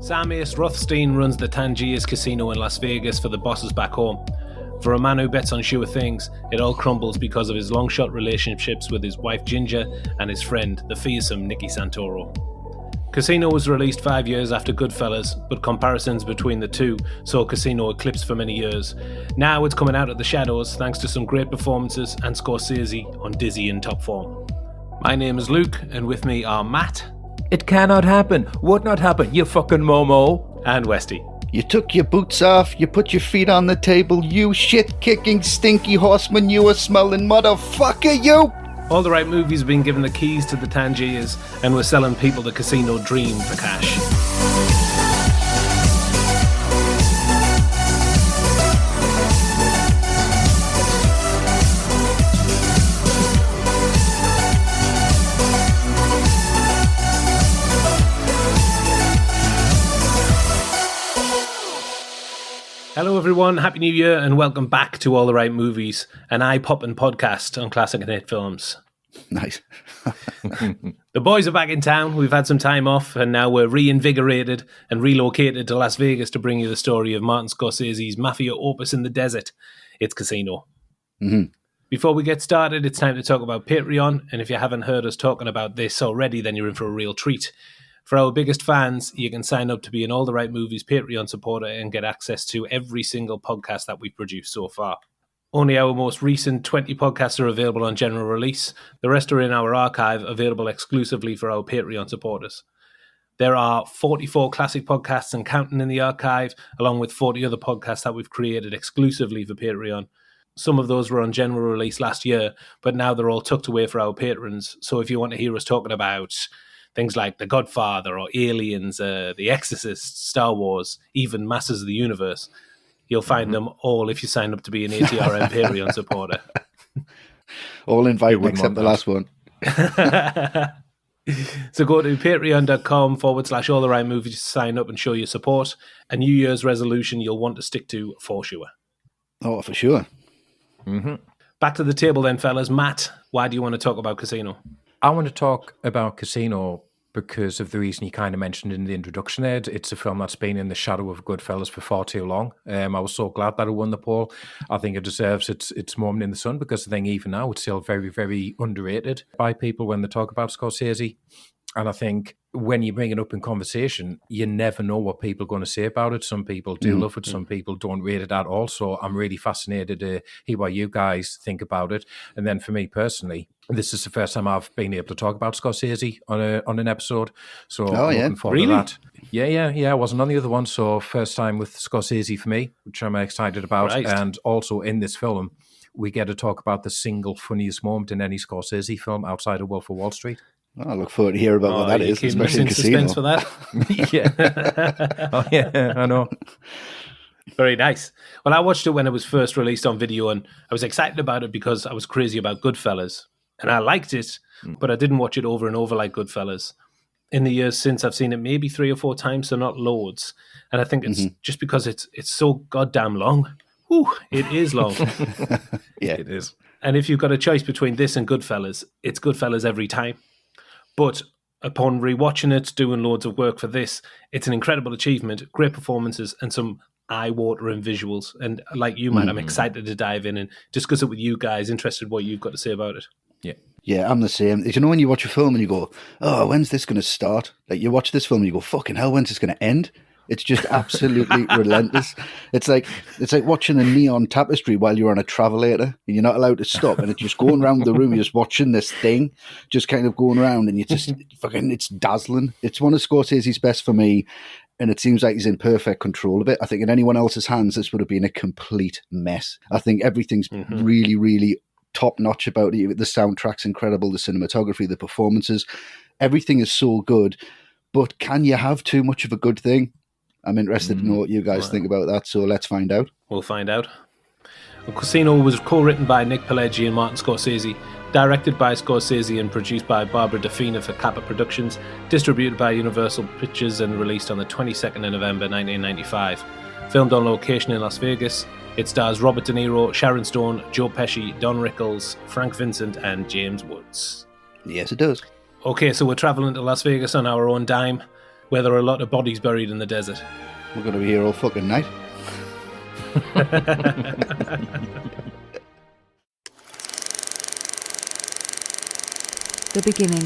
Sam Ace Rothstein runs the Tangiers Casino in Las Vegas for the bosses back home. For a man who bets on sure things, it all crumbles because of his long-shot relationships with his wife Ginger and his friend, the fearsome Nicky Santoro. Casino was released 5 years after Goodfellas, but comparisons between the two saw Casino eclipse for many years. Now it's coming out of the shadows thanks to some great performances and Scorsese on dizzy in top form. My name is Luke, and with me are Matt. It cannot happen. Would not happen, you fucking Momo. And Westy. You took your boots off, you put your feet on the table, you shit-kicking, stinky horse manure-smelling motherfucker, you! All the right movies have been given the keys to the Tangiers, and we're selling people the casino dream for cash. Hello everyone, Happy New Year and welcome back to All the Right Movies, an eye-popping podcast on classic and hit films. Nice. The boys are back in town, we've had some time off and now we're reinvigorated and relocated to Las Vegas to bring you the story of Martin Scorsese's mafia opus in the desert. It's Casino. Mm-hmm. Before we get started, it's time to talk about Patreon, and if you haven't heard us talking about this already, then you're in for a real treat. For our biggest fans, you can sign up to be an All the Right Movies Patreon supporter and get access to every single podcast that we've produced so far. Only our most recent 20 podcasts are available on general release. The rest are in our archive, available exclusively for our Patreon supporters. There are 44 classic podcasts and counting in the archive, along with 40 other podcasts that we've created exclusively for Patreon. Some of those were on general release last year, but now they're all tucked away for our patrons. So if you want to hear us talking about things like The Godfather or Aliens, The Exorcist, Star Wars, even Masters of the Universe, you'll find them all if you sign up to be an ATRM Patreon supporter. All invited except the last one. So go to patreon.com/all the right movies to sign up and show your support. A New Year's resolution you'll want to stick to for sure. Oh, for sure. Mm-hmm. Back to the table then, fellas. Matt, why do you want to talk about Casino? I want to talk about Casino because of the reason you kind of mentioned in the introduction, Ed. It's a film that's been in the shadow of Goodfellas for far too long. I was so glad that it won the poll. I think it deserves its moment in the sun because I think even now it's still very, very underrated by people when they talk about Scorsese. And I think when you bring it up in conversation, you never know what people are going to say about it. Some people do love it, some people don't rate it at all. So I'm really fascinated to hear what you guys think about it. And then for me personally, this is the first time I've been able to talk about Scorsese on an episode. So I'm looking forward to that. Yeah. I wasn't on the other one. So first time with Scorsese for me, which I'm excited about. Right. And also in this film, we get to talk about the single funniest moment in any Scorsese film outside of Wolf of Wall Street. I look forward to hear about what that is, especially in Casino. Suspense for that. Yeah. Oh, yeah, I know. Very nice. Well, I watched it when it was first released on video, and I was excited about it because I was crazy about Goodfellas. And I liked it, but I didn't watch it over and over like Goodfellas. In the years since, I've seen it maybe 3 or 4 times, so not loads. And I think it's just because it's so goddamn long. Whew, it is long. Yeah, it is. And if you've got a choice between this and Goodfellas, it's Goodfellas every time. But upon rewatching it, doing loads of work for this, it's an incredible achievement, great performances, and some eye-watering visuals. And like you, Matt, I'm excited to dive in and discuss it with you guys, interested in what you've got to say about it. Yeah, I'm the same. You know when you watch a film and you go, oh, when's this going to start? Like you watch this film and you go, fucking hell, when's this going to end? It's just absolutely relentless. It's like watching a neon tapestry while you're on a travelator and you're not allowed to stop, and it's just going around the room. You're just watching this thing, just kind of going around, and you just fucking, it's dazzling. It's one of Scorsese's best for me, and it seems like he's in perfect control of it. I think in anyone else's hands, this would have been a complete mess. I think everything's really, really top notch about it. The soundtrack's incredible, the cinematography, the performances, everything is so good. But can you have too much of a good thing? I'm interested to know what you guys think about that, so let's find out. We'll find out. Casino was co-written by Nick Pileggi and Martin Scorsese, directed by Scorsese and produced by Barbara DeFina for Kappa Productions, distributed by Universal Pictures and released on the 22nd of November 1995. Filmed on location in Las Vegas, it stars Robert De Niro, Sharon Stone, Joe Pesci, Don Rickles, Frank Vincent and James Woods. Yes, it does. Okay, so we're traveling to Las Vegas on our own dime. where there are a lot of bodies buried in the desert. We're going to be here all fucking night. The beginning.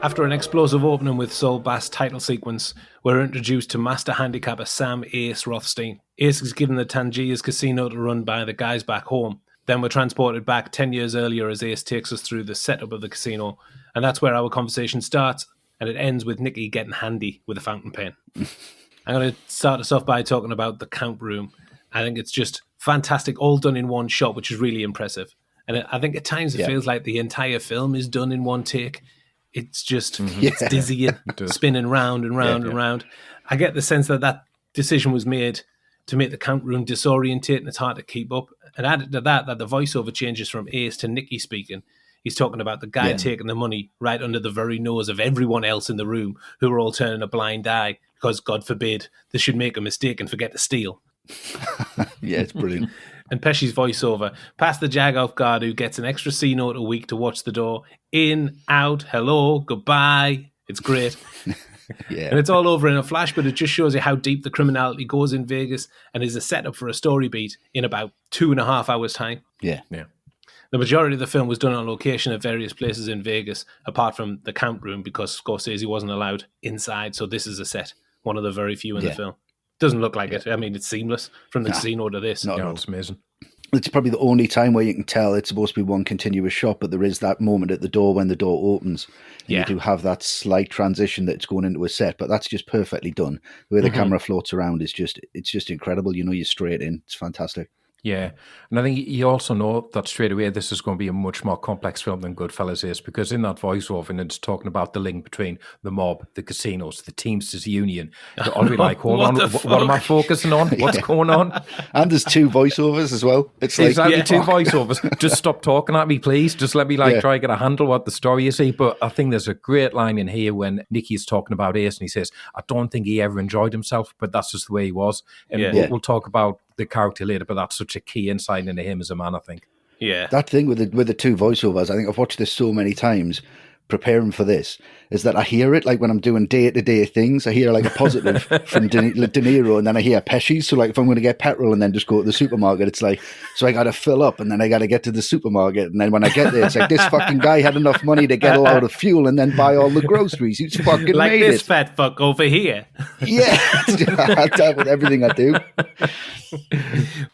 After an explosive opening with Saul Bass' title sequence, we're introduced to master handicapper Sam Ace Rothstein. Ace is given the Tangiers casino to run by the guys back home. Then we're transported back 10 years earlier as Ace takes us through the setup of the casino, and that's where our conversation starts, and it ends with Nicky getting handy with a fountain pen. I'm going to start us off by talking about the count room. I think it's just fantastic, all done in one shot, which is really impressive. And I think at times it feels like the entire film is done in one take. It's just it's dizzying, spinning round and round and round. I get the sense that that decision was made to make the count room disorientating. It's hard to keep up. And added to that the voiceover changes from Ace to Nicky speaking. He's talking about the guy taking the money right under the very nose of everyone else in the room who are all turning a blind eye because, God forbid, they should make a mistake and forget to steal. Yeah, it's brilliant. And Pesci's voiceover, past the jag off guard who gets an extra C note a week to watch the door. In, out, hello, goodbye. It's great. And it's all over in a flash, but it just shows you how deep the criminality goes in Vegas and is a setup for a story beat in about 2.5 hours' time. Yeah. The majority of the film was done on location at various places in Vegas, apart from the count room, because Scorsese wasn't allowed inside, so this is a set, one of the very few in the film. Doesn't look like it. I mean, it's seamless from the casino to this. It's amazing. It's probably the only time where you can tell it's supposed to be one continuous shot, but there is that moment at the door when the door opens. And you do have that slight transition that it's going into a set, but that's just perfectly done. The way the camera floats around is it's just incredible. You know, you're straight in. It's fantastic. Yeah, and I think you also know that straight away this is going to be a much more complex film than Goodfellas is, because in that voiceover, and it's talking about the link between the mob, the casinos, the Teamsters Union. I'll be like, hold on, what am I focusing on? What's going on? And there's 2 voiceovers as well. It's exactly 2 voiceovers. Just stop talking at me, please. Just let me try and get a handle what the story is. But I think there's a great line in here when Nicky's talking about Ace, and he says, I don't think he ever enjoyed himself, but that's just the way he was. And we'll talk about the character later, but that's such a key insight into him as a man, I think. Yeah. That thing with the 2 voiceovers, I think I've watched this so many times preparing for this, is that I hear it like when I'm doing day-to-day things. I hear like a positive from De Niro, and then I hear Pesci. So like if I'm going to get petrol and then just go to the supermarket, it's like, so I got to fill up and then I got to get to the supermarket. And then when I get there, it's like, this fucking guy had enough money to get a load of fuel and then buy all the groceries. He's fucking like made this it. fat fuck over here. Yeah. I tell with everything I do.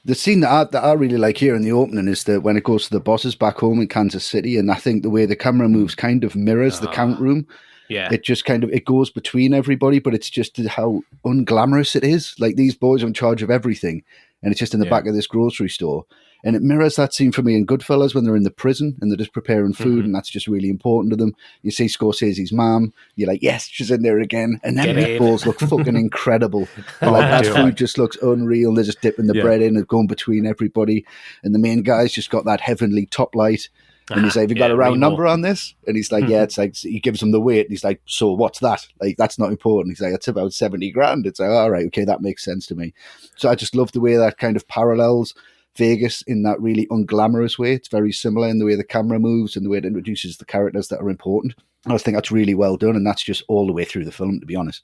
The scene that I really like here in the opening is that when it goes to the bosses back home in Kansas City, and I think the way the camera moves kind of mirrors the count room. Yeah. It just kind of, it goes between everybody, but it's just how unglamorous it is. Like these boys are in charge of everything, and it's just in the back of this grocery store. And it mirrors that scene for me in Goodfellas when they're in the prison and they're just preparing food, and that's just really important to them. You see Scorsese's mom, you're like, yes, she's in there again. And then meatballs look fucking incredible. Like that food just looks unreal. They're just dipping the bread in and going between everybody. And the main guy's just got that heavenly top light. And he's like, have you got a round number on this? And he's like, yeah, it's like, he gives him the weight. And he's like, so what's that? Like, that's not important. He's like, it's about 70 grand. It's like, all right, okay, that makes sense to me. So I just love the way that kind of parallels Vegas in that really unglamorous way. It's very similar in the way the camera moves and the way it introduces the characters that are important. I just think that's really well done. And that's just all the way through the film, to be honest.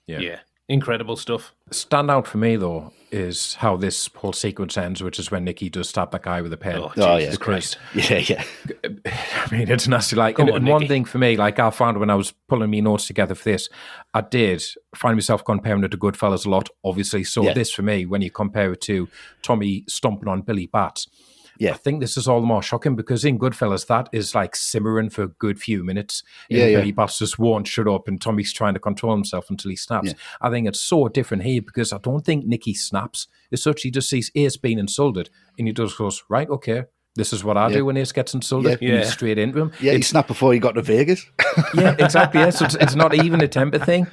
Yeah. Incredible stuff. Standout for me, though, is how this whole sequence ends, which is when Nicky does stab that guy with a pen. Oh, Jesus Christ. Yeah. I mean, it's nasty. Like, and one thing for me, like I found when I was pulling me notes together for this, I did find myself comparing it to Goodfellas a lot, obviously. So this, for me, when you compare it to Tommy stomping on Billy Bats, I think this is all the more shocking because in Goodfellas, that is like simmering for a good few minutes. Billy Bats just won't shut up and Tommy's trying to control himself until he snaps. I think it's so different here because I don't think Nicky snaps. As such, he just sees Ace being insulted and he just goes, right, okay, this is what I do when Ace gets insulted. And he's straight into him. Yeah, he snapped before he got to Vegas. Exactly. So it's not even a temper thing.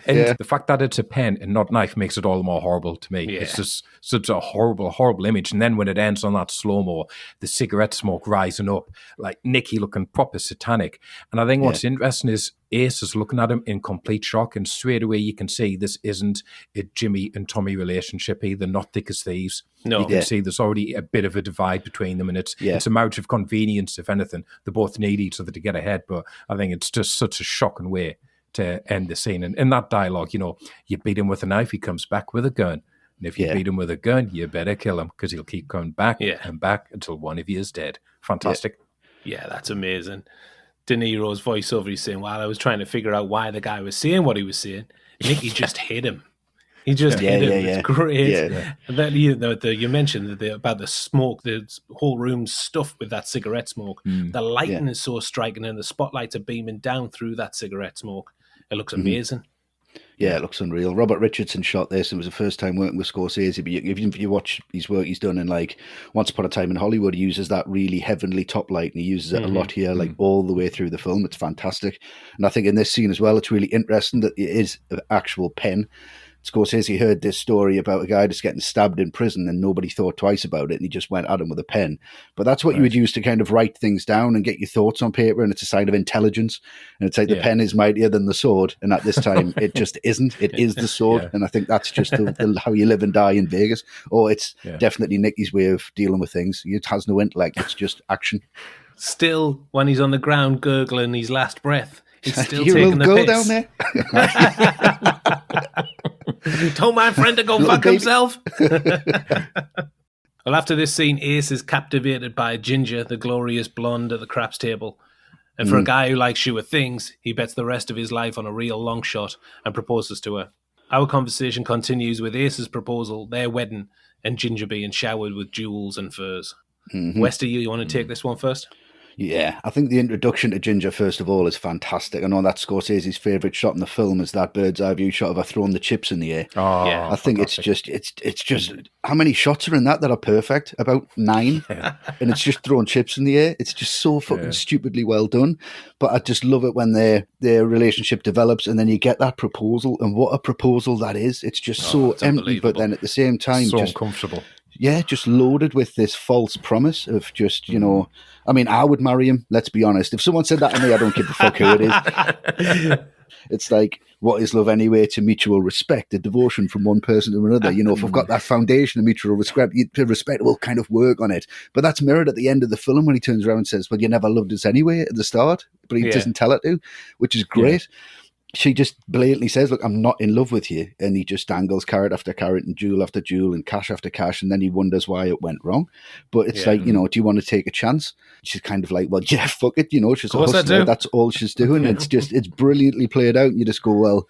And the fact that it's a pen and not knife makes it all the more horrible to me. It's just such a horrible, horrible image. And then when it ends on that slow-mo, the cigarette smoke rising up, like Nicky looking proper satanic. And I think what's interesting is Ace is looking at him in complete shock, and straight away you can see this isn't a Jimmy and Tommy relationship either, not thick as thieves. No. You can see there's already a bit of a divide between them, and it's a marriage of convenience, if anything. They both need each other to get ahead, but I think it's just such a shocking way to end the scene. And in that dialogue, you know, you beat him with a knife, he comes back with a gun. And if you beat him with a gun, you better kill him, because he'll keep coming back and back until one of you is dead. Fantastic. Yeah, that's amazing. De Niro's voiceover, he's saying, while I was trying to figure out why the guy was saying what he was saying, Nicky just hit him. He just hit him. It's great. Yeah. And then you mentioned about the smoke, the whole room's stuffed with that cigarette smoke. The lighting is so striking, and the spotlights are beaming down through that cigarette smoke. It looks amazing. Yeah, it looks unreal. Robert Richardson shot this. It was the first time working with Scorsese. But if you watch his work he's done in like Once Upon a Time in Hollywood, he uses that really heavenly top light, and he uses it a lot here, like all the way through the film. It's fantastic. And I think in this scene as well, it's really interesting that it is an actual pen. Scorsese heard this story about a guy just getting stabbed in prison, and nobody thought twice about it, and he just went at him with a pen. But that's what you would use to kind of write things down and get your thoughts on paper, and it's a sign of intelligence. And it's like the pen is mightier than the sword, and at this time it just isn't. It is the sword, and I think that's just how you live and die in Vegas. Or it's definitely Nicky's way of dealing with things. It has no intellect; it's just action. Still, when he's on the ground gurgling his last breath, he's still you taking the go piss. Down there. Told my friend to go fuck himself. Well, after this scene, Ace is captivated by Ginger, the glorious blonde at the craps table. And for a guy who likes sure things, he bets the rest of his life on a real long shot and proposes to her. Our conversation continues with Ace's proposal, their wedding, and Ginger being showered with jewels and furs. Westy, you want to take this one first? Yeah, I think the introduction to Ginger, first of all, is fantastic. I know that's Scorsese's favourite shot in the film is that bird's eye view shot of her throwing the chips in the air. Oh, yeah, I think fantastic. it's just how many shots are in that are perfect? About 9, and it's just throwing chips in the air. It's just so fucking stupidly well done. But I just love it when their relationship develops, and then you get that proposal, and what a proposal that is! It's just so empty, but then at the same time, so just uncomfortable. Yeah, just loaded with this false promise of just, you know, I mean, I would marry him, let's be honest. If someone said that to me, I don't give a fuck who it is. It's like, what is love anyway? To mutual respect, a devotion from one person to another. You know, if we've got that foundation of mutual respect, we'll kind of work on it. But that's mirrored at the end of the film when he turns around and says, well, you never loved us anyway at the start, but he doesn't tell it to, which is great. Yeah. She just blatantly says, look, I'm not in love with you. And he just dangles carrot after carrot and jewel after jewel and cash after cash. And then he wonders why it went wrong. But it's like, you know, do you want to take a chance? She's kind of like, well, yeah, fuck it. You know, she's a hustler. That's all she's doing. It's brilliantly played out. And you just go, well,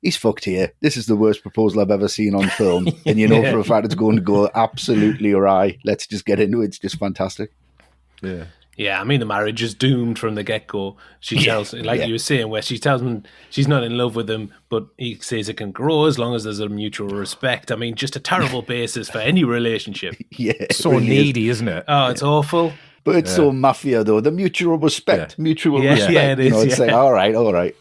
he's fucked here. This is the worst proposal I've ever seen on film. And you know for a fact it's going to go absolutely awry. Let's just get into it. It's just fantastic. Yeah. Yeah, I mean, the marriage is doomed from the get-go. She tells, like you were saying, Wes, she tells him she's not in love with him, but he says it can grow as long as there's a mutual respect. I mean, just a terrible basis for any relationship. So really needy, isn't it? Oh, it's awful. But it's so mafia, though. The mutual respect. Mutual respect. Yeah, it is. You know, it's like, all right.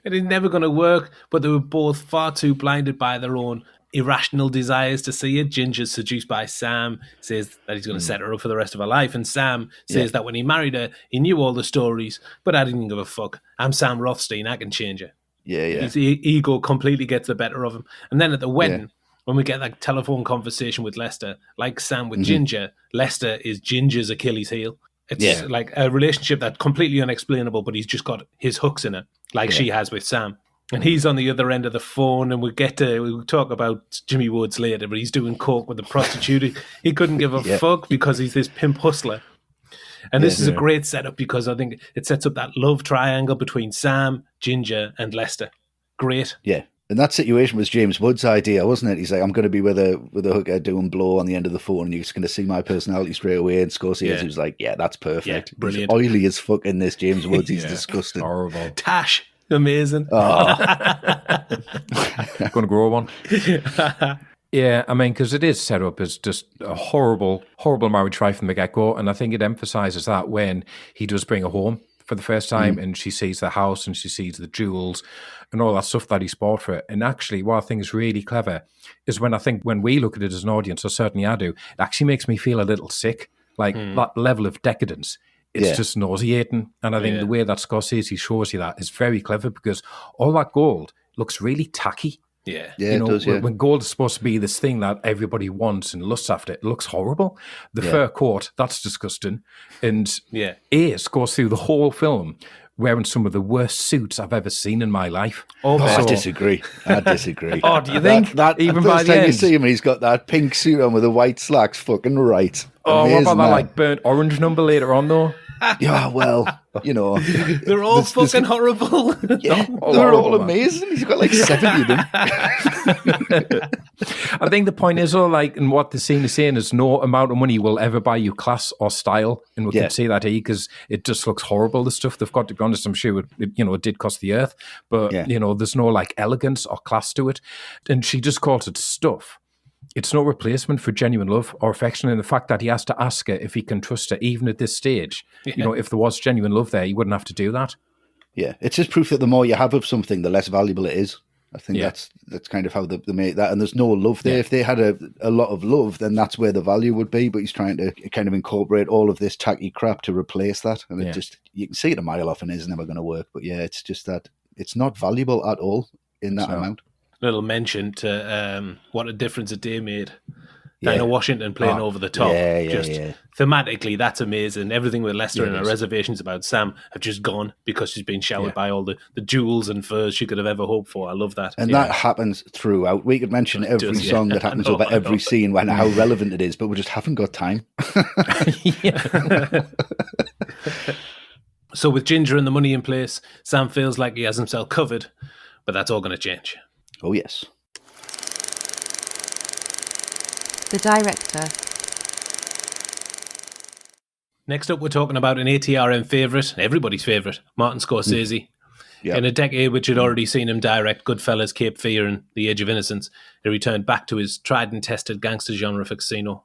It is never going to work, but they were both far too blinded by their own irrational desires to see it. Ginger's seduced by Sam, says that he's going to set her up for the rest of her life, and Sam says that when he married her, he knew all the stories, but I didn't give a fuck. I'm Sam Rothstein, I can change her. His ego completely gets the better of him. And then at the wedding, when we get that telephone conversation with Lester, like Sam with Ginger, Lester is Ginger's Achilles heel. It's like a relationship that's completely unexplainable, but he's just got his hooks in it, like she has with Sam. And he's on the other end of the phone, and we'll talk about Jimmy Woods later, but he's doing coke with the prostitute. He couldn't give a fuck because he's this pimp hustler. And this is a great setup because I think it sets up that love triangle between Sam, Ginger, and Lester. Great. Yeah. And that situation was James Woods' idea, wasn't it? He's like, I'm going to be with a hooker doing blow on the end of the phone, and you're just going to see my personality straight away. And Scorsese was like, yeah, that's perfect. Yeah, brilliant. He's oily as fuck in this James Woods. He's disgusting. Horrible. Tash. Amazing. Going to grow one. Yeah, I mean, because it is set up as just a horrible marriage right from the get-go, and I think it emphasises that when he does bring her home for the first time and she sees the house and she sees the jewels and all that stuff that he's bought for it. And actually, what I think is really clever is when we look at it as an audience, or certainly I do, it actually makes me feel a little sick. Like that level of decadence it's just nauseating. And I think the way that Scorsese shows you that is very clever, because all that gold looks really tacky. Yeah. Yeah, it does, yeah. When gold is supposed to be this thing that everybody wants and lusts after, it looks horrible. The fur coat, that's disgusting. And Ace goes through the whole film wearing some of the worst suits I've ever seen in my life. I disagree. I disagree. Oh, do you think? That Even the by first the time you end? see him, he's got that pink suit on with the white slacks. Fucking right. Oh, what about Amazing, that like burnt orange number later on, though? Yeah, well, They're all fucking horrible. Yeah, Oh, they're all horrible, man. amazing. He's got like 70 of them. I think the point is, though, like, and what the scene is saying is no amount of money will ever buy you class or style. And we can see that here, because it just looks horrible, the stuff they've got. To be honest, I'm sure it did cost the earth. But, there's no like elegance or class to it. And she just calls it stuff. It's no replacement for genuine love or affection, and the fact that he has to ask her if he can trust her, even at this stage. If there was genuine love there, he wouldn't have to do that. Yeah, it's just proof that the more you have of something, the less valuable it is. I think that's kind of how they make that. And there's no love there. If they had a lot of love, then that's where the value would be. But he's trying to kind of incorporate all of this tacky crap to replace that. And it just, you can see it a mile off and it's never going to work. But yeah, it's just that it's not valuable at all in that amount. Little mention to what a difference a day made. Dinah Washington playing over the top. Thematically, that's amazing. Everything with Lester and her reservations about Sam have just gone because she's been showered by all the jewels and furs she could have ever hoped for. I love that. And that happens throughout. We could mention every song that happens over every scene and how relevant it is, but we just haven't got time. So with Ginger and the money in place, Sam feels like he has himself covered, but that's all going to change. Oh, yes. The director. Next up, we're talking about an ATRM favourite, everybody's favourite, Martin Scorsese. Yeah. In a decade which had already seen him direct Goodfellas, Cape Fear and The Age of Innocence, he returned back to his tried and tested gangster genre for Casino.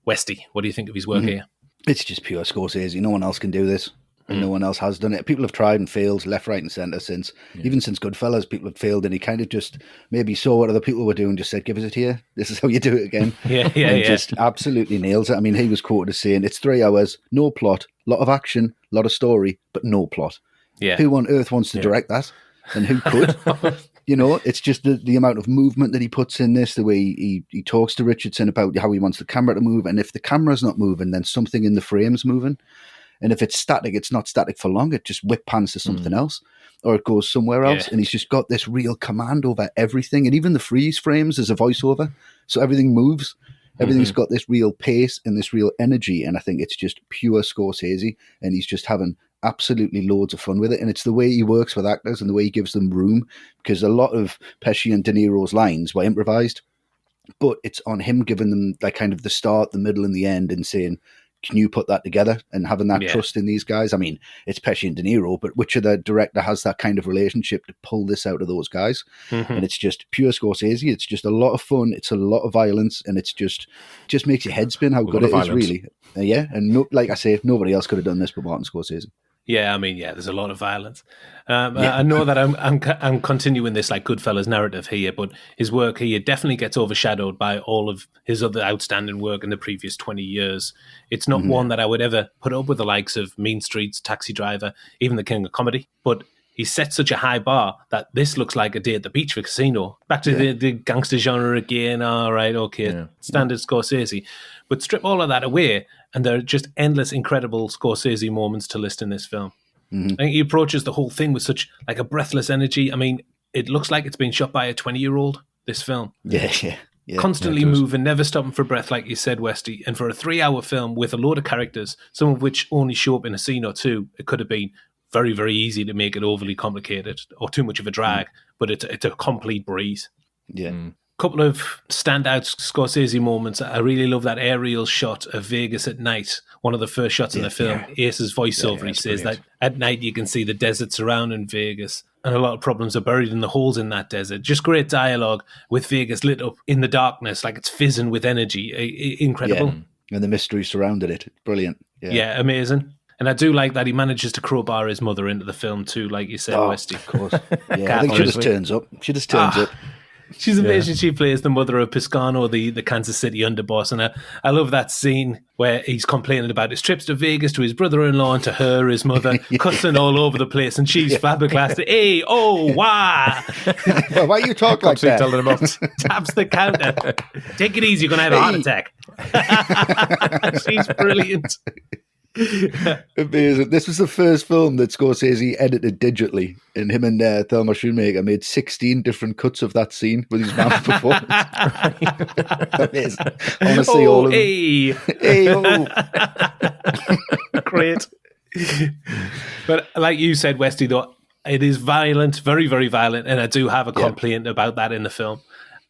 Westy, what do you think of his work here? It's just pure Scorsese. No one else can do this. And no one else has done it. People have tried and failed left, right and centre since. Even since Goodfellas, people have failed, and he kind of just maybe saw what other people were doing, just said, give us it here. This is how you do it again. Just absolutely nails it. I mean, he was quoted as saying, it's 3 hours, no plot, lot of action, lot of story, but no plot. Yeah. Who on earth wants to direct that? And who could? It's just the amount of movement that he puts in this, the way he talks to Richardson about how he wants the camera to move. And if the camera's not moving, then something in the frame's moving. And if it's static, it's not static for long. It just whip pans to something else, or it goes somewhere else. And he's just got this real command over everything. And even the freeze frames is a voiceover. So everything moves. Everything's got this real pace and this real energy. And I think it's just pure Scorsese. And he's just having absolutely loads of fun with it. And it's the way he works with actors and the way he gives them room. Because a lot of Pesci and De Niro's lines were improvised. But it's on him giving them like kind of the start, the middle and the end and saying, can you put that together, and having that trust in these guys? I mean, it's Pesci and De Niro, but which other director has that kind of relationship to pull this out of those guys? And it's just pure Scorsese. It's just a lot of fun. It's a lot of violence, and it's just makes your head spin how good it is, really. And like I say, nobody else could have done this but Martin Scorsese. Yeah, I mean, there's a lot of violence. I know that I'm continuing this like Goodfellas narrative here, but his work here definitely gets overshadowed by all of his other outstanding work in the previous 20 years. It's not one that I would ever put up with the likes of Mean Streets, Taxi Driver, even The King of Comedy, but he set such a high bar that this looks like a day at the beach for Casino. Back to the gangster genre again. All right, okay, standard Scorsese. But strip all of that away, and there are just endless, incredible Scorsese moments to list in this film. I think he approaches the whole thing with such like a breathless energy. I mean, it looks like it's been shot by a 20-year-old, this film. Yeah. Constantly moving, never stopping for breath, like you said, Westy. And for a 3-hour film with a load of characters, some of which only show up in a scene or two, it could have been very, very easy to make it overly complicated or too much of a drag, but it's a complete breeze. Couple of standout Scorsese moments. I really love that aerial shot of Vegas at night. One of the first shots in the film. Ace's voiceover. He says that at night you can see the desert surrounding Vegas, and a lot of problems are buried in the holes in that desert. Just great dialogue with Vegas lit up in the darkness, like it's fizzing with energy. Incredible. And the mystery surrounded it. Brilliant. Yeah, amazing. And I do like that he manages to crowbar his mother into the film too, like you said, Westy. Of course. I think she just turns up. Up. She's amazing. She plays the mother of Piscano, the Kansas City underboss. And I love that scene where he's complaining about his trips to Vegas to his brother-in-law and to her, his mother, cussing all over the place. And she's flabbergasted. Hey, oh, why? Well, why you talk like that? Telling him off. Taps the counter. Take it easy. You're going to have a heart attack. She's brilliant. Amazing. This was the first film that Scorsese edited digitally, and him and Thelma Schoonmaker made 16 different cuts of that scene with his mouth performance. Amazing. I want to see all of them. Hey, oh. Great. But like you said, Westy, though, it is violent, very, very violent, and I do have a complaint about that in the film.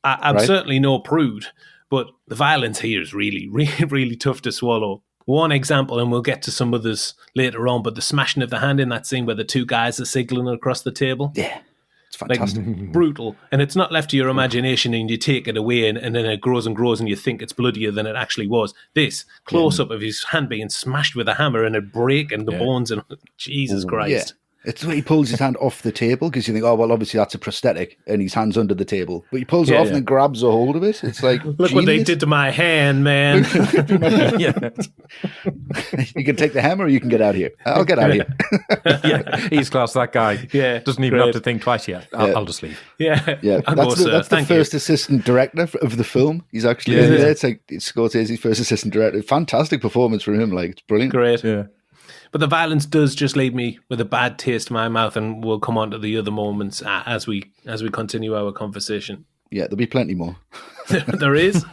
I'm certainly no prude, but the violence here is really, really, really tough to swallow. One example, and we'll get to some others later on, but the smashing of the hand in that scene where the two guys are signaling across the table. Yeah, it's fantastic. Like, brutal. And it's not left to your imagination and you take it away and then it grows and grows and you think it's bloodier than it actually was. This close-up of his hand being smashed with a hammer and it breaking the bones and Jesus Christ. Yeah. It's where he pulls his hand off the table because you think, oh, well, obviously that's a prosthetic and his hand's under the table. But he pulls it off and then grabs a hold of it. It's like, look what they did to my hand, man. You can take the hammer or you can get out of here. I'll get out of here. He's class, that guy. Yeah. Doesn't even have to think twice yet. I'll just leave. Yeah. That's the first assistant director of the film. He's actually in there. It's like Scorsese's first assistant director. Fantastic performance from him. Like, it's brilliant. Great. Yeah. But the violence does just leave me with a bad taste in my mouth, and we'll come on to the other moments as we continue our conversation. Yeah, there'll be plenty more. There is.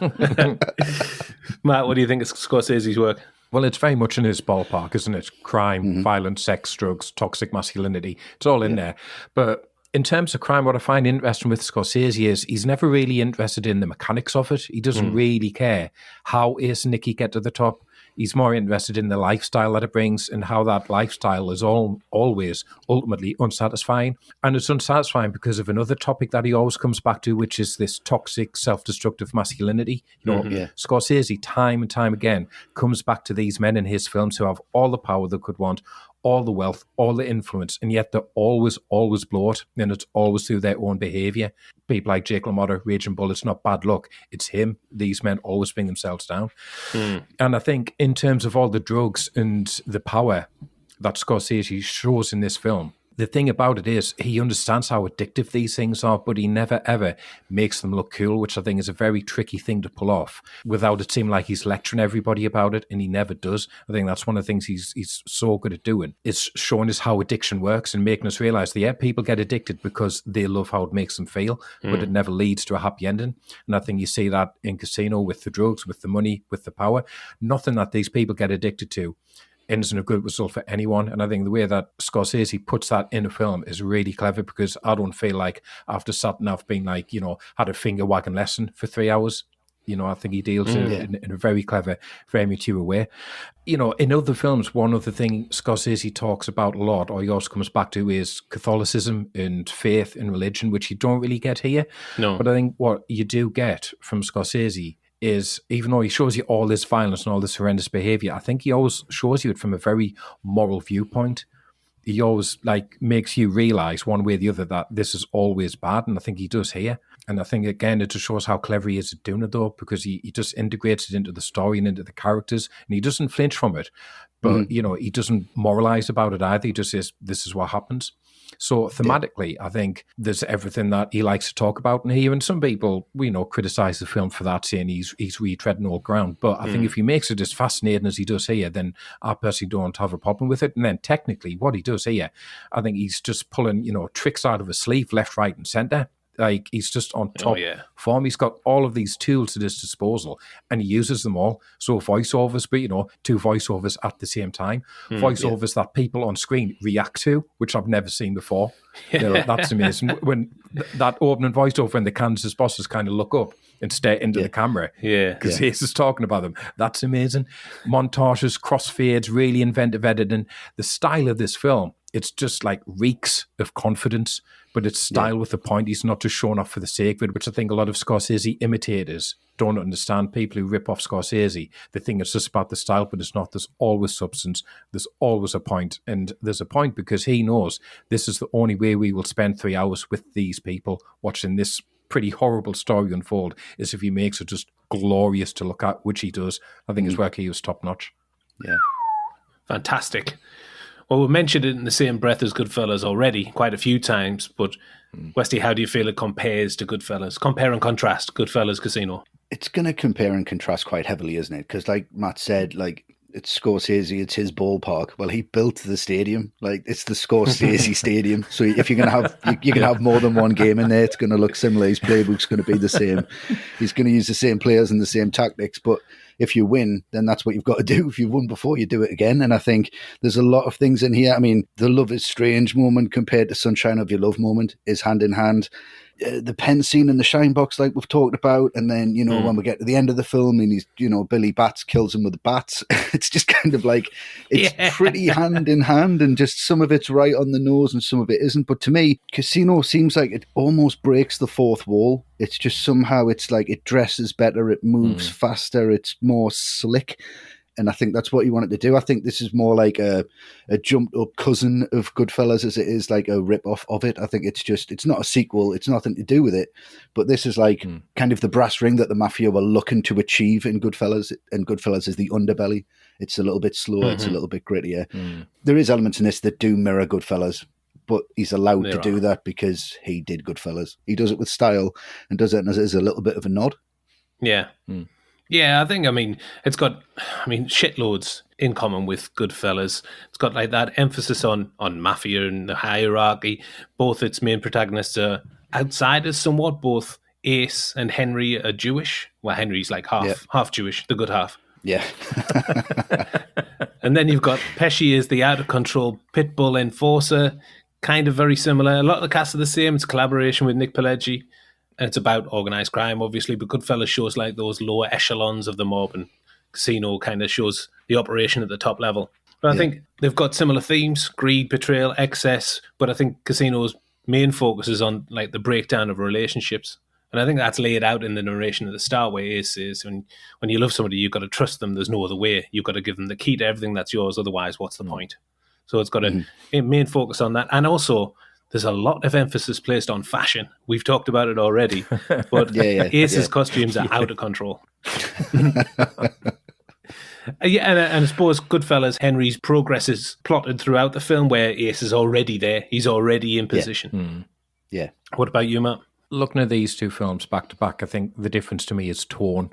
Matt, what do you think of Scorsese's work? Well, it's very much in his ballpark, isn't it? Crime, violence, sex, drugs, toxic masculinity. It's all in there. But in terms of crime, what I find interesting with Scorsese is he's never really interested in the mechanics of it. He doesn't really care how Ace and Nicky get to the top. He's more interested in the lifestyle that it brings and how that lifestyle is always ultimately unsatisfying. And it's unsatisfying because of another topic that he always comes back to, which is this toxic, self-destructive masculinity. Scorsese, time and time again, comes back to these men in his films who have all the power they could want, all the wealth, all the influence, and yet they're always blow it, and it's always through their own behaviour. People like Jake LaMotta, Raging Bull, it's not bad luck. It's him. These men always bring themselves down. And I think in terms of all the drugs and the power that Scorsese shows in this film, the thing about it is he understands how addictive these things are, but he never, ever makes them look cool, which I think is a very tricky thing to pull off without it seeming like he's lecturing everybody about it, and he never does. I think that's one of the things he's so good at doing, is showing us how addiction works and making us realise that, people get addicted because they love how it makes them feel, but it never leads to a happy ending. And I think you see that in Casino with the drugs, with the money, with the power. Nothing that these people get addicted to ends in a good result for anyone. And I think the way that Scorsese puts that in a film is really clever, because I don't feel like after sat and I've been like, had a finger wagging lesson for 3 hours. I think he deals in a very clever, very mature way. In other films, one other thing Scorsese talks about a lot, or he always comes back to, is Catholicism and faith and religion, which you don't really get here. No. But I think what you do get from Scorsese is, even though he shows you all this violence and all this horrendous behavior, I think he always shows you it from a very moral viewpoint. He always makes you realize one way or the other that this is always bad, and I think he does here. And I think, again, it just shows how clever he is at doing it, though, because he just integrates it into the story and into the characters, and he doesn't flinch from it. But, he doesn't moralize about it either. He just says, this is what happens. So thematically, I think there's everything that he likes to talk about in here. And some people, criticize the film for that, saying he's retreading old ground. But I think if he makes it as fascinating as he does here, then I personally don't have a problem with it. And then technically, what he does here, I think he's just pulling, tricks out of his sleeve, left, right, and centre. Like, he's just on top form. He's got all of these tools at his disposal, and he uses them all. So voiceovers, but, two voiceovers at the same time. Voiceovers that people on screen react to, which I've never seen before. That's amazing. When that opening voiceover, when the Kansas bosses kind of look up and stare into the camera, because he's just talking about them. That's amazing. Montages, crossfades, really inventive editing. The style of this film, it's just reeks of confidence, but it's style with a point. He's not just showing off for the sake of it, which I think a lot of Scorsese imitators don't understand. People who rip off Scorsese, they think it's just about the style, but it's not. There's always substance. There's always a point. And there's a point because he knows this is the only way we will spend 3 hours with these people watching this pretty horrible story unfold is if he makes it just glorious to look at, which he does. I think his work here was top notch. Yeah. Fantastic. Well, we mentioned it in the same breath as Goodfellas already quite a few times, but Westy, how do you feel it compares to Goodfellas? Compare and contrast Goodfellas, Casino. It's going to compare and contrast quite heavily, isn't it? Because like Matt said, like, it's Scorsese, it's his ballpark. Well, he built the stadium. Like, it's the Scorsese stadium. So if you're going to have, you can have more than one game in there, it's going to look similar. His playbook's going to be the same. He's going to use the same players and the same tactics. But if you win, then that's what you've got to do. If you've won before, you do it again. And I think there's a lot of things in here. I mean, the love is strange moment compared to Sunshine of Your Love moment is hand in hand. The pen scene in the shine box, like we've talked about, and then, when we get to the end of the film and he's, Billy Bats kills him with the bats, it's just kind of like, it's pretty hand in hand, and just some of it's right on the nose and some of it isn't. But to me, Casino seems like it almost breaks the fourth wall. It's just somehow, it's like it dresses better, it moves faster, it's more slick. And I think that's what he wanted to do. I think this is more like a jumped up cousin of Goodfellas as it is like a rip-off of it. I think it's not a sequel. It's nothing to do with it. But this is like kind of the brass ring that the Mafia were looking to achieve in Goodfellas. And Goodfellas is the underbelly. It's a little bit slower. It's a little bit grittier. There is elements in this that do mirror Goodfellas, but he's allowed to do that because he did Goodfellas. He does it with style and does it as a little bit of a nod. Yeah. Yeah, I think, it's got, shitloads in common with Goodfellas. It's got like that emphasis on mafia and the hierarchy. Both its main protagonists are outsiders somewhat. Both Ace and Henry are Jewish. Well, Henry's like half Jewish, the good half. Yeah. And then you've got Pesci is the out-of-control pit bull enforcer, kind of very similar. A lot of the cast are the same. It's a collaboration with Nick Pileggi. And it's about organised crime, obviously, but Goodfellas shows like those lower echelons of the mob, and Casino kind of shows the operation at the top level. But I think they've got similar themes: greed, betrayal, excess. But I think Casino's main focus is on like the breakdown of relationships, and I think that's laid out in the narration at the start, where Ace is when you love somebody, you've got to trust them. There's no other way. You've got to give them the key to everything that's yours. Otherwise, what's the point? So it's got a main focus on that, and also, there's a lot of emphasis placed on fashion. We've talked about it already, but Ace's costumes are out of control. And I suppose Goodfellas, Henry's progress is plotted throughout the film, where Ace is already there. He's already in position. Yeah. What about you, Matt? Looking at these two films back to back, I think the difference to me is tone.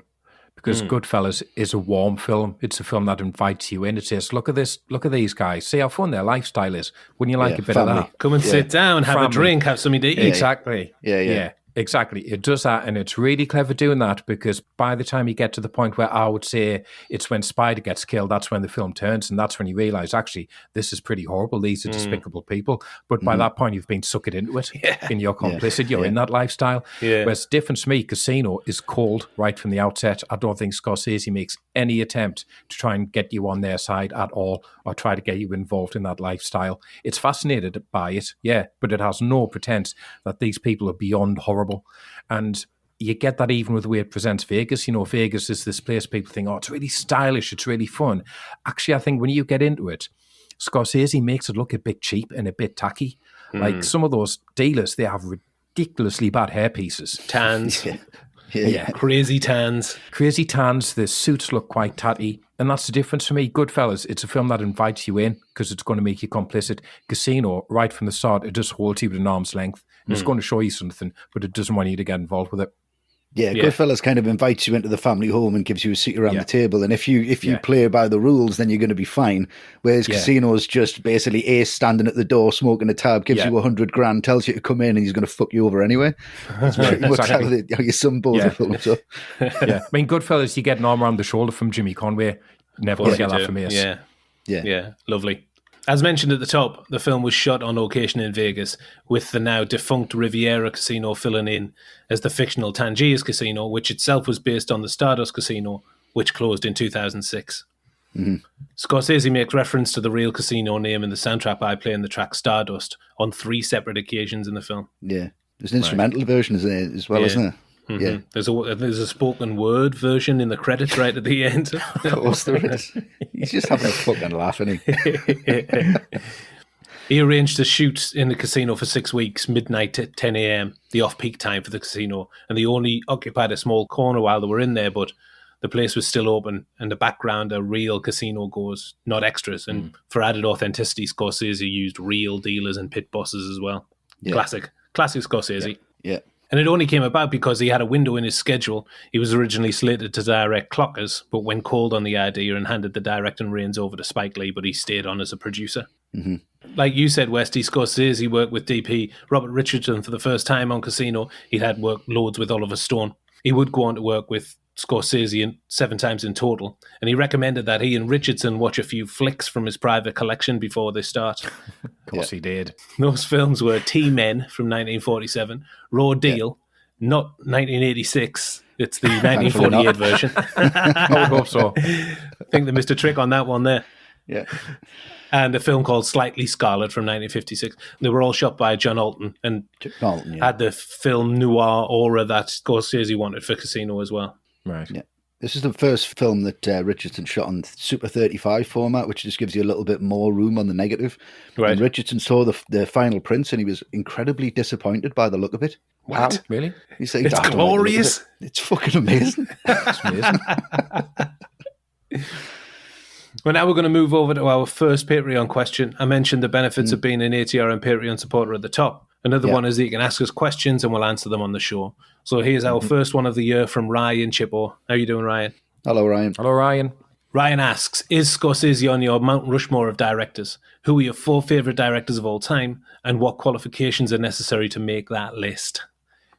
Because Goodfellas is a warm film. It's a film that invites you in. It says, look at this, look at these guys. See how fun their lifestyle is. Wouldn't you like a bit of that? Come and sit down, have a drink, have something to eat. Exactly. Yeah. Exactly. It does that, and it's really clever doing that, because by the time you get to the point where I would say it's when Spider gets killed, that's when the film turns, and that's when you realise, actually, this is pretty horrible. These are despicable people. But by that point, you've been sucked into it, and you're complicit. You're in that lifestyle. Yeah. Whereas different to me, Casino is cold right from the outset. I don't think Scorsese makes any attempt to try and get you on their side at all, or try to get you involved in that lifestyle. It's fascinated by it, but it has no pretense that these people are beyond horrible. And you get that even with the way it presents Vegas. Vegas is this place people think, it's really stylish, it's really fun. Actually, I think when you get into it, Scorsese makes it look a bit cheap and a bit tacky. Like some of those dealers, they have ridiculously bad hairpieces. Tans. Crazy tans. Crazy tans. The suits look quite tatty. And that's the difference for me. Goodfellas, it's a film that invites you in because it's going to make you complicit. Casino, right from the start, it just holds you at an arm's length. And it's going to show you something, but it doesn't want you to get involved with it. Yeah, Goodfellas kind of invites you into the family home and gives you a seat around the table. And if you play by the rules, then you're going to be fine. Whereas Casino's just basically Ace standing at the door, smoking a tab, gives you $100, tells you to come in, and he's going to fuck you over anyway. That's pretty much how you sum both the films up. Goodfellas, you get an arm around the shoulder from Jimmy Conway. Never going to get that from Ace. Yeah, lovely. As mentioned at the top, the film was shot on location in Vegas, with the now defunct Riviera Casino filling in as the fictional Tangiers Casino, which itself was based on the Stardust Casino, which closed in 2006. Scorsese makes reference to the real casino name in the soundtrack by playing the track Stardust on 3 separate occasions in the film. Yeah, there's an instrumental version as well, isn't there? Yeah, there's a spoken word version in the credits right at the end. Of course there is. He's just having a fucking laugh, isn't he? He arranged to shoot in the casino for 6 weeks, midnight at 10 a.m., the off-peak time for the casino, and they only occupied a small corner while they were in there, but the place was still open, and the background are real casino goers, not extras. And for added authenticity, Scorsese used real dealers and pit bosses as well. Yeah. Classic Scorsese. Yeah. And it only came about because he had a window in his schedule. He was originally slated to direct Clockers, but went cold on the idea and handed the directing reins over to Spike Lee, but he stayed on as a producer. Mm-hmm. Like you said, Westy, Scorsese worked with DP Robert Richardson for the first time on Casino. He'd had work loads with Oliver Stone. He would go on to work with Scorsese 7 times in total, and he recommended that he and Richardson watch a few flicks from his private collection before they start. Of course he did. Those films were T-Men from 1947, Raw Deal, not 1986. It's the 1948 version. I would hope so. I think they missed a trick on that one there. Yeah. And a film called Slightly Scarlet from 1956. They were all shot by John Alton and had the film noir aura that Scorsese wanted for Casino as well. Right. Yeah. This is the first film that Richardson shot on Super 35 format, which just gives you a little bit more room on the negative. Right. And Richardson saw the final prints and he was incredibly disappointed by the look of it. What? Really? He's like, It's "I don't like the look of glorious." it. It's fucking amazing. It's amazing. Well, now we're going to move over to our first Patreon question. I mentioned the benefits of being an ATR and Patreon supporter at the top. Another one is that you can ask us questions and we'll answer them on the show. So here's our first one of the year from Ryan Chippo. How you doing, Ryan? Hello, Ryan. Hello, Ryan. Ryan asks, is Scorsese on your Mount Rushmore of directors? Who are your 4 favourite directors of all time? And what qualifications are necessary to make that list?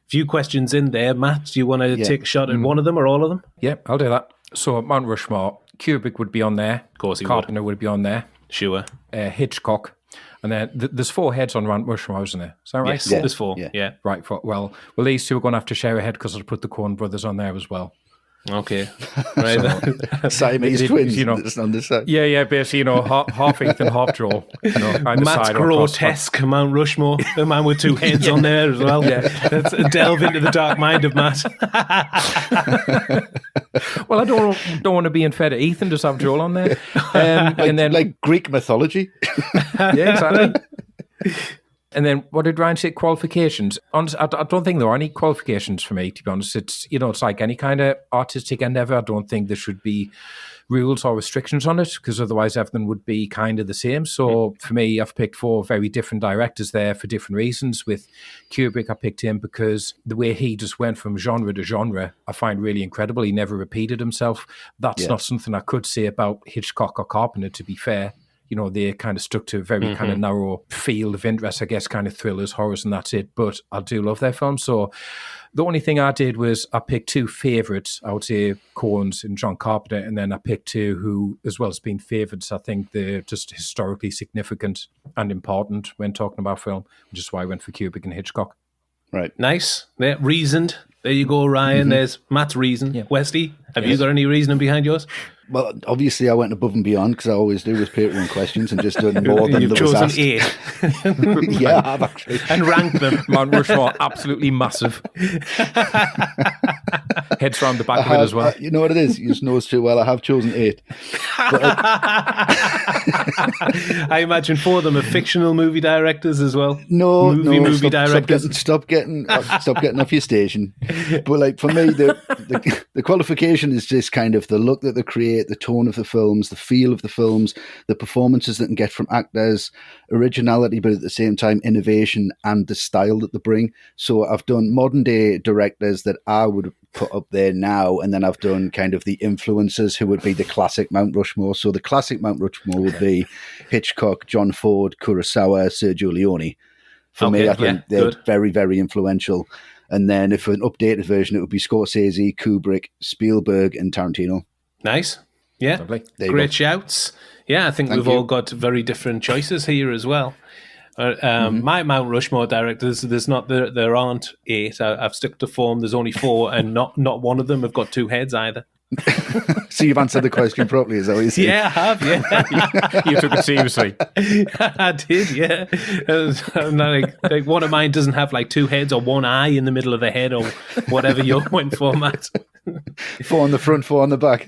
Few questions in there. Matt, do you want to take a shot at one of them or all of them? Yeah, I'll do that. So Mount Rushmore, Kubrick would be on there. Of course he Carpenter would be on there. Sure. Hitchcock. And then there's 4 heads on Mount Rushmore, isn't there? Is that right? Yes, Yeah. there's 4. Yeah. Yeah. Right. Well, these 2 are going to have to share a head because I'll put the Coen brothers on there as well. Okay. Right. Siamese twins, you know. that's on this side. Yeah, basically, half Ethan, half Joel. Either Matt's side or across. grotesque Mount Rushmore. The man with 2 heads on there as well. Yeah. Let's delve into the dark mind of Matt. Well, I don't want to be unfair to Ethan, just have Joel on there. And then, Like Greek mythology. yeah, exactly. And then what did Ryan say? Qualifications. Honestly, I don't think there are any qualifications for me, to be honest. It's like any kind of artistic endeavor. I don't think there should be rules or restrictions on it because otherwise everything would be kind of the same. So for me, I've picked 4 very different directors there for different reasons. With Kubrick, I picked him because the way he just went from genre to genre, I find really incredible. He never repeated himself. That's not something I could say about Hitchcock or Carpenter, to be fair. They kind of stuck to a very kind of narrow field of interest, I guess, kind of thrillers, horrors, and that's it. But I do love their films. So the only thing I did was I picked 2 favourites. I would say Coen's and John Carpenter. And then I picked 2 who, as well as being favourites, I think they're just historically significant and important when talking about film, which is why I went for Kubrick and Hitchcock. Right. Nice. Yeah, reasoned. There you go, Ryan. There's Matt's reason. Yeah. Westy, have you got any reasoning behind yours? Well, obviously I went above and beyond because I always do with Patreon questions and just done more than You've there was chosen asked. 8 Yeah, I have actually. and ranked them. Mount Rushmore, absolutely massive. Heads around the back of it as well. You know what it is? You just know us too well. I have chosen 8. But, I imagine 4 of them are fictional movie directors as well. movie directors. Stop getting off your station. But like for me, the qualification is just kind of the look that they create, the tone of the films, the feel of the films, the performances that can get from actors, originality, but at the same time innovation and the style that they bring. So I've done modern day directors that I would put up there now, and then I've done kind of the influencers who would be the classic Mount Rushmore. So the classic Mount Rushmore would be Hitchcock, John Ford, Kurosawa, Sergio Leone. For me, I think they're very, very influential. And then if an updated version, it would be Scorsese, Kubrick, Spielberg, and Tarantino. Nice. Yeah. Great shouts. Yeah, I think we've all got very different choices here as well. My Mount Rushmore directors, there aren't 8. I've stuck to form. There's only 4, and not one of them have got 2 heads either. So you've answered the question properly, is that what you said? Yeah, I have, yeah. You took it seriously. I did, yeah. Like one of mine doesn't have like 2 heads or 1 eye in the middle of the head or whatever you're went for, Matt. 4 on the front, 4 on the back.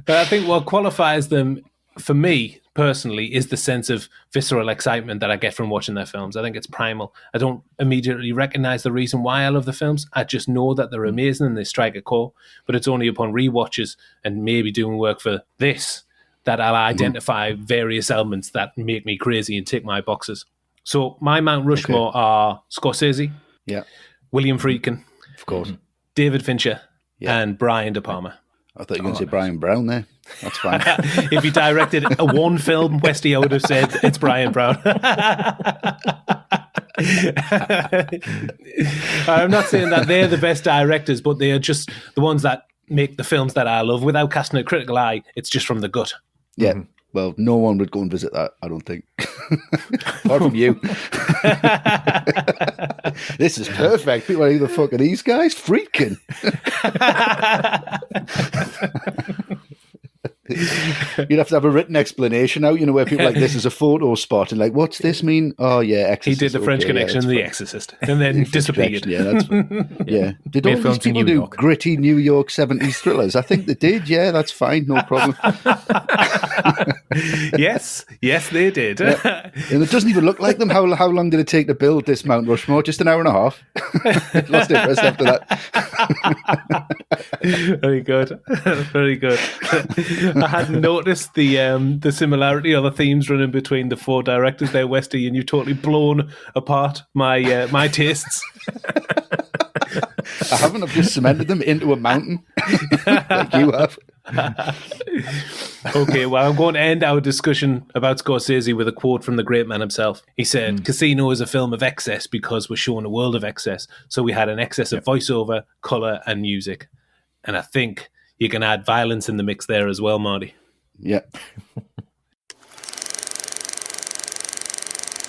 But I think what qualifies them for me personally, is the sense of visceral excitement that I get from watching their films. I think it's primal. I don't immediately recognize the reason why I love the films. I just know that they're amazing and they strike a chord, but it's only upon rewatches and maybe doing work for this that I'll identify various elements that make me crazy and tick my boxes. So my Mount Rushmore are Scorsese, Yeah, William Friedkin, of course. David Fincher, and Brian De Palma. I thought you were going to say Brian Brown there. That's fine. If you directed a one film, Westy, I would have said it's Brian Brown. I'm not saying that they're the best directors, but they are just the ones that make the films that I love without casting a critical eye. It's just from the gut. Yeah. Well, no one would go and visit that, I don't think. Apart from you. This is perfect. People are, who the fuck are these guys? Freaking. You'd have to have a written explanation out, where people like, this is a photo spot, and like, what's this mean? Oh, yeah, Exorcist. He did the French Connection and The Exorcist, and then disappeared. Yeah, that's yeah. Did all these people do gritty New York 70s thrillers? I think they did. Yeah, that's fine. No problem. Yes, they did. Yeah. And it doesn't even look like them. How long did it take to build this Mount Rushmore? Just an hour and a half. Lost interest after that. Very good. Very good. I hadn't noticed the similarity or the themes running between the four directors there, Westy, and you've totally blown apart my tastes. I haven't. I've just cemented them into a mountain like you have. Okay, well, I'm going to end our discussion about Scorsese with a quote from the great man himself. He said, Casino is a film of excess because we're showing a world of excess. So we had an excess of voiceover, colour and music. And I think you can add violence in the mix there as well, Marty. Yeah.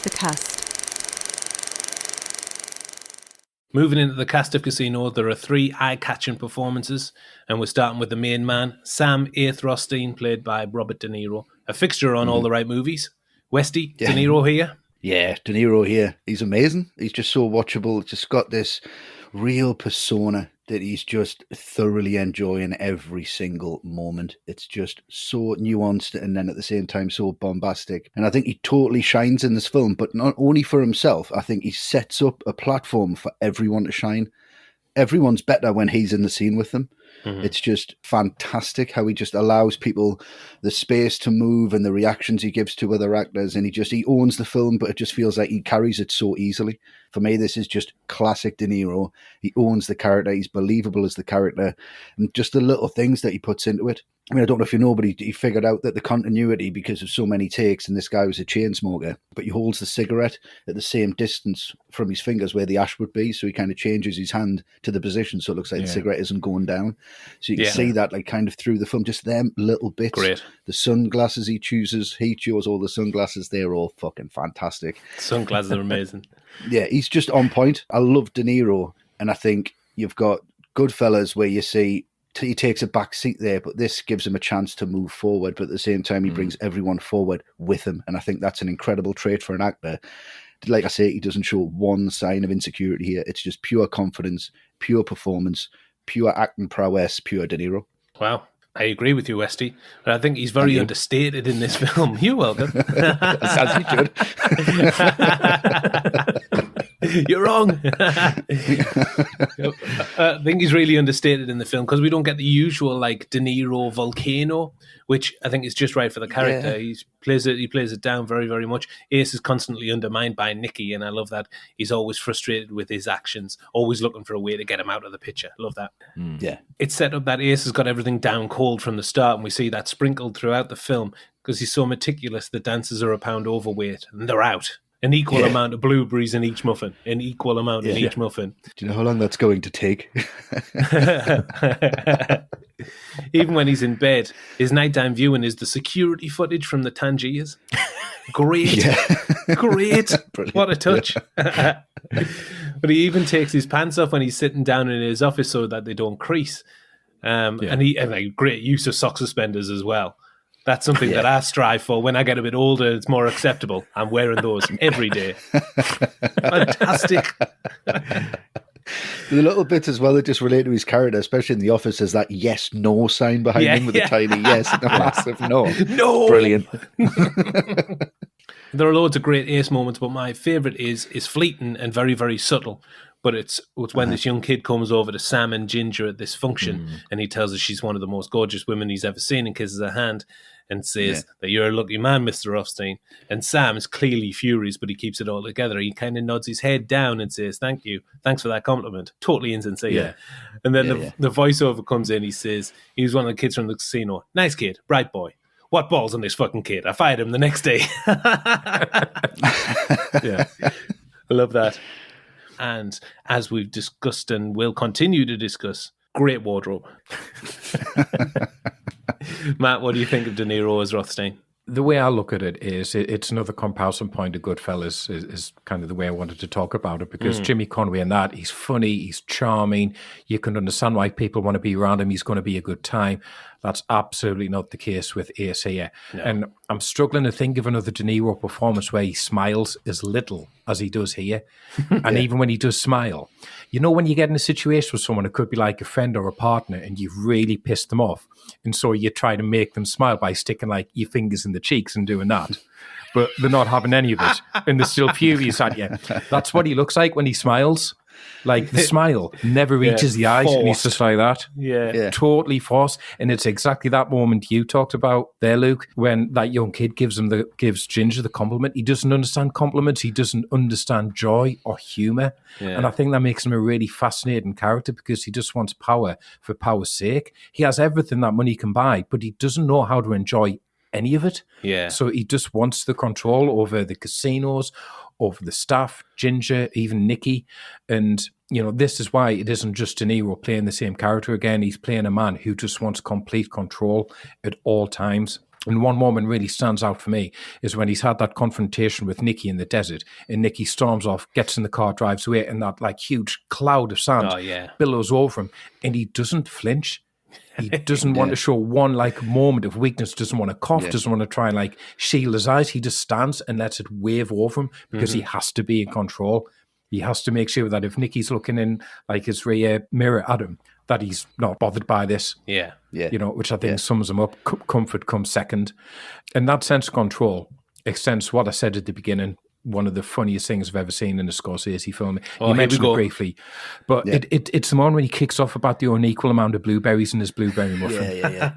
The cast. Moving into the cast of Casino, there are 3 eye-catching performances, and we're starting with the main man, Sam Ath Rothstein, played by Robert De Niro, a fixture on all the right movies. Westy, De Niro here? Yeah, De Niro here. He's amazing. He's just so watchable. Just got this real persona that he's just thoroughly enjoying every single moment. It's just so nuanced and then at the same time so bombastic. And I think he totally shines in this film, but not only for himself. I think he sets up a platform for everyone to shine. Everyone's better when he's in the scene with them. It's just fantastic how he just allows people the space to move and the reactions he gives to other actors. And he owns the film, but it just feels like he carries it so easily. For me, this is just classic De Niro. He owns the character. He's believable as the character. And just the little things that he puts into it. I mean, I don't know if you know, but he figured out that the continuity, because of so many takes, and this guy was a chain smoker, but he holds the cigarette at the same distance from his fingers where the ash would be. So he kind of changes his hand to the position so it looks like the cigarette isn't going down. So you can see that like kind of through the film, just them little bits. Great. The sunglasses he chose all the sunglasses. They're all fucking fantastic. Sunglasses are amazing. Yeah, he's just on point. I love De Niro. And I think you've got Goodfellas where you see he takes a back seat there, but this gives him a chance to move forward. But at the same time, he brings everyone forward with him. And I think that's an incredible trait for an actor. Like I say, he doesn't show one sign of insecurity here. It's just pure confidence, pure performance, pure acting prowess, pure De Niro. Wow. I agree with you, Westy. But I think he's very understated in this film. You're welcome. As he should. You're wrong. I think he's really understated in the film because we don't get the usual like De Niro volcano, which I think is just right for the character. Yeah. He plays it down very, very much. Ace is constantly undermined by Nicky, and I love that he's always frustrated with his actions, always looking for a way to get him out of the picture. Love that. Yeah, it's set up that Ace has got everything down cold from the start, and we see that sprinkled throughout the film because he's so meticulous. The dancers are a pound overweight, and they're out. An equal amount of blueberries in each muffin. An equal amount in each muffin. Do you know how long that's going to take? Even when he's in bed, his nighttime viewing is the security footage from the Tangiers. Great. Great. Brilliant. What a touch. But he even takes his pants off when he's sitting down in his office so that they don't crease. And like, great use of sock suspenders as well. That's something that I strive for. When I get a bit older, it's more acceptable. I'm wearing those every day. Fantastic. The little bits as well that just relate to his character, especially in The Office, there's that yes/no sign behind him with a tiny yes and a massive no. No! Brilliant. There are loads of great Ace moments, but my favourite is fleeting and very, very subtle. But it's when this young kid comes over to Sam and Ginger at this function, and he tells her she's one of the most gorgeous women he's ever seen and kisses her hand and says that you're a lucky man, Mr. Rothstein. And Sam is clearly furious, but he keeps it all together. He kind of nods his head down and says, thank you. Thanks for that compliment. Totally insincere. Yeah. And then the voiceover comes in. He says, he was one of the kids from the casino. Nice kid, bright boy. What balls on this fucking kid? I fired him the next day. Yeah, I love that. And as we've discussed and will continue to discuss, great wardrobe. Matt, what do you think of De Niro as Rothstein? The way I look at it is it's another comparison point to Goodfellas is kind of the way I wanted to talk about it, because Jimmy Conway in that, he's funny, he's charming, you can understand why people want to be around him, he's going to be a good time. That's absolutely not the case with Ace here. No. And I'm struggling to think of another De Niro performance where he smiles as little as he does here. And even when he does smile, you know, when you get in a situation with someone, it could be like a friend or a partner, and you've really pissed them off. And so you try to make them smile by sticking like your fingers in the cheeks and doing that. But they're not having any of it. And they're still furious at you. That's what he looks like when he smiles. Like the smile never reaches the eyes, and he's just like that. Yeah. Totally forced. And it's exactly that moment you talked about there, Luke, when that young kid gives Ginger the compliment. He doesn't understand compliments. He doesn't understand joy or humor. Yeah. And I think that makes him a really fascinating character, because he just wants power for power's sake. He has everything that money can buy, but he doesn't know how to enjoy any of it. Yeah. So he just wants the control over the casinos, over the staff, Ginger, even Nikki. And, you know, this is why it isn't just De Niro playing the same character again. He's playing a man who just wants complete control at all times. And one moment really stands out for me is when he's had that confrontation with Nikki in the desert, and Nikki storms off, gets in the car, drives away, and that like huge cloud of sand billows over him, and he doesn't flinch. He doesn't want to show one like moment of weakness, doesn't want to cough, doesn't want to try and like shield his eyes. He just stands and lets it wave over him, because he has to be in control. He has to make sure that if Nikki's looking in like his rear mirror at him, that he's not bothered by this. Yeah. You know, which I think sums him up. Comfort comes second. And that sense of control extends to what I said at the beginning. One of the funniest things I've ever seen in a Scorsese film. You mentioned it briefly, but it's the one when he kicks off about the unequal amount of blueberries in his blueberry muffin.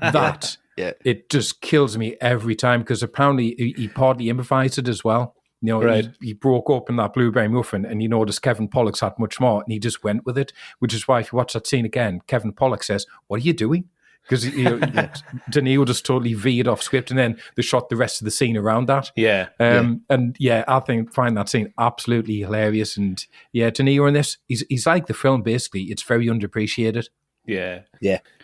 It just kills me every time, because apparently he partly improvised it as well. You know, he broke open that blueberry muffin, and he noticed Kevin Pollak's had much more, and he just went with it, which is why if you watch that scene again, Kevin Pollak says, "What are you doing?" Because De Niro just totally veered off script, and then they shot the rest of the scene around that. And I find that scene absolutely hilarious. And De Niro in this, he's like the film basically. It's very underappreciated. Yeah.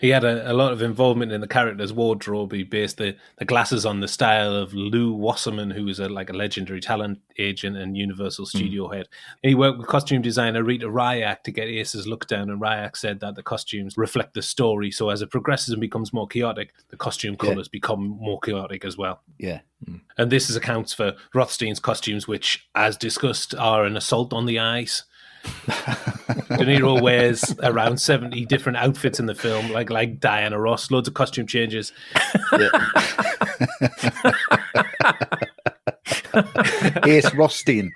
He had a lot of involvement in the character's wardrobe. He based the glasses on the style of Lou Wasserman, who was a legendary talent agent and Universal studio head. And he worked with costume designer Rita Ryak to get Ace's look down, and Ryak said that the costumes reflect the story. So as it progresses and becomes more chaotic, the costume colours become more chaotic as well. And this accounts for Rothstein's costumes, which, as discussed, are an assault on the eyes. De Niro wears around 70 different outfits in the film, like Diana Ross, loads of costume changes. Ace Rothstein.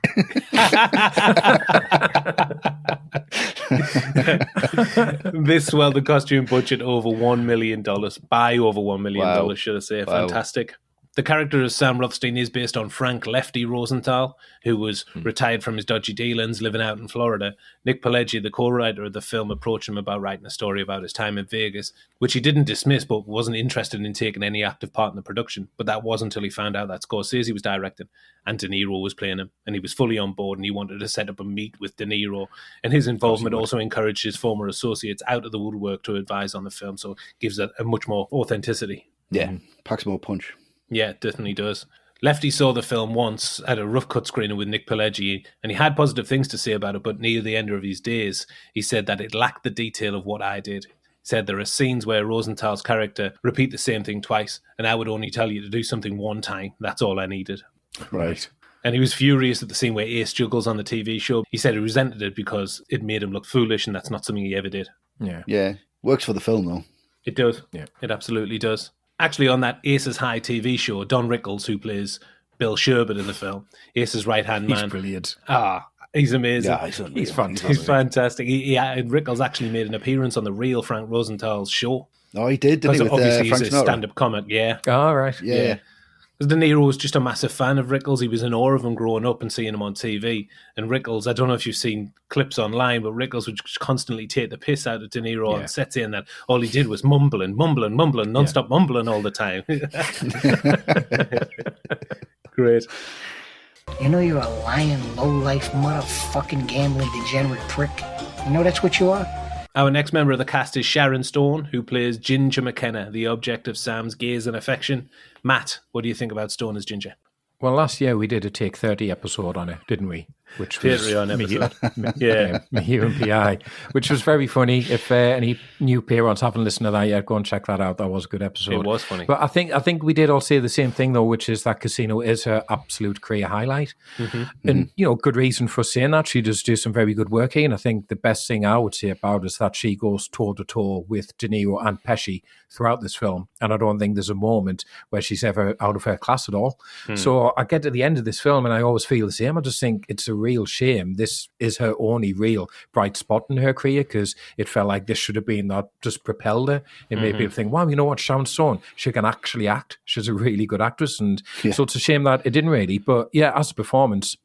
The costume budget over $1 million, by over $1 million, should I say. Fantastic. The character of Sam Rothstein is based on Frank Lefty Rosenthal, who was retired from his dodgy dealings, living out in Florida. Nick Pileggi, the co-writer of the film, approached him about writing a story about his time in Vegas, which he didn't dismiss, but wasn't interested in taking any active part in the production. But that was until he found out that Scorsese was directing and De Niro was playing him, and he was fully on board, and he wanted to set up a meet with De Niro. And his involvement also encouraged his former associates out of the woodwork to advise on the film, so it gives it a much more authenticity. Packs more punch. Yeah, it definitely does. Lefty saw the film once at a rough cut screening with Nick Pileggi, and he had positive things to say about it, but near the end of his days, he said that it lacked the detail of what I did. He said there are scenes where Rosenthal's character repeat the same thing twice, and I would only tell you to do something one time. That's all I needed. Right. And he was furious at the scene where Ace juggles on the TV show. He said he resented it because it made him look foolish, and that's not something he ever did. Yeah. Works for the film, though. It does. Yeah. It absolutely does. Actually, on that Ace's High TV show, Don Rickles, who plays Bill Sherbert in the film, Ace's right-hand man. He's brilliant. He's amazing. Yeah, He's fantastic. He's fantastic. Rickles actually made an appearance on the real Frank Rosenthal's show. Oh, he did, didn't he? Because With, obviously Frank he's a Sinatra? stand-up comic, yeah. Oh, right. Yeah. Because De Niro was just a massive fan of Rickles. He was in awe of him growing up and seeing him on TV. And Rickles, I don't know if you've seen clips online, but Rickles would just constantly take the piss out of De Niro on set, saying that all he did was mumbling, non-stop mumbling all the time. Great. You know you're a lying, low-life, motherfucking gambling degenerate prick. You know that's what you are? Our next member of the cast is Sharon Stone, who plays Ginger McKenna, the object of Sam's gaze and affection. Matt, what do you think about Stone as Ginger? Well, last year we did a Take 30 episode on it, didn't we? Which was Patreon episode. Me here and PI, which was very funny. If any new parents haven't listened to that yet, go and check that out. That was a good episode. It was funny. But I think we did all say the same thing, though, which is that Casino is her absolute career highlight. And, good reason for saying that. She does do some very good work here. And I think the best thing I would say about it is that she goes toe-to-toe with De Niro and Pesci throughout this film. And I don't think there's a moment where she's ever out of her class at all. So I get to the end of this film and I always feel the same. I just think it's a real shame. This is her only real bright spot in her career, because it felt like this should have been that just propelled her. It made people think, wow, you know what, Sharon Stone, she can actually act. She's a really good actress. And so it's a shame that it didn't really. But yeah, as a performance,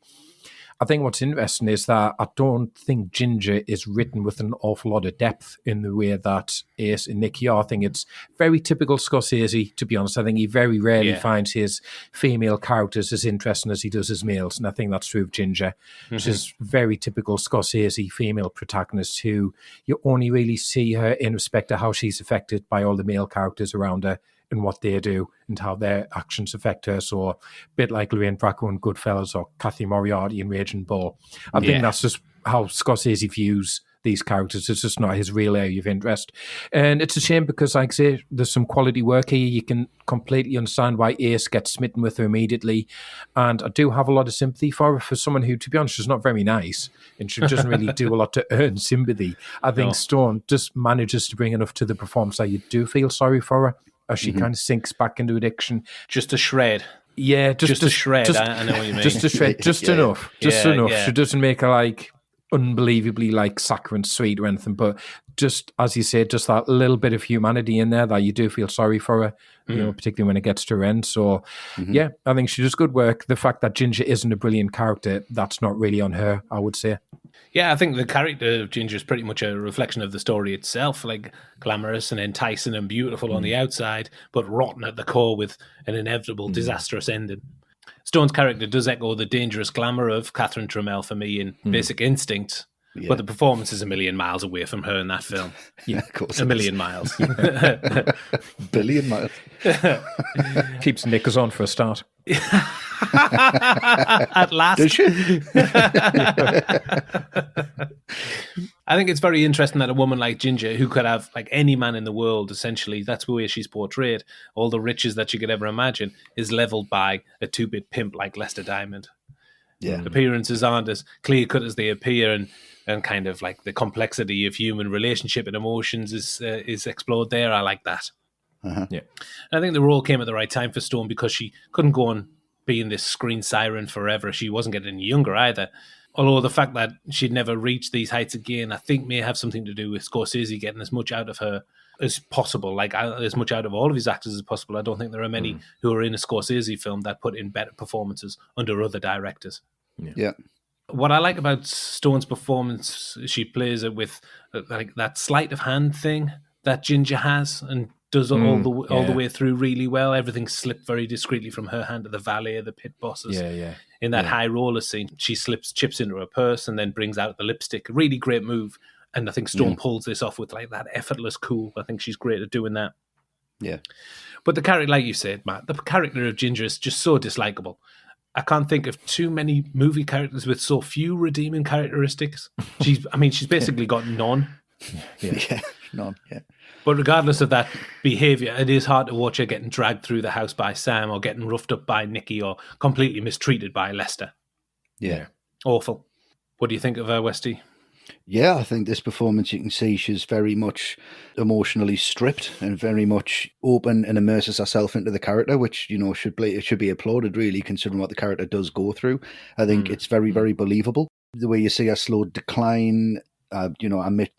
I think what's interesting is that I don't think Ginger is written with an awful lot of depth in the way that Ace and Nicky are. I think it's very typical Scorsese, to be honest. I think he very rarely finds his female characters as interesting as he does his males, and I think that's true of Ginger. She's very typical Scorsese female protagonist who you only really see her in respect to how she's affected by all the male characters around her and what they do and how their actions affect her. So a bit like Lorraine Bracco in Goodfellas or Kathy Moriarty in Raging Bull. I think that's just how Scorsese views these characters. It's just not his real area of interest. And it's a shame because, like I say, there's some quality work here. You can completely understand why Ace gets smitten with her immediately. And I do have a lot of sympathy for her, for someone who, to be honest, is not very nice and she doesn't really do a lot to earn sympathy. I think Stone just manages to bring enough to the performance that you do feel sorry for her, as she kind of sinks back into addiction. Just a shred. Yeah, just a shred. I know what you mean. Just a shred, just enough. Just enough. Yeah. She doesn't make her like unbelievably like saccharine sweet or anything, but just, as you said, just that little bit of humanity in there that you do feel sorry for her, you know, particularly when it gets to her end. So yeah, I think she does good work. The fact that Ginger isn't a brilliant character, that's not really on her, I would say. Yeah, I think the character of Ginger is pretty much a reflection of the story itself, like glamorous and enticing and beautiful on the outside, but rotten at the core with an inevitable disastrous ending. Stone's character does echo the dangerous glamour of Catherine Trammell for me in Basic Instinct, but the performance is a million miles away from her in that film. Yeah, of course. A million miles. Billion miles. Keeps knickers on for a start. At last. Did she? I think it's very interesting that a woman like Ginger, who could have like any man in the world, essentially, that's the way she's portrayed, all the riches that you could ever imagine, is leveled by a two-bit pimp like Lester Diamond. Yeah. Appearances aren't as clear-cut as they appear, and kind of like the complexity of human relationship and emotions is explored there. I like that. Yeah. And I think the role came at the right time for Stone because she couldn't go on being this screen siren forever. She wasn't getting any younger either. Although the fact that she'd never reached these heights again, I think may have something to do with Scorsese getting as much out of her as possible, like as much out of all of his actors as possible. I don't think there are many who are in a Scorsese film that put in better performances under other directors. Yeah. What I like about Stone's performance, she plays it with like that sleight of hand thing that Ginger has and does all the way through really well. Everything slipped very discreetly from her hand to the valet, the pit bosses. In that high roller scene, she chips into her purse and then brings out the lipstick. A really great move. And I think Stone pulls this off with like that effortless cool. I think she's great at doing that. Yeah. But the character, like you said, Matt, the character of Ginger is just so dislikable. I can't think of too many movie characters with so few redeeming characteristics. She's basically got none. Yeah. None. Yeah. But regardless of that behaviour, it is hard to watch her getting dragged through the house by Sam or getting roughed up by Nicky or completely mistreated by Lester. Yeah. Awful. What do you think of her, Westy? Yeah, I think this performance, you can see she's very much emotionally stripped and very much open and immerses herself into the character, which, it should be applauded, really, considering what the character does go through. I think it's very, very believable. The way you see her slow decline, a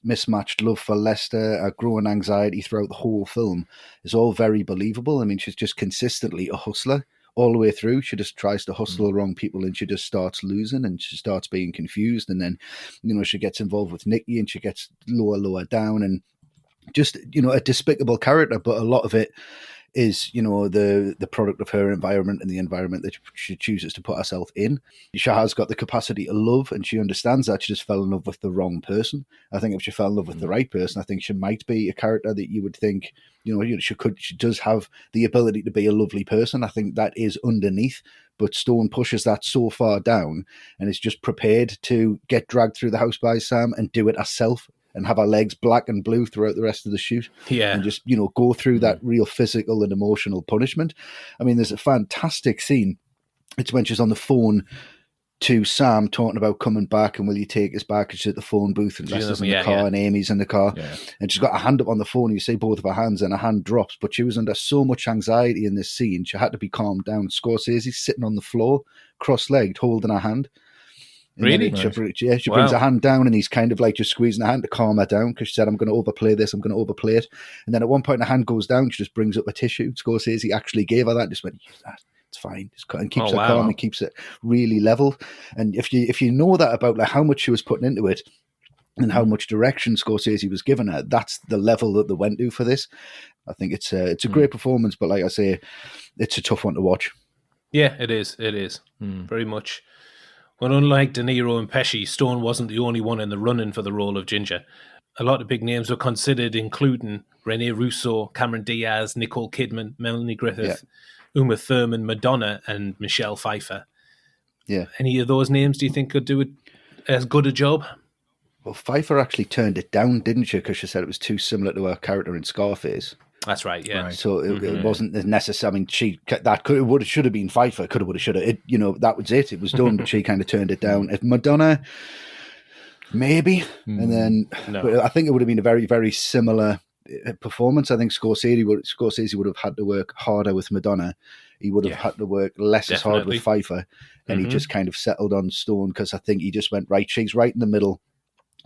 mismatched love for Lester, a growing anxiety throughout the whole film is all very believable. I mean, she's just consistently a hustler. All the way through, she just tries to hustle the wrong people and she just starts losing and she starts being confused. And then, she gets involved with Nicky and she gets lower down and just, a despicable character. But a lot of it is, the product of her environment and the environment that she chooses to put herself in. She has got the capacity to love and she understands that. She just fell in love with the wrong person. I think if she fell in love with the right person, I think she might be a character that you would think, she does have the ability to be a lovely person. I think that is underneath, but Stone pushes that so far down and is just prepared to get dragged through the house by Sam and do it herself and have her legs black and blue throughout the rest of the shoot. Yeah. And just, go through that real physical and emotional punishment. I mean, there's a fantastic scene. It's when she's on the phone to Sam talking about coming back and will you take us back? And she's at the phone booth and Lester's in the car and Amy's in the car. Yeah. And she's got her hand up on the phone. You see both of her hands and her hand drops. But she was under so much anxiety in this scene. She had to be calmed down. Scorsese's sitting on the floor, cross-legged, holding her hand. And really? She brings her hand down and he's kind of like just squeezing her hand to calm her down because she said, I'm going to overplay this, I'm going to overplay it. And then at one point her hand goes down, she just brings up a tissue. Scorsese actually gave her that and just went, it's fine. And keeps her calm and keeps it really level. And if you know that about like how much she was putting into it and how much direction Scorsese was giving her, that's the level that they went to for this. I think it's a great performance, but like I say, it's a tough one to watch. Yeah, it is. Very much. Well, unlike De Niro and Pesci, Stone wasn't the only one in the running for the role of Ginger. A lot of big names were considered, including Rene Russo, Cameron Diaz, Nicole Kidman, Melanie Griffith, Uma Thurman, Madonna, and Michelle Pfeiffer. Yeah. Any of those names do you think could do as good a job? Well, Pfeiffer actually turned it down, didn't she? Because she said it was too similar to her character in Scarface. That's right, yeah. Right. So it wasn't necessary. I mean, should have been Pfeiffer. Could have, should have. That was it. It was done, but she kind of turned it down. If Madonna, maybe, and then, but I think it would have been a very, very similar performance. I think Scorsese would have had to work harder with Madonna. He would have had to work less as hard with Pfeiffer, and he just kind of settled on Stone because I think he just went, right, she's right in the middle.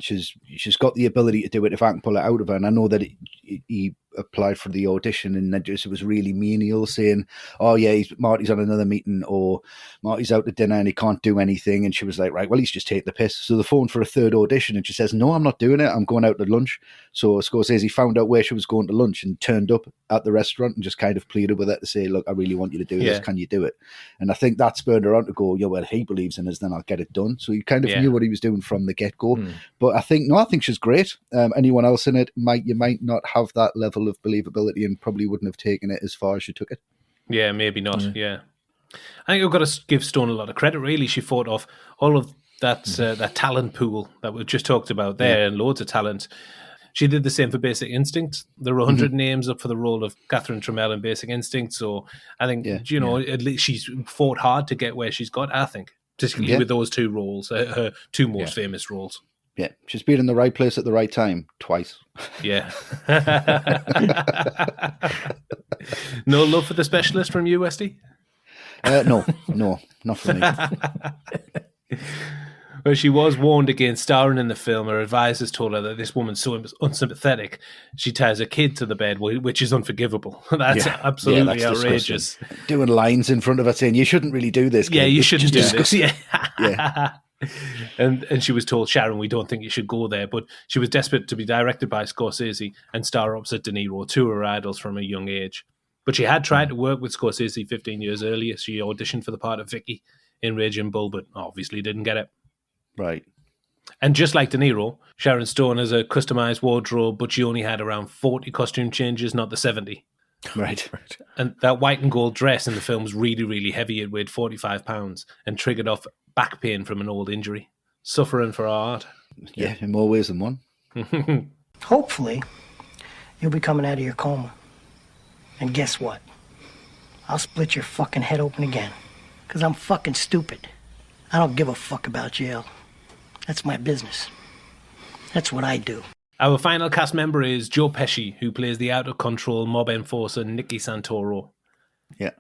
She's got the ability to do it if I can pull it out of her. And I know that he applied for the audition and then it was really menial saying, oh yeah, Marty's on another meeting or Marty's out to dinner and he can't do anything. And she was like, right, well, he's just taking the piss. So they phoned for a third audition and she says, no, I'm not doing it. I'm going out to lunch. So Scorsese found out where she was going to lunch and turned up at the restaurant and just kind of pleaded with her to say, look, I really want you to do this. Can you do it? And I think that spurred her on to go, well, he believes in us, then I'll get it done. So he kind of knew what he was doing from the get-go. But I think she's great. Anyone else in it, you might not have that level of believability and probably wouldn't have taken it as far as she took it. Yeah, maybe not. Yeah. I think we've got to give Stone a lot of credit, really. She fought off all of that talent pool that we just talked about there and loads of talent. She did the same for Basic Instinct. There were 100 names up for the role of Catherine Trammell in Basic Instinct. So I think, at least she's fought hard to get where she's got, I think, particularly with those two roles, her two most famous roles. Yeah, she's been in the right place at the right time twice. Yeah. No love for the specialist from you, Westy? No, not for me. Well, she was warned against starring in the film. Her advisors told her that this woman's so unsympathetic. She ties a kid to the bed, which is unforgivable. That's absolutely outrageous. Disgusting. Doing lines in front of her saying, you shouldn't really do this, kid. Yeah, you shouldn't do this. Yeah. And she was told, Sharon, we don't think you should go there. But she was desperate to be directed by Scorsese and star opposite De Niro, two of her idols from a young age. But she had tried to work with Scorsese 15 years earlier. She auditioned for the part of Vicky in Raging Bull, but obviously didn't get it. Right. And just like De Niro, Sharon Stone has a customized wardrobe, but she only had around 40 costume changes, not the 70. Right. And that white and gold dress in the film was really, really heavy. It weighed 45 pounds and triggered off back pain from an old injury. Suffering for art. Yeah, in more ways than one. Hopefully, you'll be coming out of your coma. And guess what? I'll split your fucking head open again. Because I'm fucking stupid. I don't give a fuck about jail. That's my business. That's what I do. Our final cast member is Joe Pesci, who plays the out-of-control mob enforcer Nicky Santoro. Yeah.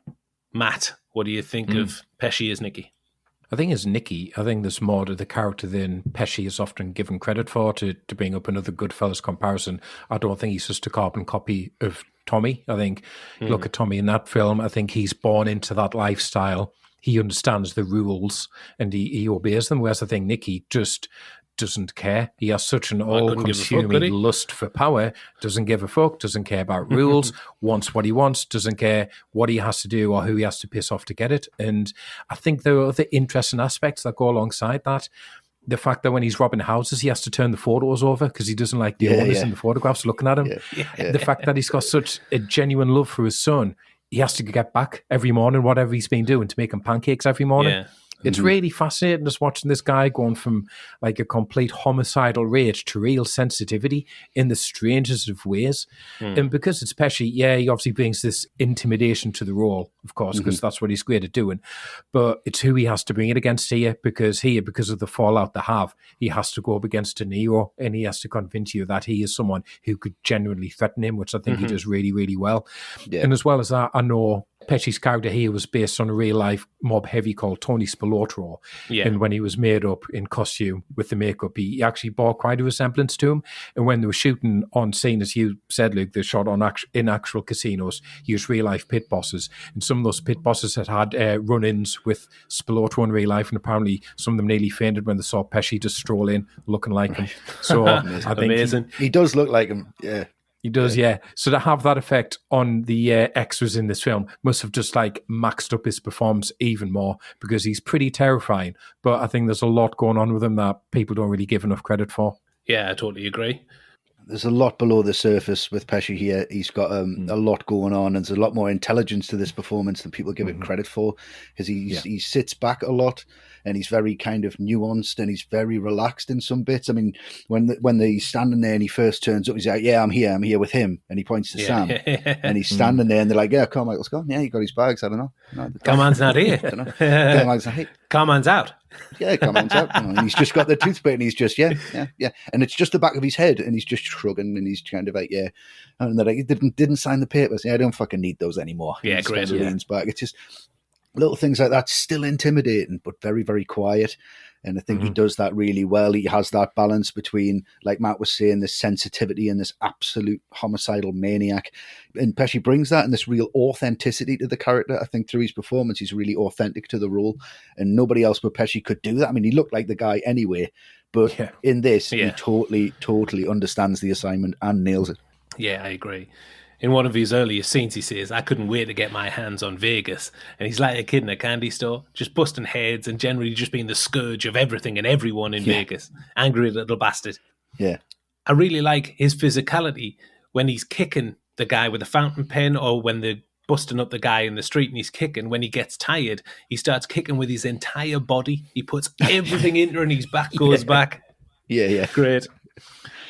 Matt, what do you think of Pesci as Nicky? I think as Nicky, I think there's more to the character than Pesci is often given credit for. To bring up another Goodfellas comparison, I don't think he's just a carbon copy of Tommy. I think, look at Tommy in that film, I think he's born into that lifestyle. He understands the rules and he obeys them, whereas I think Nicky just doesn't care. He has such an all-consuming lust for power, doesn't give a fuck, doesn't care about rules, wants what he wants, doesn't care what he has to do or who he has to piss off to get it. And I think there are other interesting aspects that go alongside that. The fact that when he's robbing houses, he has to turn the photos over because he doesn't like the owners in the photographs looking at him. The fact that he's got such a genuine love for his son, he has to get back every morning, whatever he's been doing, to make him pancakes every morning. Yeah. It's really fascinating just watching this guy going from like a complete homicidal rage to real sensitivity in the strangest of ways. And because it's Pesci, he obviously brings this intimidation to the role, of course, because that's what he's great at doing. But it's who he has to bring it against here, because of the fallout they have, he has to go up against a Niro and he has to convince you that he is someone who could genuinely threaten him, which I think he does really, really well. Yeah. And as well as that, I know Pesci's character here was based on a real-life mob heavy called Tony Spilotro. Yeah. And when he was made up in costume with the makeup, he actually bore quite a resemblance to him. And when they were shooting on scene, as you said, Luke, they shot on in actual casinos, used real-life pit bosses. And some of those pit bosses had run-ins with Spilotro in real life, and apparently some of them nearly fainted when they saw Pesci just stroll in looking like him. So I think amazing. He does look like him, yeah. He does, yeah. So to have that effect on the extras in this film must have just like maxed up his performance even more, because he's pretty terrifying. But I think there's a lot going on with him that people don't really give enough credit for. Yeah, I totally agree. There's a lot below the surface with Pesci here. He's got a lot going on, and there's a lot more intelligence to this performance than people give him credit for, because he sits back a lot, and he's very kind of nuanced, and he's very relaxed in some bits. I mean, when he's standing there and he first turns up, he's like, I'm here with him, and he points to Sam, and he's standing there, and they're like, Carmichael's gone. Yeah, he got his bags. I don't know. No, Carmichael's not here. I don't know. Carmichael's not here. Carmichael's out. Yeah, Carmichael's out. And he's just got the toothpick, and he's just, yeah. And it's just the back of his head, and he's just shrugging, and he's kind of like, yeah. And they're like, he didn't sign the papers. Yeah, I don't fucking need those anymore. Yeah, great. Leans back. It's just little things like that, still intimidating, but very, very quiet. And I think he does that really well. He has that balance between, like Matt was saying, this sensitivity and this absolute homicidal maniac. And Pesci brings that and this real authenticity to the character. I think through his performance, he's really authentic to the role. And nobody else but Pesci could do that. I mean, he looked like the guy anyway. But in this, he totally, totally understands the assignment and nails it. Yeah, I agree. In one of his earlier scenes, he says, I couldn't wait to get my hands on Vegas. And he's like a kid in a candy store, just busting heads and generally just being the scourge of everything and everyone in Vegas. Angry little bastard. Yeah. I really like his physicality when he's kicking the guy with a fountain pen, or when they're busting up the guy in the street and he's kicking. When he gets tired, he starts kicking with his entire body. He puts everything into it and his back goes back. Yeah. Great.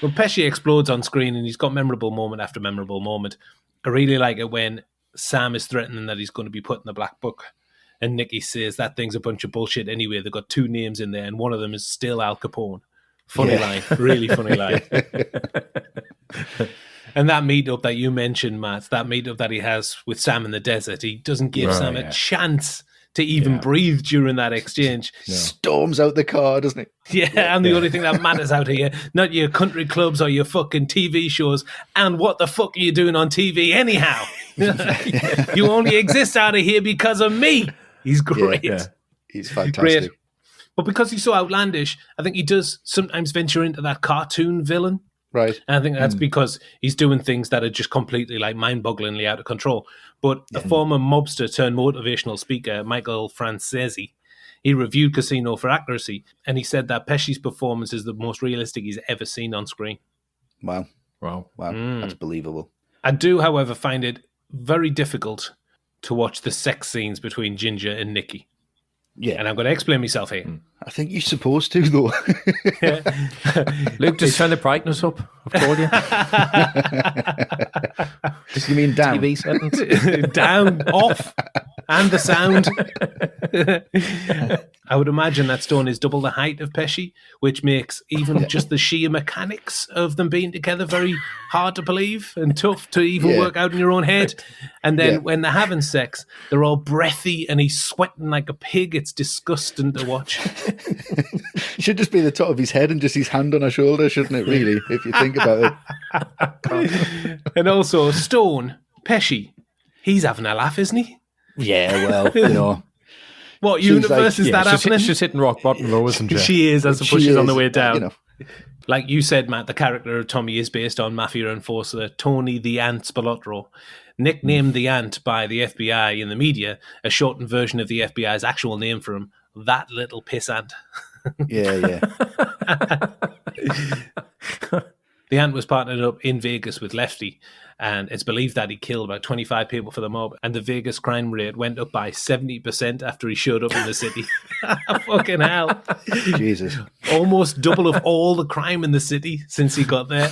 Well, Pesci explodes on screen and he's got memorable moment after memorable moment. I really like it when Sam is threatening that he's going to be put in the black book. And Nicky says that thing's a bunch of bullshit anyway. They've got two names in there and one of them is still Al Capone. Funny line. Really funny line. And that meetup that you mentioned, Matt, that meetup that he has with Sam in the desert, he doesn't give Sam a chance to even breathe during that exchange. Storms out the car, doesn't he? Yeah, and the only thing that matters out here, not your country clubs or your fucking TV shows, and what the fuck are you doing on TV anyhow? You only exist out of here because of me. He's great. Yeah. He's fantastic. Great. But because he's so outlandish, I think he does sometimes venture into that cartoon villain. Right. And I think that's because he's doing things that are just completely like mind-bogglingly out of control. But a former mobster turned motivational speaker, Michael Francesi, he reviewed Casino for accuracy, and he said that Pesci's performance is the most realistic he's ever seen on screen. Wow. That's believable. I do, however, find it very difficult to watch the sex scenes between Ginger and Nicky. Yeah. And I'm going to explain myself here. I think you're supposed to, though. Luke, just turn the brightness up. I've told you. You mean down? TV settings. Down, off, and the sound. I would imagine that stone is double the height of Pesci, which makes even just the sheer mechanics of them being together very hard to believe and tough to even work out in your own head. And then when they're having sex, they're all breathy and he's sweating like a pig. It's disgusting to watch. Should just be the top of his head and just his hand on her shoulder, shouldn't it, really, if you think about it? And also, Stone, Pesci, he's having a laugh, isn't he? Yeah, well, you know. What She's universe like- is that happening? She's hitting rock bottom though, isn't she? She is, I suppose She she's on the is, way down. you know. Like you said, Matt, the character of Tommy is based on mafia enforcer Tony the Ant Spilotro, nicknamed the Ant by the FBI in the media, a shortened version of the FBI's actual name for him, that little pissant. Yeah. The Ant was partnered up in Vegas with Lefty, and it's believed that he killed about 25 people for the mob, and the Vegas crime rate went up by 70% after he showed up in the city. Fucking hell. Jesus. Almost double of all the crime in the city since he got there.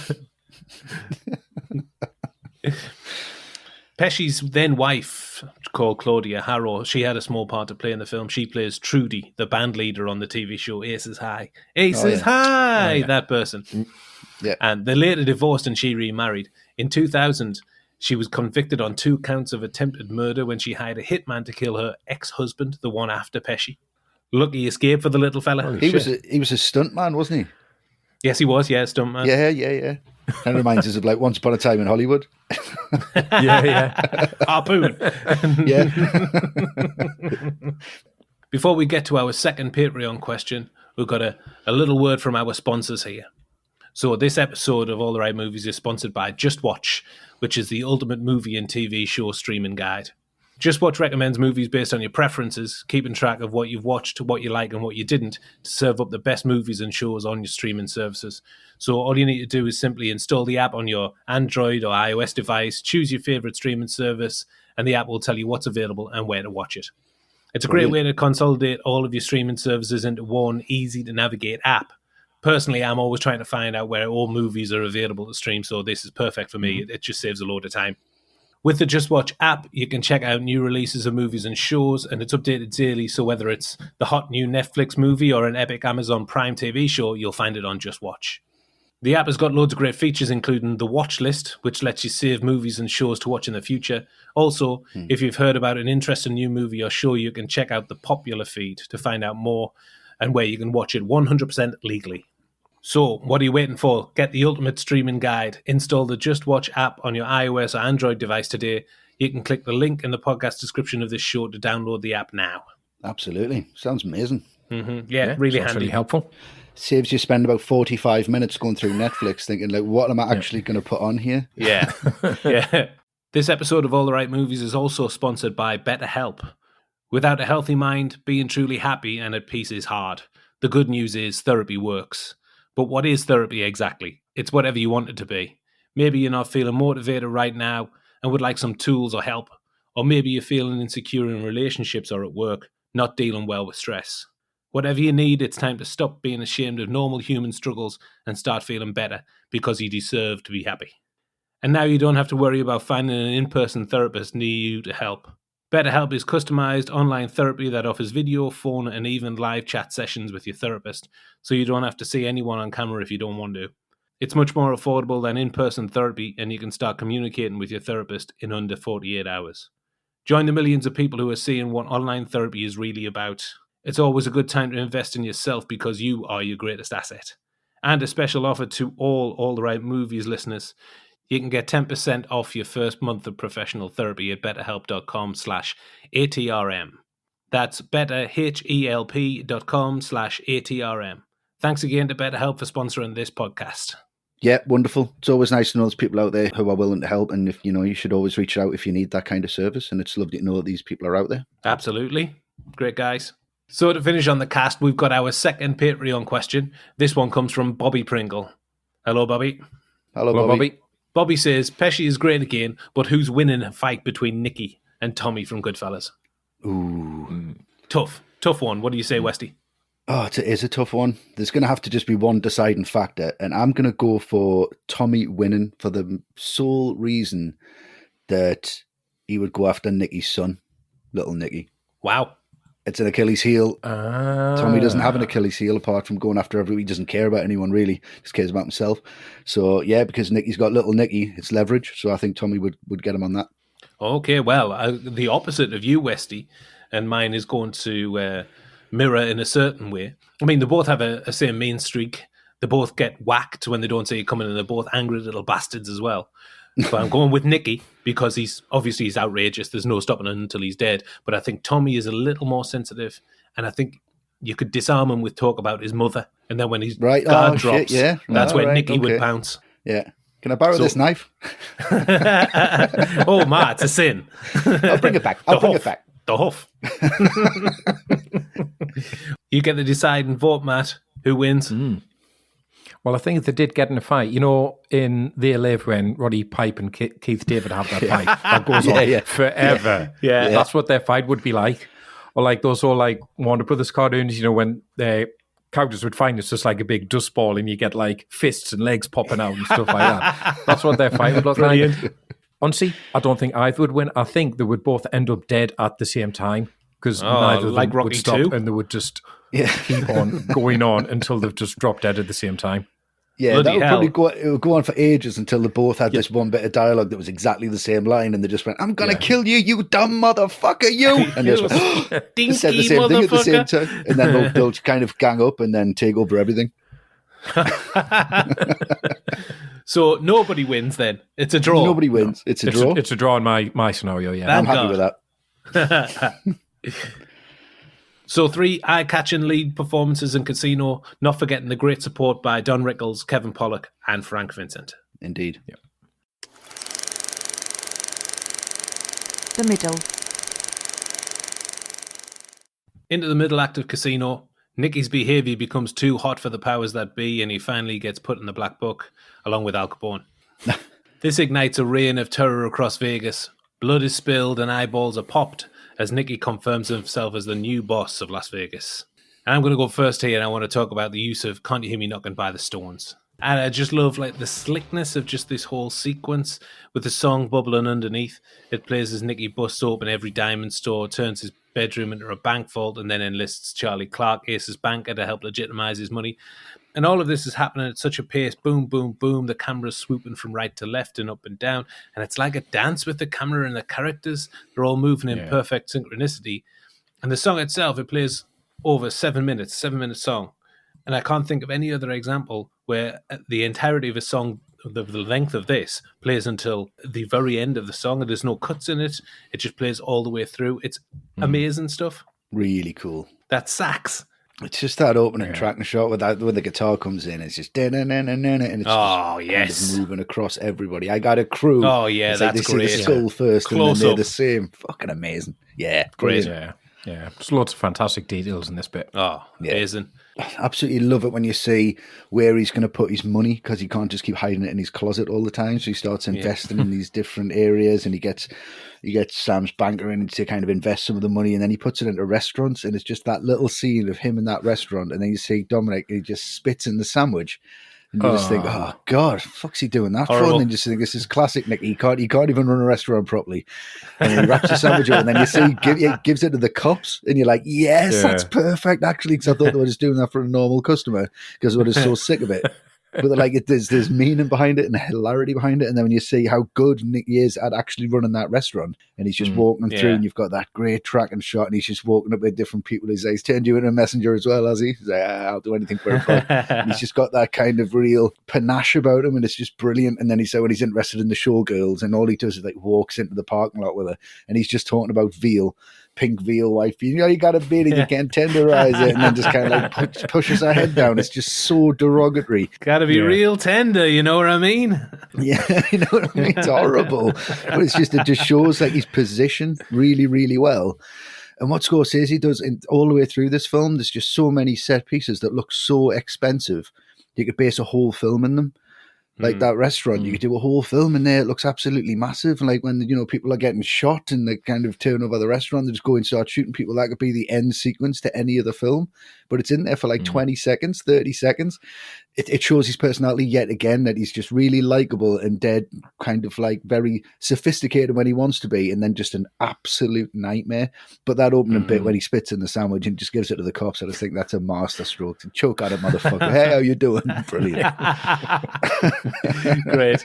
Pesci's then wife, called Claudia Harrow, she had a small part to play in the film. She plays Trudy, the band leader on the TV show Aces High. Aces High, that person. Yeah. And they later divorced and she remarried. In 2000, she was convicted on 2 counts of attempted murder when she hired a hitman to kill her ex-husband, the one after Pesci. Lucky escape for the little fella. He was a stuntman, wasn't he? Yes, he was, stuntman. Yeah. Kind of reminds us of like Once Upon a Time in Hollywood. Yeah. Harpoon. Yeah. Before we get to our second Patreon question, we've got a little word from our sponsors here. So this episode of All the Right Movies is sponsored by Just Watch, which is the ultimate movie and TV show streaming guide. Just Watch recommends movies based on your preferences, keeping track of what you've watched, what you like and what you didn't, to serve up the best movies and shows on your streaming services. So all you need to do is simply install the app on your Android or iOS device, choose your favorite streaming service, and the app will tell you what's available and where to watch it. It's a great way to consolidate all of your streaming services into one easy-to-navigate app. Personally, I'm always trying to find out where all movies are available to stream, so this is perfect for me. It just saves a load of time. With the Just Watch app, you can check out new releases of movies and shows, and it's updated daily, so whether it's the hot new Netflix movie or an epic Amazon Prime TV show, you'll find it on Just Watch. The app has got loads of great features, including the watch list, which lets you save movies and shows to watch in the future. Also, if you've heard about an interesting new movie or show, you can check out the popular feed to find out more and where you can watch it 100% legally. So, what are you waiting for? Get the ultimate streaming guide. Install the Just Watch app on your iOS or Android device today. You can click the link in the podcast description of this show to download the app now. Absolutely. Sounds amazing. Yeah, really handy. Really helpful. Saves you spend about 45 minutes going through Netflix thinking, like, what am I actually going to put on here? Yeah. Yeah. This episode of All the Right Movies is also sponsored by BetterHelp. Without a healthy mind, being truly happy and at peace is hard. The good news is therapy works. But what is therapy exactly? It's whatever you want it to be. Maybe you're not feeling motivated right now and would like some tools or help. Or maybe you're feeling insecure in relationships or at work, not dealing well with stress. Whatever you need, it's time to stop being ashamed of normal human struggles and start feeling better, because you deserve to be happy. And now you don't have to worry about finding an in-person therapist near you to help. BetterHelp is customized online therapy that offers video, phone, and even live chat sessions with your therapist, so you don't have to see anyone on camera if you don't want to. It's much more affordable than in-person therapy, and you can start communicating with your therapist in under 48 hours. Join the millions of people who are seeing what online therapy is really about. It's always a good time to invest in yourself, because you are your greatest asset. And a special offer to all the Right Movies listeners. You can get 10% off your first month of professional therapy at betterhelp.com/ATRM. That's betterhelp.com/ATRM. Thanks again to BetterHelp for sponsoring this podcast. Yeah, wonderful. It's always nice to know there's people out there who are willing to help, and if you should always reach out if you need that kind of service, and it's lovely to know that these people are out there. Absolutely. Great guys. So to finish on the cast, we've got our second Patreon question. This one comes from Bobby Pringle. Hello, Bobby. Hello, Well, Bobby. Bobby. Bobby says, Pesci is great again, but who's winning a fight between Nicky and Tommy from Goodfellas? Ooh. Tough Tough one. What do you say, Westy? Oh, it is a tough one. There's going to have to just be one deciding factor, and I'm going to go for Tommy winning for the sole reason that he would go after Nicky's son, little Nicky. Wow. It's an Achilles heel. Tommy doesn't have an Achilles heel apart from going after everyone. He doesn't care about anyone, really. Just cares about himself. So, yeah, because Nicky's got little Nicky, it's leverage. So I think Tommy would get him on that. Okay, well, the opposite of you, Westy, and mine is going to mirror in a certain way. I mean, they both have a same mean streak. They both get whacked when they don't see it coming, and they're both angry little bastards as well. But I'm going with Nicky because he's outrageous. There's no stopping him until he's dead. But I think Tommy is a little more sensitive, and I think you could disarm him with talk about his mother, and then when his guard drops, shit, yeah. that's when Nicky would pounce. Yeah. Can I borrow this knife? Oh, ma, it's a sin. I'll bring it back. I'll bring it back. The huff. You get the deciding vote, Matt. Who wins? Well, I think they did get in a fight. You know, in The Live, when Roddy Pipe and Keith David have that fight, that goes on forever. Yeah. That's what their fight would be like. Or like those all like Warner Brothers cartoons, you know, when their characters would find it's just like a big dust ball and you get like fists and legs popping out and stuff like that. That's what their fight would look like. Honestly, I don't think either would win. I think they would both end up dead at the same time because neither of them Rocky would stop 2? and they would just keep on going on until they've just dropped dead at the same time. Yeah, Bloody that would probably go, it would go on for ages until they both had Yeah. this one bit of dialogue that was exactly the same line, and they just went, "I'm gonna kill you, you dumb motherfucker, you!" And they just went, Dinky said the same thing at the same motherfucker. time, and then they'll kind of gang up and then take over everything. So nobody wins then. It's a draw. Nobody wins. It's a draw. It's a draw in my scenario, yeah. I'm happy God. with that. So 3 eye-catching lead performances in Casino, not forgetting the great support by Don Rickles, Kevin Pollak, and Frank Vincent. Indeed. Yeah. The middle. Into the middle act of Casino, Nicky's behaviour becomes too hot for the powers that be, and he finally gets put in the black book, along with Al Capone. This ignites a reign of terror across Vegas. Blood is spilled and eyeballs are popped as Nicky confirms himself as the new boss of Las Vegas. And I'm going to go first here, and I want to talk about the use of Can't You Hear Me Knocking by the Stones. And I just love like the slickness of just this whole sequence with the song bubbling underneath. It plays as Nicky busts open every diamond store, turns his bedroom into a bank vault, and then enlists Charlie Clark, Ace's banker, to help legitimize his money. And all of this is happening at such a pace. Boom, boom, boom. The camera's swooping from right to left and up and down. And it's like a dance with the camera and the characters. They're all moving in perfect synchronicity. And the song itself, it plays over 7 minutes, 7-minute song. And I can't think of any other example where the entirety of a song, the length of this, plays until the very end of the song. And there's no cuts in it. It just plays all the way through. It's amazing stuff. Really cool. That sax. It's just that opening track and shot with that when the guitar comes in. It's just and it's just kind of moving across everybody. I got a crew. Oh yeah, it's that's like they great. see the skull first, Close and then they're up. the same. Fucking amazing. Yeah, Great. brilliant. Yeah. There's lots of fantastic details in this bit. Oh, amazing. Absolutely love it when you see where he's going to put his money, because he can't just keep hiding it in his closet all the time. So he starts investing in these different areas, and he gets Sam's banker in to kind of invest some of the money, and then he puts it into restaurants, and it's just that little scene of him in that restaurant, and then you see Dominic, he just spits in the sandwich. And you just think, oh God, fuck's he doing that Horrible. for? And then you just think, this is classic Nick. He can't even run a restaurant properly. And then he wraps the sandwich up, and then you see he gives it to the cops, and you're like, yes, that's perfect, actually, because I thought they were just doing that for a normal customer because they were just so sick of it. But like, there's meaning behind it and hilarity behind it, and then when you see how good Nicky is at actually running that restaurant, and he's just walking through, and you've got that great tracking shot, and he's just walking up with different people. He's turned you into a messenger as well, has he? He's like, I'll do anything for him. And he's just got that kind of real panache about him, and it's just brilliant. And then he said when he's interested in the showgirls, and all he does is like walks into the parking lot with her, and he's just talking about veal. Pink veal wife, you know, you got a beard and you can't tenderize it, and then just kind of like pushes her head down. It's just so derogatory. Gotta be real tender, you know what I mean? Yeah, you know what I mean? It's horrible. But it just shows like his position really, really well. And what Scorsese does all the way through this film, there's just so many set pieces that look so expensive. You could base a whole film in them. Like that restaurant, you could do a whole film in there. It looks absolutely massive. And like when, people are getting shot and they kind of turn over the restaurant, they just go and start shooting people. That could be the end sequence to any other film. But it's in there for like 20 seconds, 30 seconds. It shows his personality yet again, that he's just really likable and dead, kind of like very sophisticated when he wants to be, and then just an absolute nightmare. But that opening bit when he spits in the sandwich and just gives it to the cops, I just think that's a master stroke. To choke at a motherfucker. Hey, how you doing? Brilliant. Great.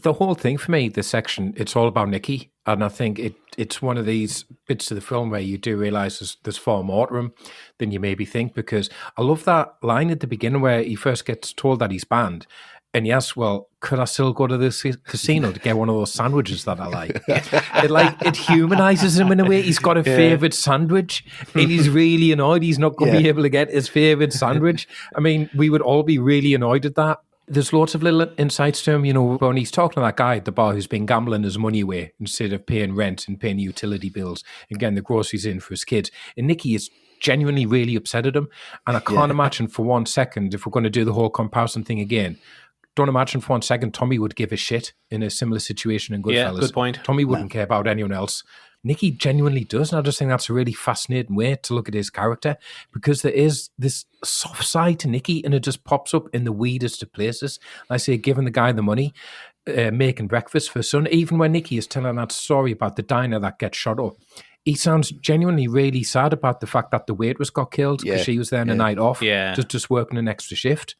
The whole thing for me, this section, it's all about Nicky. And I think it's one of these bits of the film where you do realise there's far more to him than you maybe think, because I love that line at the beginning where he first gets told that he's banned. And he asks, well, could I still go to this casino to get one of those sandwiches that I like? It humanises him in a way. He's got a favourite sandwich and he's really annoyed he's not going to be able to get his favourite sandwich. I mean, we would all be really annoyed at that. There's lots of little insights to him, when he's talking to that guy at the bar who's been gambling his money away instead of paying rent and paying utility bills and getting the groceries in for his kids. And Nicky is genuinely really upset at him. And I can't imagine for 1 second, if we're going to do the whole comparison thing again, don't imagine for 1 second Tommy would give a shit in a similar situation in Goodfellas. Yeah, good point. Tommy wouldn't care about anyone else. Nicky genuinely does, and I just think that's a really fascinating way to look at his character, because there is this soft side to Nicky, and it just pops up in the weirdest of places. I say, giving the guy the money, making breakfast for his son, even when Nicky is telling that story about the diner that gets shot up, he sounds genuinely really sad about the fact that the waitress got killed because she was there on a night off, just working an extra shift.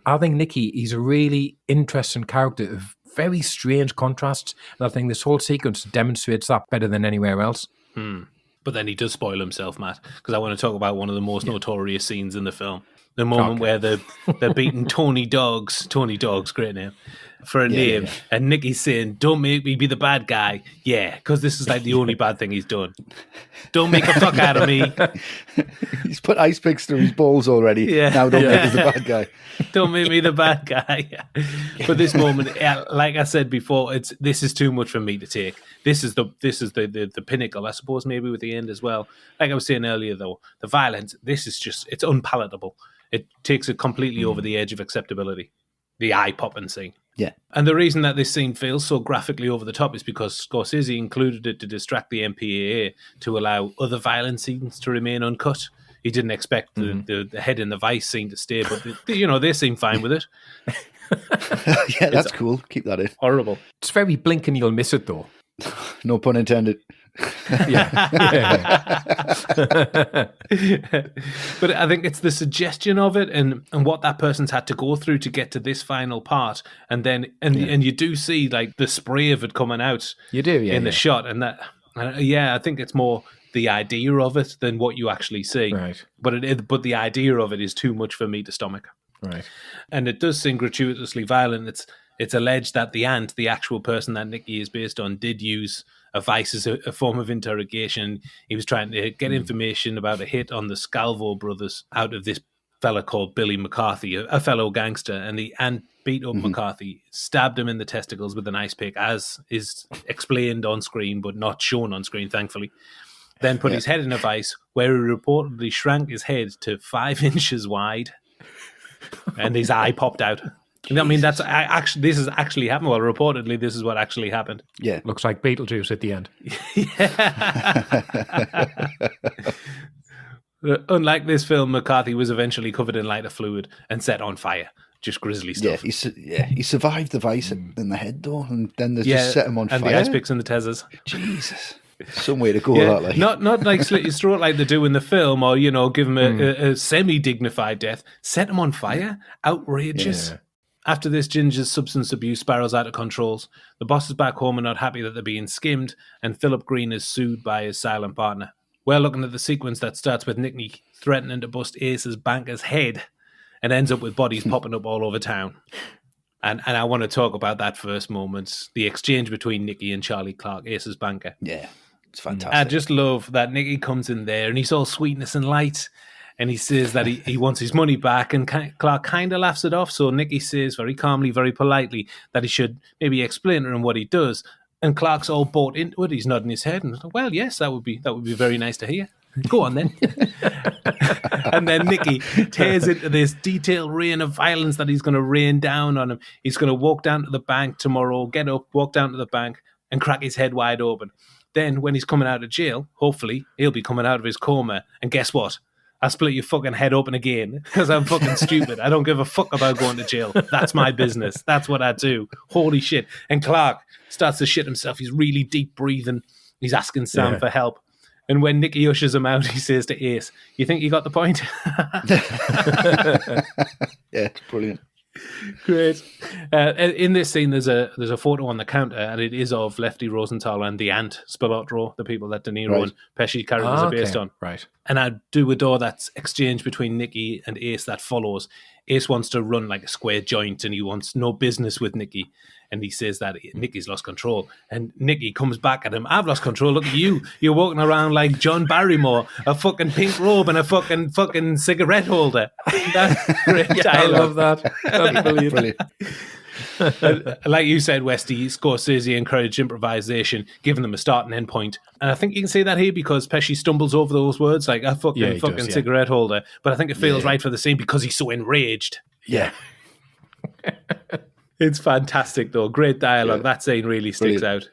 I think Nicky, he's a really interesting character of very strange contrasts, and I think this whole sequence demonstrates that better than anywhere else. But then he does spoil himself, Matt, because I want to talk about one of the most notorious scenes in the film. The moment where they're beating Tony Dogs, great name, for a name, and Nicky's saying, don't make me be the bad guy. Yeah, because this is like the only bad thing he's done. Don't make a fuck out of me. He's put ice picks through his balls already. Now don't make me the bad guy. Don't make me the bad guy. But this moment, like I said before, this is too much for me to take. This is the pinnacle, I suppose, maybe with the end as well. Like I was saying earlier, though, the violence, this is just, it's unpalatable. It takes it completely over the edge of acceptability. The eye-popping scene. Yeah. And the reason that this scene feels so graphically over the top is because Scorsese included it to distract the MPAA to allow other violent scenes to remain uncut. He didn't expect the head in the vice scene to stay, but they seem fine with it. Yeah, that's cool. Keep that in. Horrible. It's very blink and you'll miss it, though. No pun intended. But I think it's the suggestion of it and what that person's had to go through to get to this final part, and you do see like the spray of it coming out. You do, in the shot, and that I think it's more the idea of it than what you actually see. Right. But the idea of it is too much for me to stomach. Right. And it does seem gratuitously violent. It's alleged that the aunt, the actual person that Nicky is based on, did use a vice as a form of interrogation. He was trying to get information about a hit on the Scalvo brothers out of this fella called Billy McCarthy, a fellow gangster. And the aunt beat up McCarthy, stabbed him in the testicles with an ice pick, as is explained on screen, but not shown on screen, thankfully. Then put his head in a vice, where he reportedly shrank his head to 5 inches wide, and his eye popped out. I mean, this has actually happened. Well, reportedly, this is what actually happened. Yeah. Looks like Beetlejuice at the end. Unlike this film, McCarthy was eventually covered in lighter fluid and set on fire. Just grisly stuff. He survived the vice in the head, though, and then they just set him on fire. And the ice picks and the tezzers. Jesus. Some way to go that, like. Not like slit his throat like they do in the film, or, give him a semi-dignified death. Set him on fire? Outrageous. Yeah. After this, Ginger's substance abuse spirals out of control. The bosses back home are not happy that they're being skimmed, and Philip Green is sued by his silent partner. We're looking at the sequence that starts with Nicky threatening to bust Ace's banker's head and ends up with bodies popping up all over town. And I want to talk about that first moment, the exchange between Nicky and Charlie Clark, Ace's banker. Yeah, it's fantastic. I just love that Nicky comes in there and he's all sweetness and light. And he says that he wants his money back, and Clark kind of laughs it off. So Nicky says very calmly, very politely, that he should maybe explain to him what he does. And Clark's all bought into it. He's nodding his head, and well, yes, that would be very nice to hear. Go on then. And then Nicky tears into this detailed rain of violence that he's going to rain down on him. He's going to walk down to the bank tomorrow, get up, walk down to the bank and crack his head wide open. Then when he's coming out of jail, hopefully he'll be coming out of his coma. And guess what? I split your fucking head open again because I'm fucking stupid. I don't give a fuck about going to jail. That's my business. That's what I do. Holy shit. And Clark starts to shit himself. He's really deep breathing. He's asking Sam for help. And when Nicky ushers him out, he says to Ace, "You think you got the point?" Yeah, it's brilliant. Great. In this scene, there's a photo on the counter, and it is of Lefty, Rosenthal, and the Ant Spilatro, the people that De Niro and Pesci characters are based on. Right. And I do adore that exchange between Nicky and Ace that follows. Ace wants to run like a square joint, and he wants no business with Nicky. And he says that Nicky's lost control. And Nicky comes back at him. "I've lost control. Look at you. You're walking around like John Barrymore, a fucking pink robe and a fucking cigarette holder." That's great dialogue. I love that. That's brilliant. Like you said, Westy, Scorsese encouraged improvisation, giving them a start and end point. And I think you can see that here because Pesci stumbles over those words like a fucking cigarette holder. But I think it feels right for the scene because he's so enraged. Yeah. It's fantastic, though. Great dialogue. That scene really sticks out.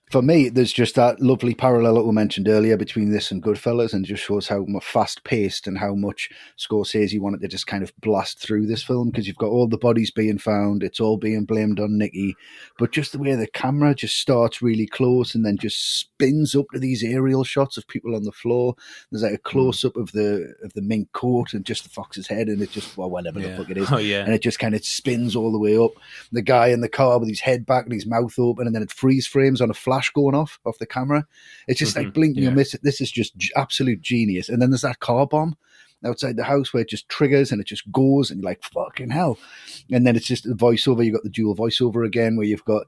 For me, there's just that lovely parallel that we mentioned earlier between this and Goodfellas, and just shows how fast-paced and how much Scorsese wanted to just kind of blast through this film, because you've got all the bodies being found, it's all being blamed on Nicky, but just the way the camera just starts really close and then just spins up to these aerial shots of people on the floor. There's like a close-up of the mink coat and just the fox's head, and it just, well, whatever the fuck it is. Oh, yeah. And it just kind of spins all the way up. The guy in the car with his head back and his mouth open, and then it freeze frames on a flash going off the camera. It's just like blink and you miss it. This is just absolute genius. And then there's that car bomb outside the house where it just triggers and it just goes and you're like, fucking hell. And then it's just the voiceover. You've got the dual voiceover again where you've got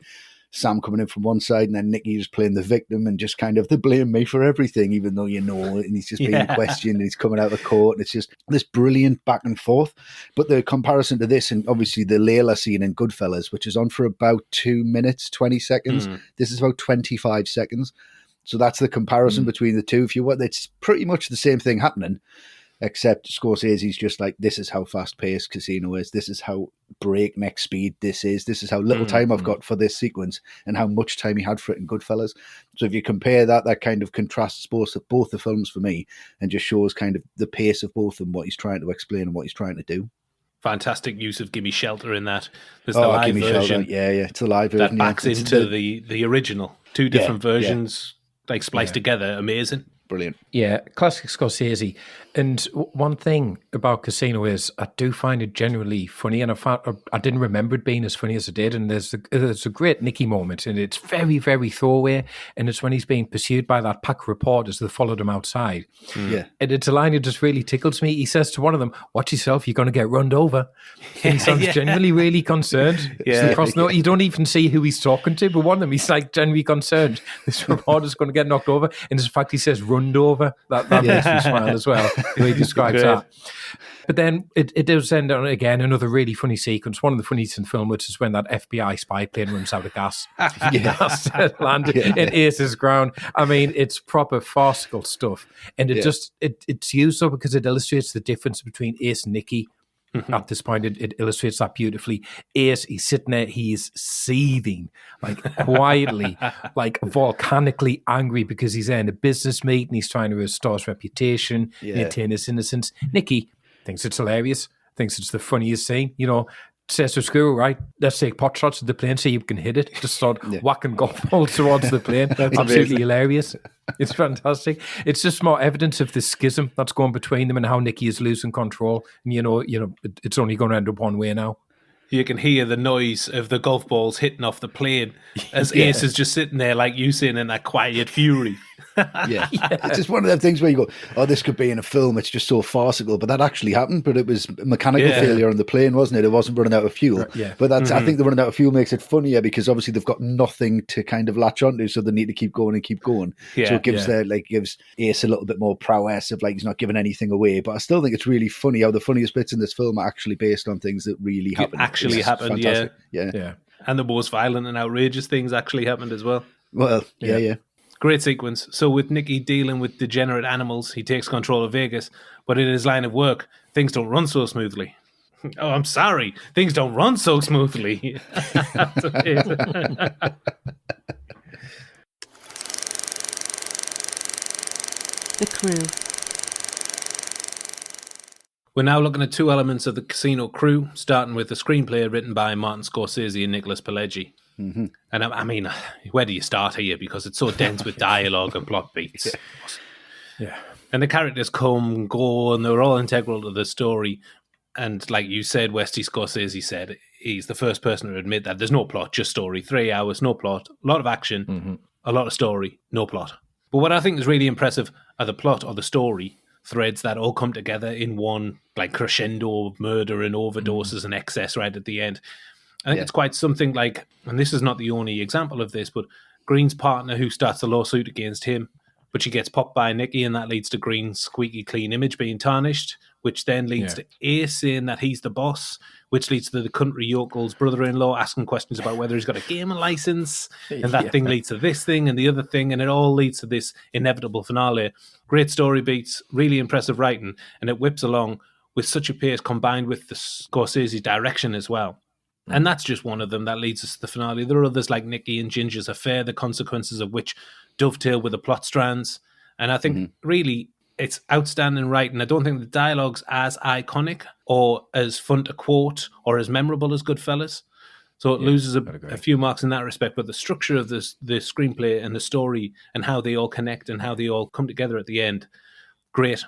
Sam coming in from one side and then Nicky just playing the victim and just kind of, they blame me for everything, even though you know, and he's just being questioned and he's coming out of court. And it's just this brilliant back and forth. But the comparison to this, and obviously the Layla scene in Goodfellas, which is on for about 2 minutes, 20 seconds. This is about 25 seconds. So that's the comparison between the two. If you want, it's pretty much the same thing happening, except Scorsese's just like, this is how fast-paced Casino is. This is how breakneck speed this is. This is how little time I've got for this sequence and how much time he had for it in Goodfellas. So if you compare that kind of contrasts both the films for me and just shows kind of the pace of both and what he's trying to explain and what he's trying to do. Fantastic use of Gimme Shelter in that. There's the live Gimme version. Shelter. Yeah, it's the live version. That backs into the original. Two different versions, like spliced together. Amazing. Brilliant. Yeah, classic Scorsese. And one thing about Casino is I do find it genuinely funny, and I didn't remember it being as funny as it did. And there's a great Nicky moment, and it's very, very throwaway. And it's when he's being pursued by that pack of reporters that followed him outside. Yeah. And it's a line that just really tickles me. He says to one of them, "Watch yourself, you're going to get run over." And he sounds genuinely really concerned. You don't even see who he's talking to, but one of them, he's like genuinely concerned. This reporter's going to get knocked over. And in fact, he says, "Runned over." That makes me smile as well. The way he describes that. But then it does end on, again, another really funny sequence. One of the funniest in the film, which is when that FBI spy plane runs out of gas. Gas landed in Ace's ground. I mean, it's proper farcical stuff. And it's used so because it illustrates the difference between Ace and Nicky. At this point, it illustrates that beautifully. Ace, he's sitting there, he's seething, like quietly, like volcanically angry because he's there in a business meeting, he's trying to restore his reputation, maintain his innocence. Nicky thinks it's hilarious, thinks it's the funniest scene, says to Screw, right, let's take pot shots at the plane so you can hit it. Just start whacking golf balls towards the plane. Absolutely hilarious. It's fantastic. It's just more evidence of the schism that's going between them and how Nicky is losing control. And it's only going to end up one way now. You can hear the noise of the golf balls hitting off the plane as Ace is just sitting there like you saying in that quiet fury. It's just one of them things where you go, oh, this could be in a film, it's just so farcical, but that actually happened. But it was mechanical failure on the plane, wasn't it? It wasn't running out of fuel. But that's I think the running out of fuel makes it funnier because obviously they've got nothing to kind of latch onto, so they need to keep going and keep going. So it gives gives Ace a little bit more prowess of like he's not giving anything away. But I still think it's really funny how the funniest bits in this film are actually based on things that really happened. And the most violent and outrageous things actually happened as well. Well, yeah. Great sequence. So with Nicky dealing with degenerate animals, he takes control of Vegas, but in his line of work, things don't run so smoothly. Oh, I'm sorry. Things don't run so smoothly. The crew. We're now looking at two elements of the Casino crew, starting with the screenplay written by Martin Scorsese and Nicholas Pileggi. Mm-hmm. And I mean, where do you start here? Because it's so dense with dialogue and plot beats. Yeah. And the characters come and go, and they're all integral to the story. And like you said, Westy Scorsese said, he's the first person to admit that there's no plot, just story. 3 hours, no plot, a lot of action, a lot of story, no plot. But what I think is really impressive are the plot or the story threads that all come together in one like crescendo of murder and overdoses and excess right at the end. I think it's quite something like, and this is not the only example of this, but Green's partner who starts a lawsuit against him, but she gets popped by Nicky, and that leads to Green's squeaky clean image being tarnished, which then leads to Ace saying that he's the boss, which leads to the country yokel's brother-in-law asking questions about whether he's got a gaming license, and that thing leads to this thing and the other thing, and it all leads to this inevitable finale. Great story beats, really impressive writing, and it whips along with such a pace combined with the Scorsese direction as well. And that's just one of them that leads us to the finale. There are others like Nicky and Ginger's affair, the consequences of which dovetail with the plot strands. And I think really it's outstanding writing. I don't think the dialogue's as iconic or as fun to quote or as memorable as Goodfellas. So it loses a few marks in that respect. But the structure of the screenplay and the story and how they all connect and how they all come together at the end, great.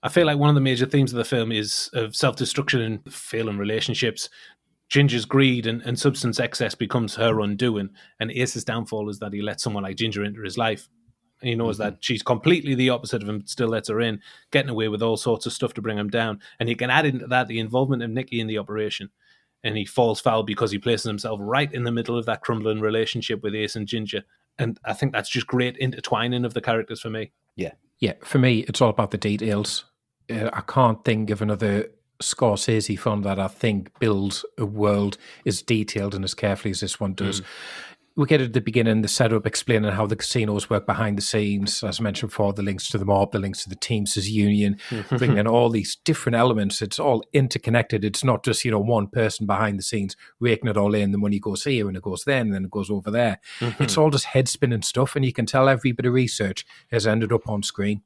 I feel like one of the major themes of the film is of self-destruction and failing relationships. Ginger's greed and substance excess becomes her undoing, and Ace's downfall is that he lets someone like Ginger into his life. And he knows that she's completely the opposite of him, still lets her in, getting away with all sorts of stuff to bring him down. And he can add into that the involvement of Nicky in the operation. And he falls foul because he places himself right in the middle of that crumbling relationship with Ace and Ginger. And I think that's just great intertwining of the characters for me. Yeah. Yeah, for me, it's all about the details. I can't think of another Scorsese film that I think builds a world as detailed and as carefully as this one does. We get at the beginning the setup explaining how the casinos work behind the scenes, as I mentioned before, the links to the mob, the links to the Teamsters Union, bringing in all these different elements. It's all interconnected. It's not just, one person behind the scenes raking it all in. The money goes here and it goes there and then it goes over there. It's all just head spinning stuff, and you can tell every bit of research has ended up on screen.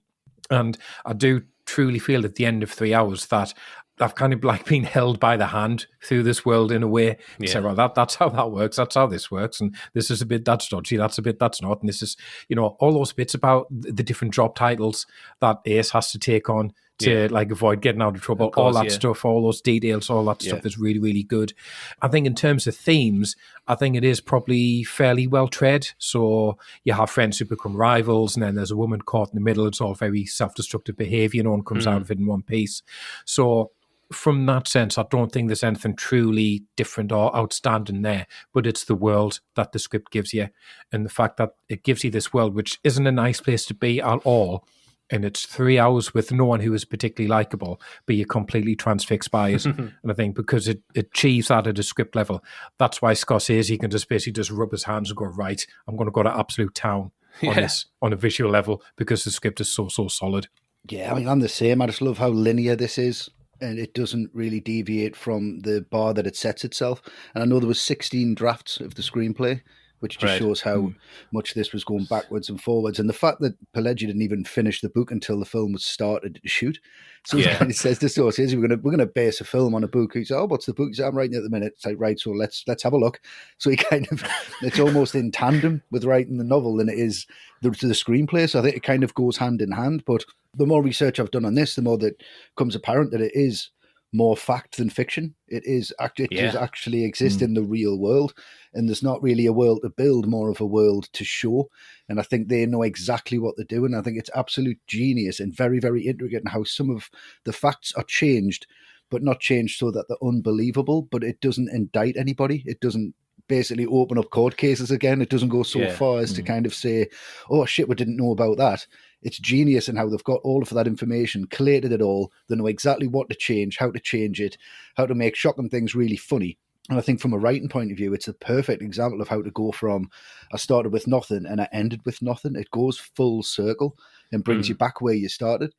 And I do truly feel at the end of 3 hours that I've kind of like been held by the hand through this world in a way. Yeah. So, well, that's how that works. That's how this works. And this is a bit that's dodgy. That's a bit that's not. And this is, all those bits about the different job titles that Ace has to take on to like avoid getting out of trouble. Of course, all that stuff, all those details, all that stuff is really, really good. I think in terms of themes, I think it is probably fairly well tread. So you have friends who become rivals, and then there's a woman caught in the middle. It's all very self-destructive behavior. No one comes out of it in one piece. So from that sense, I don't think there's anything truly different or outstanding there, but it's the world that the script gives you, and the fact that it gives you this world, which isn't a nice place to be at all. And it's 3 hours with no one who is particularly likable, but you're completely transfixed by it. And I think because it achieves that at a script level, that's why Scorsese can just basically just rub his hands and go, right, I'm going to go to absolute town on this, on a visual level, because the script is so solid. Yeah, I mean, I'm the same. I just love how linear this is. And it doesn't really deviate from the bar that it sets itself. And I know there was 16 drafts of the screenplay, which just shows how much this was going backwards and forwards. And the fact that Pileggi didn't even finish the book until the film was started to shoot. So he kind of says to Scorsese, we're gonna base a film on a book. He said, "Oh, what's the book?" He said, "I'm writing it at the minute." It's like, right, so let's have a look. So he kind of, it's almost in tandem with writing the novel than it is the screenplay. So I think it kind of goes hand in hand. But the more research I've done on this, the more that comes apparent that it is more fact than fiction. It does actually exist in the real world, and there's not really a world to build, more of a world to show. And I think they know exactly what they're doing. I think it's absolute genius and very, very intricate in how some of the facts are changed, but not changed so that they're unbelievable, but it doesn't indict anybody. It doesn't basically open up court cases again. It doesn't go so far as to kind of say, oh shit, we didn't know about that. It's genius in how they've got all of that information, collated it all. They know exactly what to change, how to change it, how to make shocking things really funny. And I think from a writing point of view, it's a perfect example of how to go from I started with nothing and I ended with nothing. It goes full circle and brings you back where you started.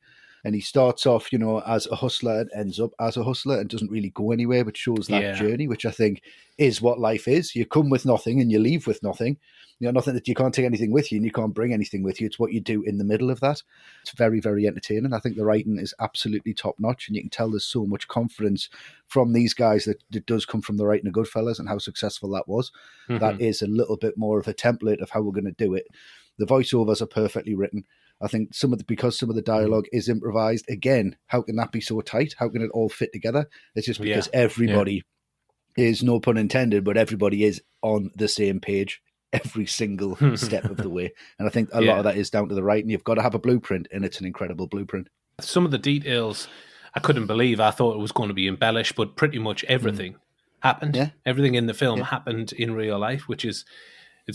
And he starts off, as a hustler and ends up as a hustler and doesn't really go anywhere, but shows that journey, which I think is what life is. You come with nothing and you leave with nothing. Nothing that you can't take anything with you and you can't bring anything with you. It's what you do in the middle of that. It's very, very entertaining. I think the writing is absolutely top notch, and you can tell there's so much confidence from these guys that does come from the writing of Goodfellas and how successful that was. That is a little bit more of a template of how we're going to do it. The voiceovers are perfectly written. I think because some of the dialogue is improvised, again, how can that be so tight? How can it all fit together? It's just because everybody is, no pun intended, but everybody is on the same page every single step of the way. And I think a lot of that is down to the writing. You've got to have a blueprint, and it's an incredible blueprint. Some of the details I couldn't believe. I thought it was going to be embellished, but pretty much everything happened. Yeah. Everything in the film happened in real life, it's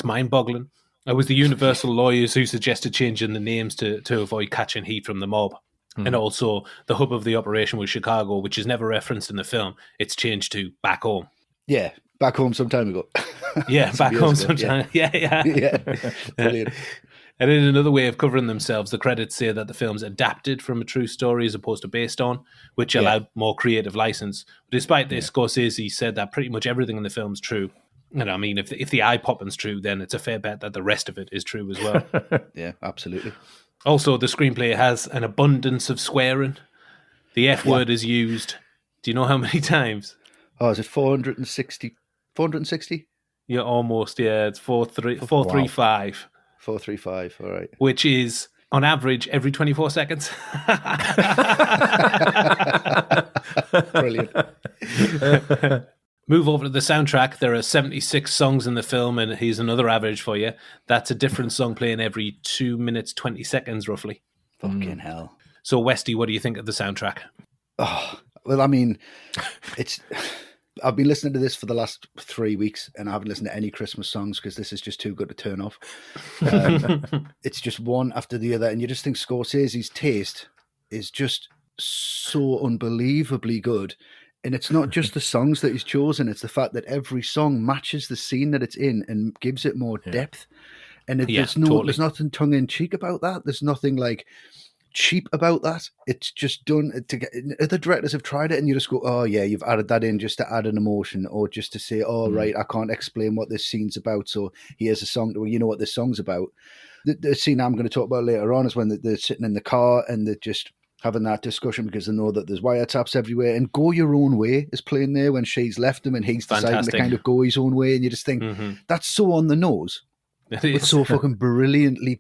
mind-boggling. It was the Universal lawyers who suggested changing the names to avoid catching heat from the mob. And also the hub of the operation was Chicago, which is never referenced in the film. It's changed to back home. Yeah, back home some time ago. Yeah, back home sometime. Yeah. Brilliant. And in another way of covering themselves, the credits say that the film's adapted from a true story as opposed to based on, which allowed more creative license. But despite this, Scorsese said that pretty much everything in the film's true. And I mean, if the eye popping's true, then it's a fair bet that the rest of it is true as well. Yeah, absolutely. Also, the screenplay has an abundance of swearing. The F word is used. Do you know how many times? Oh, is it 460? 460? Yeah, almost. Yeah, it's 435. 435, all right. Which is, on average, every 24 seconds. Brilliant. Move over to the soundtrack. There are 76 songs in the film, and here's another average for you. That's a different song playing every 2 minutes, 20 seconds, roughly. Fucking hell. So, Westy, what do you think of the soundtrack? Oh, well, I mean, I've been listening to this for the last 3 weeks, and I haven't listened to any Christmas songs because this is just too good to turn off. It's just one after the other, and you just think Scorsese's taste is just so unbelievably good. And it's not just the songs that he's chosen, it's the fact that every song matches the scene that it's in and gives it more depth. And there's nothing tongue-in-cheek about that. There's nothing like cheap about that. It's just done to get, other directors have tried it and you just go, oh yeah, you've added that in just to add an emotion, or just to say, oh right, I can't explain what this scene's about, so here's a song where you know what this song's about. The scene I'm going to talk about later on is when they're sitting in the car and they're just having that discussion because they know that there's wiretaps everywhere, and Go Your Own Way is playing there when she's left him and he's deciding to kind of go his own way, and you just think that's so on the nose. It's so fucking brilliantly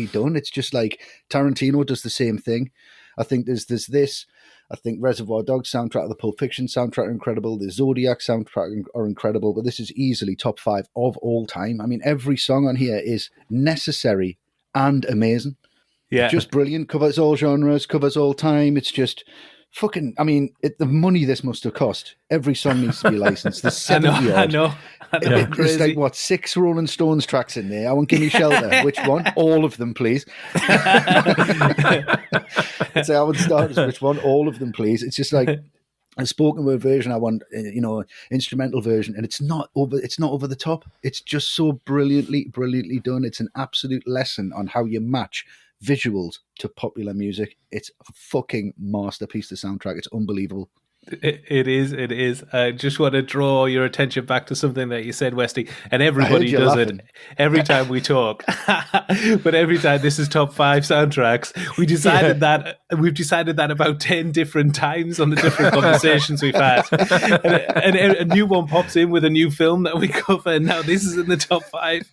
done. It's just like Tarantino does the same thing. I think there's this. I think Reservoir Dogs soundtrack, the Pulp Fiction soundtrack are incredible. The Zodiac soundtrack are incredible, but this is easily top 5 of all time. I mean, every song on here is necessary and amazing. Yeah, just brilliant. Covers all genres, covers all time. It's just fucking. I mean, the money this must have cost. Every song needs to be licensed. There's 70 odd. I know. There's like what, 6 Rolling Stones tracks in there. I won't give me Shelter. Which one? All of them, please. So I would start as which one? All of them, please. It's just like a spoken word version. I want, instrumental version, and it's not over the top. It's just so brilliantly done. It's an absolute lesson on how you match visuals to popular music. It's a fucking masterpiece, the soundtrack. It's unbelievable. It is. I just want to draw your attention back to something that you said, Westy, and everybody does laughing. It every time we talk. But every time this is top 5 soundtracks, we've decided that about 10 different times on the different conversations we've had. And a new one pops in with a new film that we cover, and now this is in the top 5.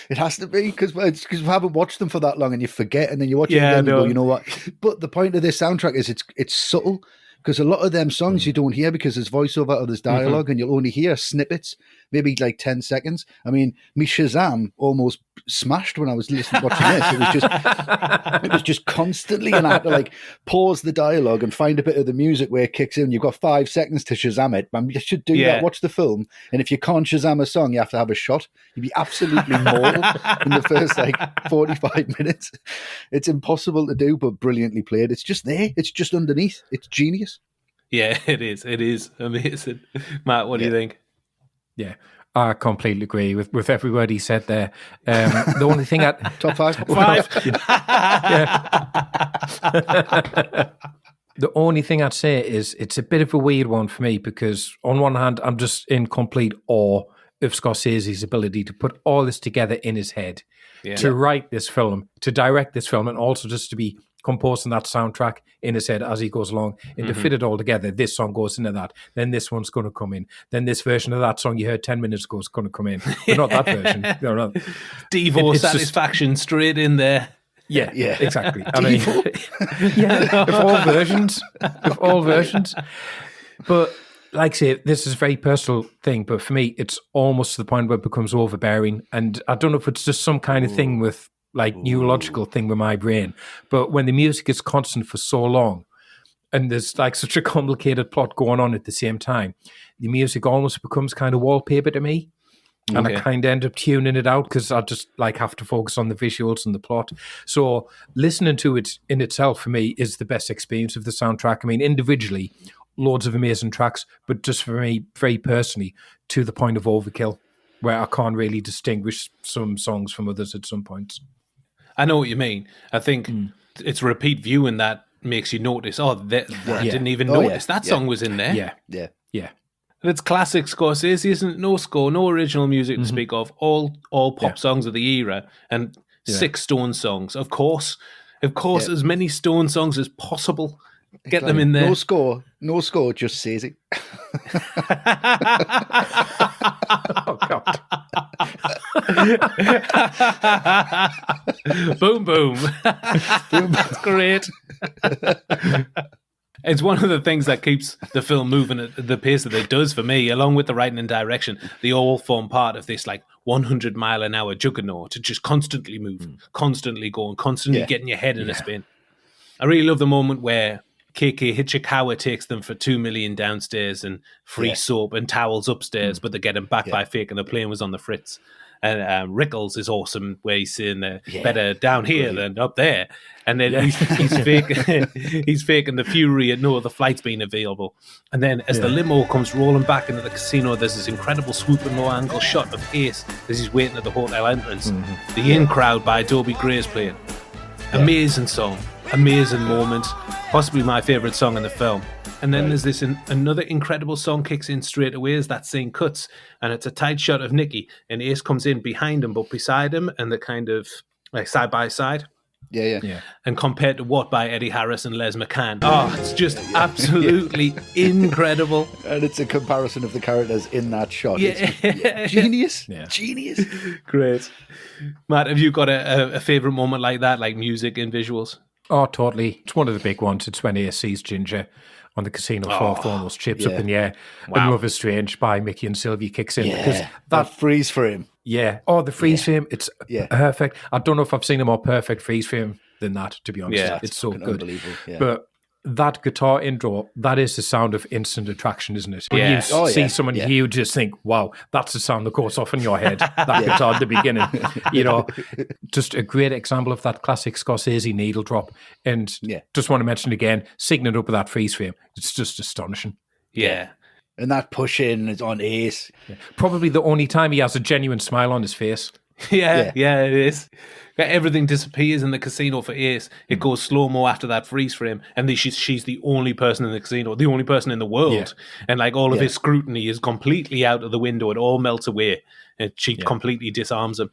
It has to be, because we haven't watched them for that long and you forget, and then you watch it again and you go, you know what? But the point of this soundtrack is it's subtle, because a lot of them songs you don't hear because there's voiceover or there's dialogue, and you'll only hear snippets, maybe like 10 seconds. I mean, me Shazam almost smashed when I was watching this. It was just constantly, and I had to like pause the dialogue and find a bit of the music where it kicks in. You've got 5 seconds to Shazam it. Man, you should do that. Watch the film, and if you can't Shazam a song, you have to have a shot. You'd be absolutely mortal in the first like 45 minutes. It's impossible to do, but brilliantly played. It's just there. It's just underneath. It's genius. Yeah, it is. It is amazing. Matt, what do you think? Yeah, I completely agree with every word he said there. The only thing Top five. the only thing I'd say is it's a bit of a weird one for me because on one hand, I'm just in complete awe of Scorsese's ability to put all this together in his head, to write this film, to direct this film, and also just to be composing that soundtrack in his head as he goes along and to fit it all together. This song goes into that, then this one's going to come in, then this version of that song you heard 10 minutes ago is going to come in, but not that version. No, no. Devo satisfaction just straight in there. Yeah, exactly. I mean, of all versions. But like I say, this is a very personal thing, but for me, it's almost to the point where it becomes overbearing. And I don't know if it's just some kind of thing with neurological thing with my brain, but when the music is constant for so long and there's like such a complicated plot going on at the same time, the music almost becomes kind of wallpaper to me. And I kind of end up tuning it out because I just have to focus on the visuals and the plot. So listening to it in itself for me is the best experience of the soundtrack. I mean, individually, loads of amazing tracks, but just for me, very personally, to the point of overkill, where I can't really distinguish some songs from others at some points. I know what you mean. I think it's repeat viewing that makes you notice, I didn't even notice that song was in there. Yeah. And it's classic Scorsese, isn't no score, no original music to speak of, all pop songs of the era, and 6 Stone songs. Of course, as many Stone songs as possible. Get them in there. No score, just Scorsese. Oh, God. Boom, boom. That's great. It's one of the things that keeps the film moving at the pace that it does for me, along with the writing and direction. They all form part of this 100-mile-an-hour juggernaut to just constantly move, constantly going, constantly getting your head in a spin. I really love the moment where KK Hichikawa takes them for $2 million downstairs and free soap and towels upstairs, but they get him back by faking the plane was on the fritz. And Rickles is awesome, where he's saying better down here than up there. And then he's faking the fury at no other flight's been available. And then as the limo comes rolling back into the casino, there's this incredible swooping low angle shot of Ace as he's waiting at the hotel entrance. The In Crowd by Adobe Gray's playing. Amazing song, amazing moment, possibly my favourite song in the film. And then there's this another incredible song kicks in straight away as that scene cuts, and it's a tight shot of Nicky, and Ace comes in behind him, but beside him, and they're kind of side by side. Yeah. And compared to What by Eddie Harris and Les McCann. Oh, it's just absolutely incredible. And it's a comparison of the characters in that shot. Yeah. Genius. Yeah. Genius. Great. Matt, have you got a favourite moment like that, like music and visuals? Oh, totally. It's one of the big ones. It's when Ace sees Ginger on the casino floor, throwing those chips up in the air. Wow. And Love is Strange by Mickey and Sylvie kicks in. Because that freeze frame. Yeah. Oh, the freeze frame. It's perfect. I don't know if I've seen a more perfect freeze frame than that, to be honest. Yeah. It's so good. Unbelievable. Yeah. But that guitar intro, that is the sound of instant attraction, isn't it? When you see someone here, you just think, wow, that's the sound that goes off in your head. That guitar at the beginning. Just a great example of that classic Scorsese needle drop. And just want to mention again, syncing it up with that freeze frame. It's just astonishing. Yeah. And that push in is on Ace. Yeah. Probably the only time he has a genuine smile on his face. Yeah, it is. Everything disappears in the casino for Ace. It goes slow-mo after that freeze frame, and she's the only person in the casino, the only person in the world. And all of his scrutiny is completely out of the window. It all melts away, and she completely disarms him.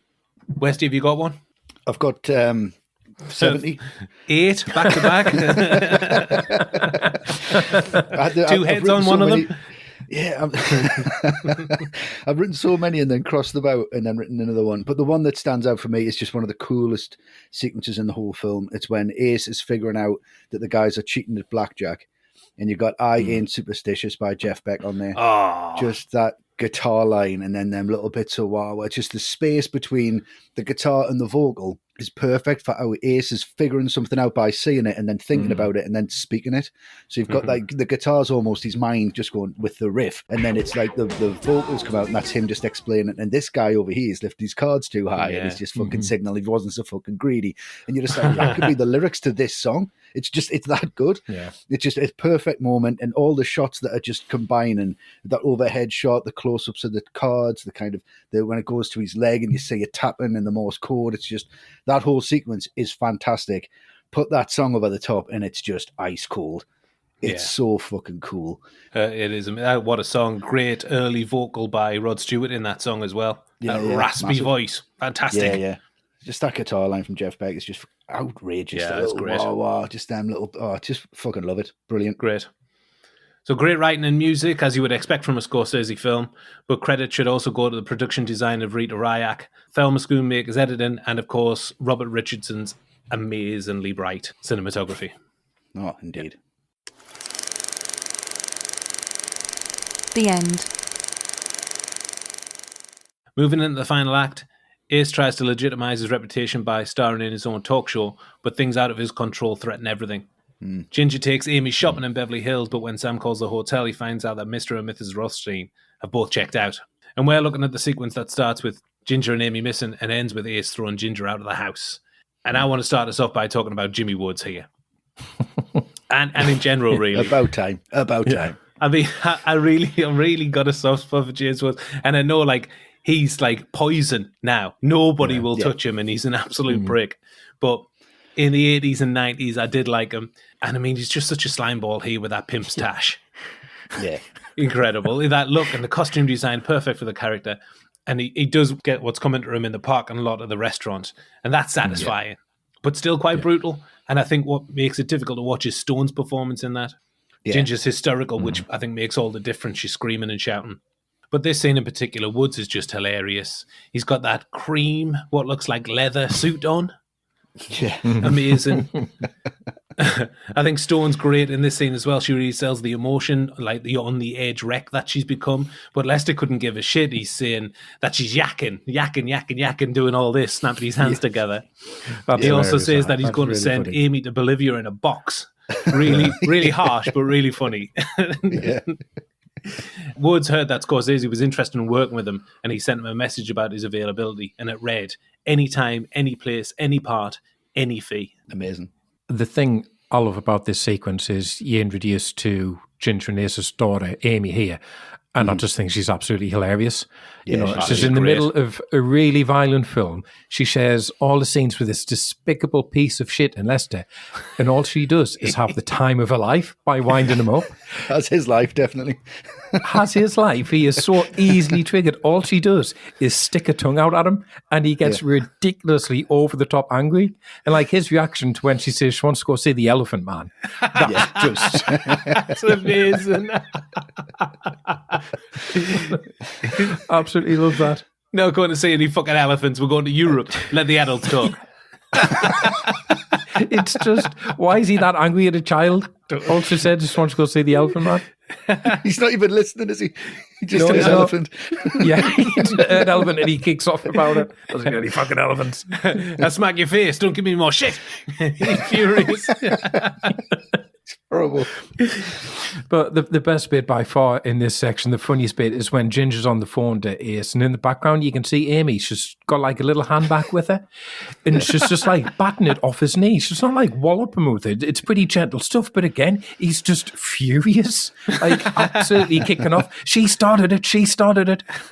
Westy, have you got one? I've got 70. 8 back to back. 2 heads on one of them. Yeah, I've written so many and then crossed them out and then written another one. But the one that stands out for me is just one of the coolest sequences in the whole film. It's when Ace is figuring out that the guys are cheating at blackjack. And you've got I Ain't Superstitious by Jeff Beck on there. Oh. Just that guitar line and then them little bits of wow. Just the space between the guitar and the vocal is perfect for how Ace is figuring something out by seeing it and then thinking about it and then speaking it. So you've got the guitar's almost his mind just going with the riff, and then it's like the vocals come out and that's him just explaining it. And this guy over here is lifted his cards too high and he's just fucking signaling he wasn't so fucking greedy. And you're just like, that could be the lyrics to this song. It's that good. Yeah. It's just a perfect moment, and all the shots that are just combining, that overhead shot, the close-ups of the cards, the kind of when it goes to his leg and you see it tapping in the Morse code. It's just, that whole sequence is fantastic. Put that song over the top and it's just ice cold. It's so fucking cool. It is. What a song. Great early vocal by Rod Stewart in that song as well. Yeah, that yeah, raspy massive. voice. Fantastic. Yeah. Just that guitar line from Jeff Beck is just outrageous. Yeah, The it's little great. wah wah, just them little, just fucking love it. Brilliant. Great. So great writing and music, as you would expect from a Scorsese film, but credit should also go to the production design of Rita Ryak, Thelma Schoonmaker's editing, and of course, Robert Richardson's amazingly bright cinematography. Oh, indeed. The end. Moving into the final act, Ace tries to legitimize his reputation by starring in his own talk show, but things out of his control threaten everything. Ginger takes Amy shopping in Beverly Hills, but when Sam calls the hotel, he finds out that Mr. and Mrs. Rothstein have both checked out. And we're looking at the sequence that starts with Ginger and Amy missing and ends with Ace throwing Ginger out of the house. And I want to start us off by talking about Jimmy Woods here. and in general, really. About time. I mean, I really got a soft spot for James Woods. And I know, like, he's like poison now. Nobody will touch him, and he's an absolute prick. But in the 80s and 90s, I did like him. And I mean, he's just such a slime ball here with that pimp stash. Yeah. Incredible. That look and the costume design, perfect for the character. And he does get what's coming to him in the parking lot of the restaurant. And that's satisfying, but still quite brutal. And I think what makes it difficult to watch is Stone's performance in that. Yeah. Ginger's hysterical, which I think makes all the difference. She's screaming and shouting. But this scene in particular, Woods is just hilarious. He's got that cream, what looks like leather suit on. Yeah. Amazing. I think Stone's great in this scene as well. She really sells the emotion, like the on the edge wreck that she's become. But Lester couldn't give a shit. He's saying that she's yakking, doing all this, snapping his hands together. He also says that he's going to send Amy to Bolivia in a box. Really, really harsh, but really funny. Yeah. Woods heard that Scorsese was interested in working with him, and he sent him a message about his availability, and it read, anytime, any place, any part, any fee. Amazing. The thing I love about this sequence is you're introduced to Ginger and Ace's daughter, Amy, here. And I just think she's absolutely hilarious. You know, she's in the middle of a really violent film. She shares all the scenes with this despicable piece of shit in Lester. And all she does is have the time of her life by winding him up. That's his life, definitely. Has his life. He is so easily triggered. All she does is stick her tongue out at him, and he gets ridiculously over the top angry. And like his reaction to when she says she wants to go see the Elephant Man, that's just That's amazing. absolutely love that. No going to see any fucking elephants. We're going to Europe. Let the adults talk. It's just, why is he that angry at a child? All she said, just wants to go see the Elephant Man. He's not even listening, is he? He just No, an he's not. elephant. Yeah, he's an elephant and he kicks off about it. Doesn't get any fucking elephants. I smack your face. Don't give me more shit. He's furious. Horrible. But the best bit by far in this section, the funniest bit, is when Ginger's on the phone to Ace, and in the background you can see Amy. She's got like a little handbag with her, and she's just like batting it off his knee. She's not like walloping with it. It's pretty gentle stuff, but again, he's just furious, like absolutely kicking off. She started it.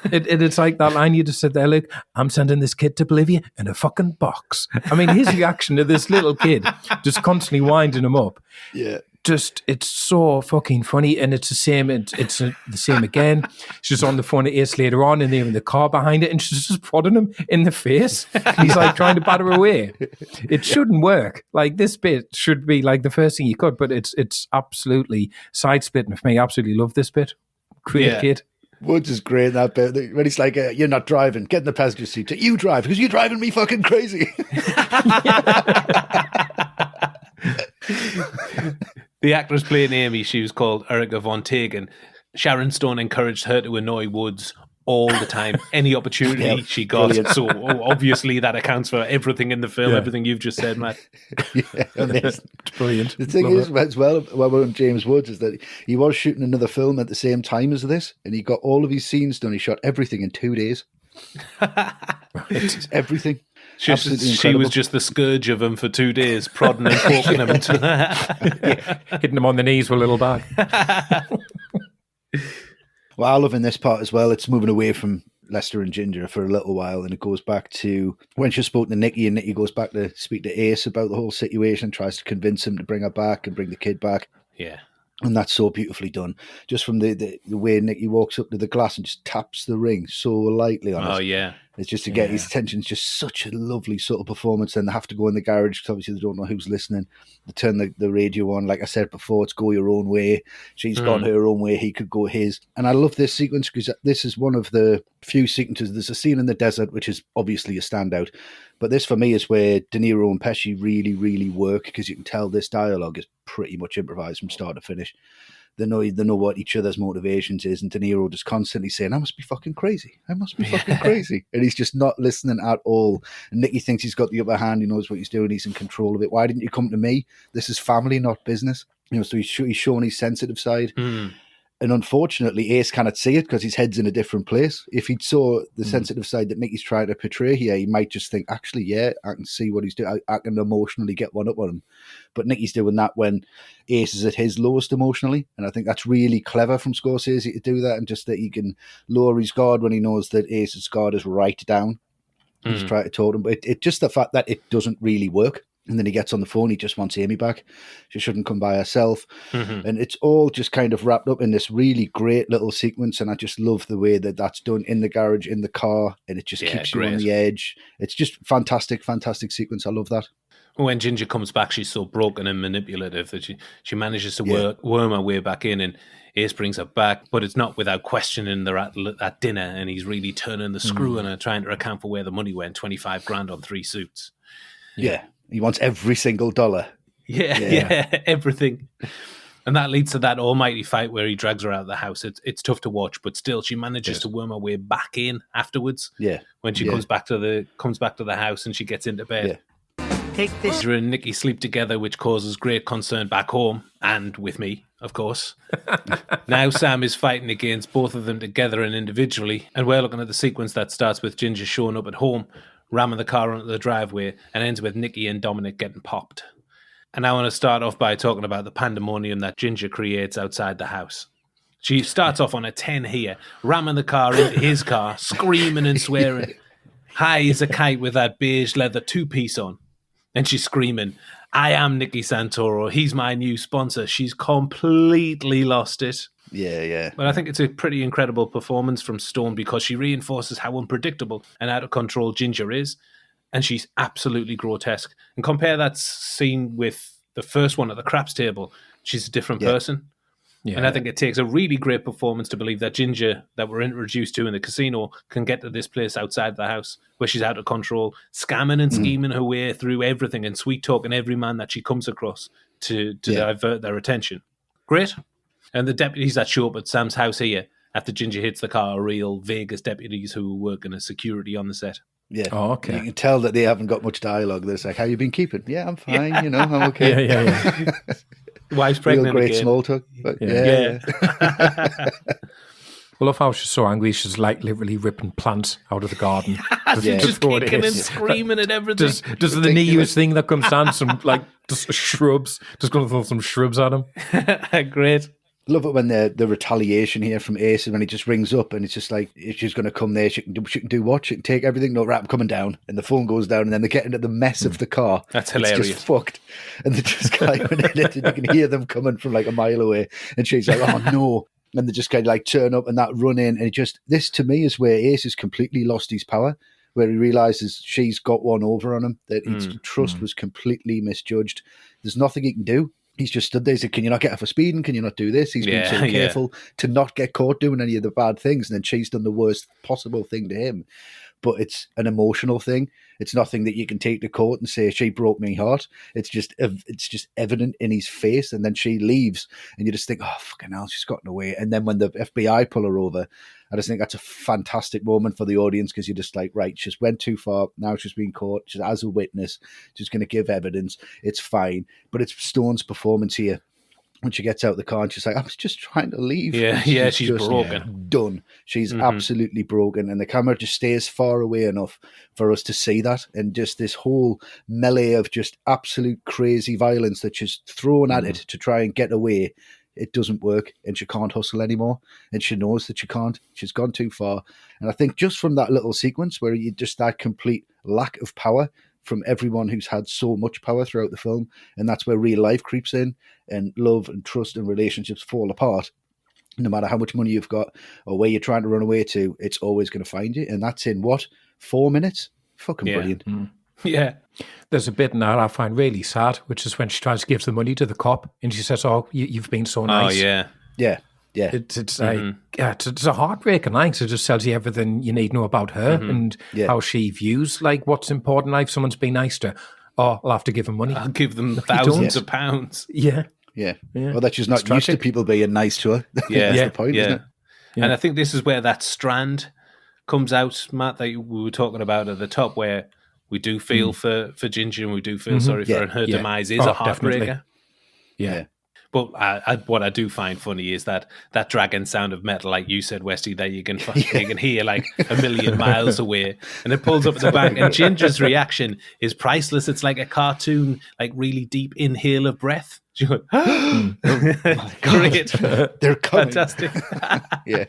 It's like that line you just said there, like, I'm sending this kid to Bolivia in a fucking box. I mean, his reaction to this little kid just constantly winding him up. Yeah. Just, it's so fucking funny, and it's the same. It's the same again. She's on the phone to Ace later on, and they're in the car behind it, and she's just prodding him in the face. He's like trying to batter her away. It shouldn't work. Like, this bit should be like the first thing you could, but it's absolutely side splitting for me. Absolutely love this bit. Great kid. Woods is great in that bit. When he's like, you're not driving, get in the passenger seat. You drive, because you're driving me fucking crazy. The actress playing Amy, she was called Erica Von Tegen. Sharon Stone encouraged her to annoy Woods all the time, any opportunity she got. Brilliant. So obviously that accounts for everything in the film, everything you've just said, Matt. It's brilliant. The thing Love is, as well, about James Woods, is that he was shooting another film at the same time as this, and he got all of his scenes done. He shot everything in 2 days. Everything. Absolutely She incredible. was just the scourge of him for 2 days, prodding and poking him. Hitting them on the knees with a little bag. Well, I love in this part as well, it's moving away from Lester and Ginger for a little while, and it goes back to when she's spoken to Nicky, and Nicky goes back to speak to Ace about the whole situation, tries to convince him to bring her back and bring the kid back. Yeah. And that's so beautifully done. Just from the way Nicky walks up to the glass and just taps the ring so lightly on it. Oh, yeah. It's just to get his attention. It's just such a lovely sort of performance. Then they have to go in the garage because obviously they don't know who's listening. They turn the radio on. Like I said before, it's go your own way. She's gone her own way. He could go his. And I love this sequence because this is one of the few sequences. There's a scene in the desert, which is obviously a standout. But this for me is where De Niro and Pesci really, really work because you can tell this dialogue is pretty much improvised from start to finish. They know what each other's motivations is, and De Niro just constantly saying, I must be fucking crazy. I must be fucking crazy. And he's just not listening at all. And Nicky thinks he's got the upper hand. He knows what he's doing. He's in control of it. Why didn't you come to me? This is family, not business. So he's showing his sensitive side. And unfortunately, Ace cannot see it because his head's in a different place. If he saw the sensitive side that Nicky's trying to portray here, he might just think, actually, yeah, I can see what he's doing. I can emotionally get one up on him. But Nicky's doing that when Ace is at his lowest emotionally. And I think that's really clever from Scorsese to do that, and just that he can lower his guard when he knows that Ace's guard is right down. He's trying to talk to him. But it just the fact that it doesn't really work. And then he gets on the phone, he just wants Amy back. She shouldn't come by herself. And it's all just kind of wrapped up in this really great little sequence. And I just love the way that that's done in the garage, in the car, and it just keeps you on the edge. It's just fantastic, fantastic sequence. I love that. When Ginger comes back, she's so broken and manipulative that she manages to worm her way back in, and Ace brings her back, but it's not without questioning. They're at dinner, and he's really turning the screw and trying to account for where the money went, 25 grand on 3 suits. Yeah. He wants every single dollar. Yeah, everything. And that leads to that almighty fight where he drags her out of the house. It's tough to watch, but still she manages to worm her way back in afterwards. Yeah. When she comes back to the house and she gets into bed. Take this. Ginger and Nicky sleep together, which causes great concern back home and with me, of course. Now Sam is fighting against both of them together and individually, and we're looking at the sequence that starts with Ginger showing up at home, ramming the car onto the driveway, and ends with Nicky and Dominic getting popped. And I want to start off by talking about the pandemonium that Ginger creates outside the house. She starts off on a 10 here, ramming the car into his car, screaming and swearing. High as a kite with that beige leather 2-piece on. And she's screaming, I am Nicky Santoro. He's my new sponsor. She's completely lost it. Yeah. But I think it's a pretty incredible performance from Stone because she reinforces how unpredictable and out of control Ginger is. And she's absolutely grotesque. And compare that scene with the first one at the craps table. She's a different person. Yeah. And I think it takes a really great performance to believe that Ginger, that we're introduced to in the casino, can get to this place outside the house where she's out of control, scamming and scheming her way through everything and sweet-talking every man that she comes across to divert their attention. Great. And the deputies that show up at Sam's house here after Ginger hits the car are real Vegas deputies who work in a security on the set. Yeah. Oh, okay. You can tell that they haven't got much dialogue. They're like, how you been keeping? Yeah, I'm fine. I'm okay. Yeah. Wife's pregnant Real great again. small talk. But Yeah. I love how she's so angry. She's like literally ripping plants out of the garden. Just kicking and screaming at everything. Does the nearest thing that comes down, some like just shrubs, just going to throw some shrubs at him. Great. Love it when the retaliation here from Ace is when he just rings up and it's just like, if she's going to come there, she can do what? She can take everything. No, right, I'm coming down. And the phone goes down and then they get into the mess of the car. That's hilarious. It's just fucked. And they're just kind of in it and you can hear them coming from like a mile away. And she's like, oh no. And they just kind of like turn up and that run in. And this to me is where Ace has completely lost his power, where he realizes she's got one over on him, that his trust was completely misjudged. There's nothing he can do. He's just stood there. He's like, can you not get her for speeding? Can you not do this? He's been so careful to not get caught doing any of the bad things. And then she's done the worst possible thing to him. But it's an emotional thing. It's nothing that you can take to court and say, she broke my heart. It's just evident in his face. And then she leaves and you just think, oh, fucking hell, she's gotten away. And then when the FBI pull her over, I just think that's a fantastic moment for the audience because you're just like, right, she's went too far. Now she's been caught. She's as a witness. She's going to give evidence. It's fine. But it's Stone's performance here. when she gets out of the car and she's like, I was just trying to leave. Yeah, And yeah, she's just broken. Done. She's absolutely broken. And the camera just stays far away enough for us to see that. And just this whole melee of just absolute crazy violence that she's thrown at it to try and get away. It doesn't work, and she can't hustle anymore. And she knows that she can't. She's gone too far. And I think just from that little sequence where you just that complete lack of power from everyone who's had so much power throughout the film, and that's where real life creeps in, and love and trust and relationships fall apart. No matter how much money you've got or where you're trying to run away to, it's always going to find you. And that's in 4 minutes? Fucking brilliant. Yeah. There's a bit in that I find really sad, which is when she tries to give the money to the cop and she says, "Oh, you've been so nice." Oh, yeah. Yeah. Yeah. It's like, it's a heartbreaking line. So it just tells you everything you need to know about her and how she views like what's important. Like, if someone's been nice to her, oh, I'll have to give them money. I'll give them thousands of pounds. Yeah. Yeah. Well, that she's not used to people being nice to her. Yeah. That's the point, isn't it? Yeah. And I think this is where that strand comes out, Matt, that we were talking about at the top, where we do feel for Ginger and we do feel sorry for her, and her demise is a heartbreaker. Definitely. Yeah. But what I do find funny is that dragon sound of metal, like you said, Westy, that you can hear like a million miles away, and it pulls up at the back. And Ginger's reaction is priceless. It's like a cartoon, like really deep inhale of breath. She goes, oh my God. Great, they're coming. Fantastic. Yeah.